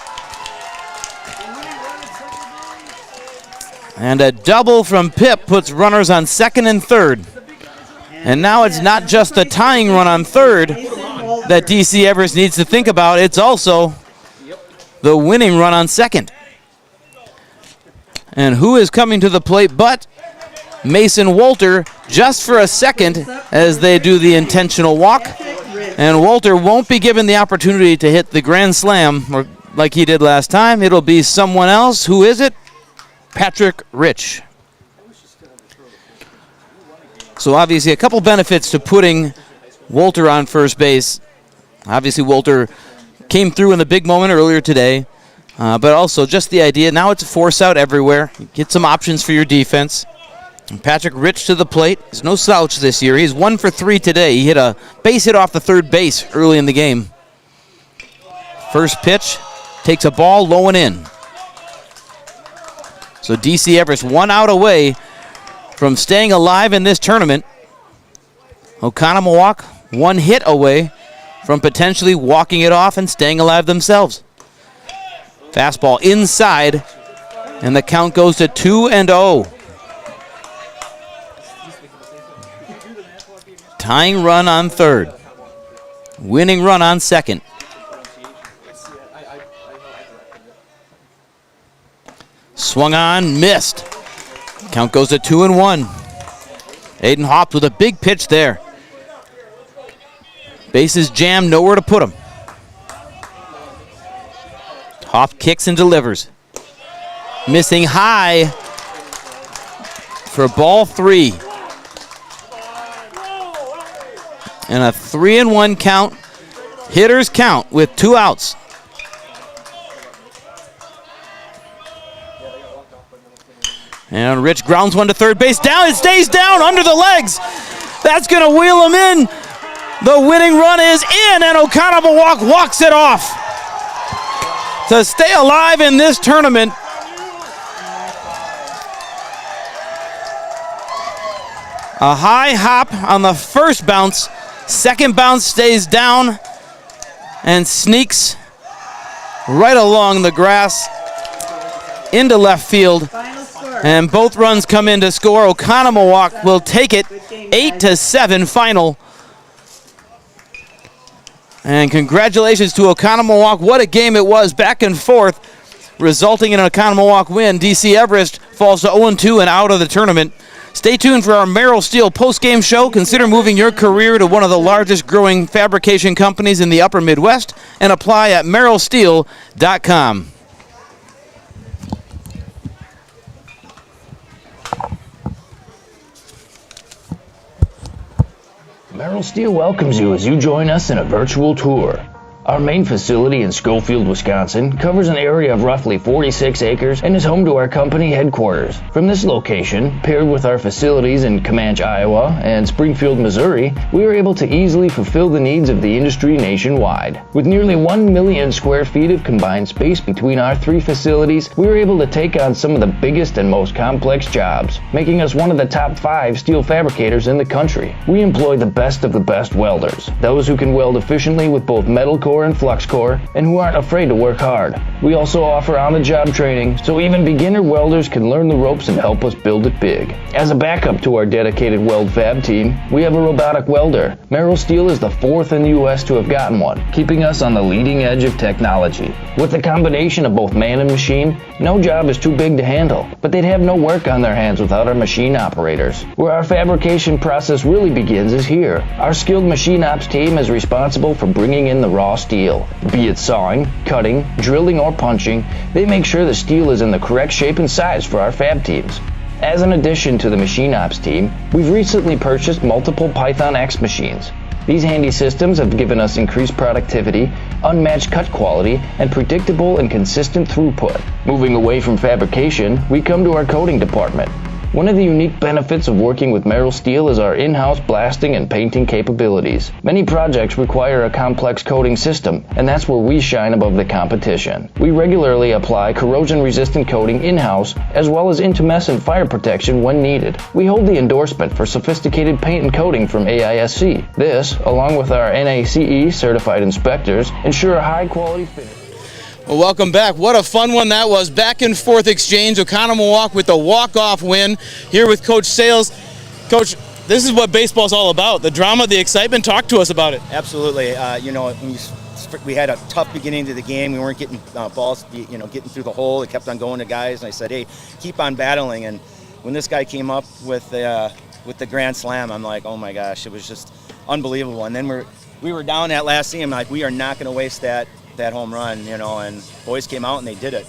And a double from Pip puts runners on second and third. And now it's not just the tying run on third that DC Everest needs to think about. It's also the winning run on second. And who is coming to the plate but Mason Wolter just for a second as they do the intentional walk. And Wolter won't be given the opportunity to hit the grand slam like he did last time. It'll be someone else. Who is it? Patrick Rich. So obviously a couple benefits to putting Wolter on first base. Obviously Wolter came through in the big moment earlier today, but also just the idea, now it's a force out everywhere. You get some options for your defense. And Patrick Rich to the plate. He's no slouch this year. He's 1 for 3 today. He hit a base hit off the third base early in the game. First pitch, takes a ball low and in. So DC Everest 1 out away from staying alive in this tournament. Oconomowoc 1 hit away from potentially walking it off and staying alive themselves. Fastball inside, and the count goes to 2-0. Tying run on third. Winning run on second. Swung on, missed. Count goes to 2-1. Aiden Hopp with a big pitch there. Bases jammed, nowhere to put him. Hopp kicks and delivers. Missing high for ball 3. And a 3-1 count. Hitters count with 2 outs. And Rich grounds one to third base. Down, it stays down under the legs. That's going to wheel him in. The winning run is in, and Oconomowoc walks it off to stay alive in this tournament. A high hop on the first bounce. Second bounce stays down and sneaks right along the grass into left field. And both runs come in to score. Oconomowoc will take it 8-7 final. And congratulations to Oconomowoc. What a game it was, back and forth, resulting in an Oconomowoc win. DC Everest falls to 0-2 and out of the tournament. Stay tuned for our Merrill Steel post-game show. Consider moving your career to one of the largest growing fabrication companies in the upper Midwest and apply at merrillsteel.com. Merrill Steel welcomes you as you join us in a virtual tour. Our main facility in Schofield, Wisconsin covers an area of roughly 46 acres and is home to our company headquarters. From this location, paired with our facilities in Comanche, Iowa and Springfield, Missouri, we are able to easily fulfill the needs of the industry nationwide. With nearly 1 million square feet of combined space between our three facilities, we are able to take on some of the biggest and most complex jobs, making us one of the top 5 steel fabricators in the country. We employ the best of the best welders, those who can weld efficiently with both metal core and flux core, and who aren't afraid to work hard. We also offer on-the-job training, so even beginner welders can learn the ropes and help us build it big. As a backup to our dedicated weld fab team, we have a robotic welder. Merrill Steel is the 4th in the U.S. to have gotten one, keeping us on the leading edge of technology. With the combination of both man and machine, no job is too big to handle, but they'd have no work on their hands without our machine operators. Where our fabrication process really begins is here. Our skilled machine ops team is responsible for bringing in the raw steel. Be it sawing, cutting, drilling, or punching, they make sure the steel is in the correct shape and size for our fab teams. As an addition to the machine ops team, we've recently purchased multiple Python X machines. These handy systems have given us increased productivity, unmatched cut quality, and predictable and consistent throughput. Moving away from fabrication, we come to our coating department. One of the unique benefits of working with Merrill Steel is our in-house blasting and painting capabilities. Many projects require a complex coating system, and that's where we shine above the competition. We regularly apply corrosion-resistant coating in-house, as well as intumescent fire protection when needed. We hold the endorsement for sophisticated paint and coating from AISC. This, along with our NACE certified inspectors, ensure a high-quality finish. Well, welcome back. What a fun one that was. Back and forth exchange. Oconomowoc with the walk-off win here with Coach Sales. Coach, this is what baseball's all about. The drama, the excitement. Talk to us about it. Absolutely. We had a tough beginning to the game. We weren't getting balls, getting through the hole. It kept on going to guys, and I said, hey, keep on battling. And when this guy came up with the grand slam, I'm like, oh my gosh, it was just unbelievable. And then we were down that last inning. Like, we are not going to waste that home run, and boys came out and they did it.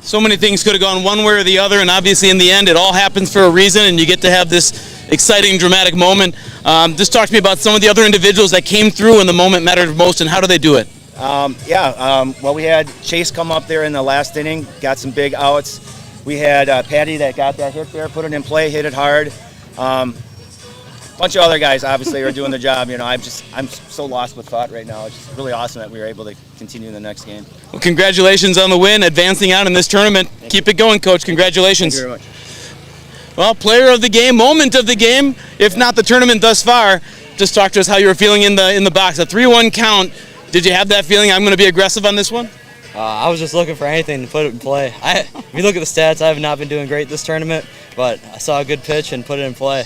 So many things could have gone one way or the other, and obviously in the end it all happens for a reason, and you get to have this exciting, dramatic moment. Just talk to me about some of the other individuals that came through when the moment mattered most, and how do they do it? Well, we had Chase come up there in the last inning, got some big outs. We had Patty that got that hit there, put it in play, hit it hard. Bunch of other guys obviously are doing the job. I'm so lost with thought right now. It's just really awesome that we were able to continue in the next game. Well, congratulations on the win, advancing out in this tournament. Keep it going, Coach. Congratulations. Thank you very much. Well, player of the game, moment of the game, if not the tournament thus far. Just talk to us how you were feeling in the box. A 3-1 count. Did you have that feeling? I'm going to be aggressive on this one. I was just looking for anything to put it in play. If you look at the stats, I have not been doing great this tournament, but I saw a good pitch and put it in play.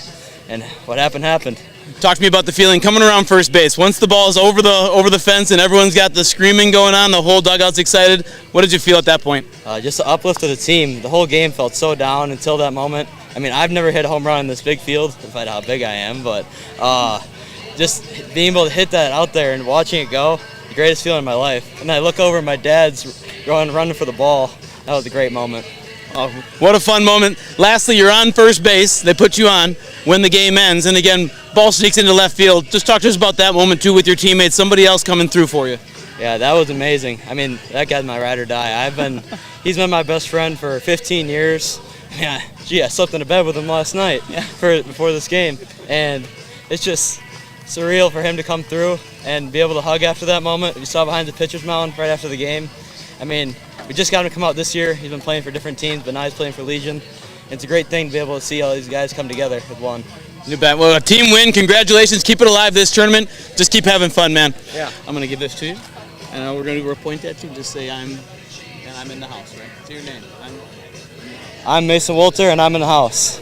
And what happened. Talk to me about the feeling coming around first base. Once the ball is over the fence and everyone's got the screaming going on, the whole dugout's excited. What did you feel at that point? Just the uplift of the team. The whole game felt so down until that moment. I mean, I've never hit a home run in this big field, despite how big I am, but just being able to hit that out there and watching it go, the greatest feeling in my life. And I look over, my dad's running for the ball. That was a great moment. Oh, what a fun moment. Lastly, you're on first base. They put you on when the game ends. And again, ball sneaks into left field. Just talk to us about that moment, too, with your teammates, somebody else coming through for you. Yeah, that was amazing. I mean, that guy's my ride or die. He's been my best friend for 15 years. Yeah, gee, I slept in a bed with him last night before this game, and it's just surreal for him to come through and be able to hug after that moment. You saw behind the pitcher's mound right after the game. I mean, we just got him to come out this year. He's been playing for different teams, but now he's playing for Legion. It's a great thing to be able to see all these guys come together with one. You bet. Well, a team win. Congratulations. Keep it alive this tournament. Just keep having fun, man. Yeah. I'm going to give this to you, and we're going to point at you. Just say I'm in the house, right? Say your name. I'm Mason Wolter, and I'm in the house.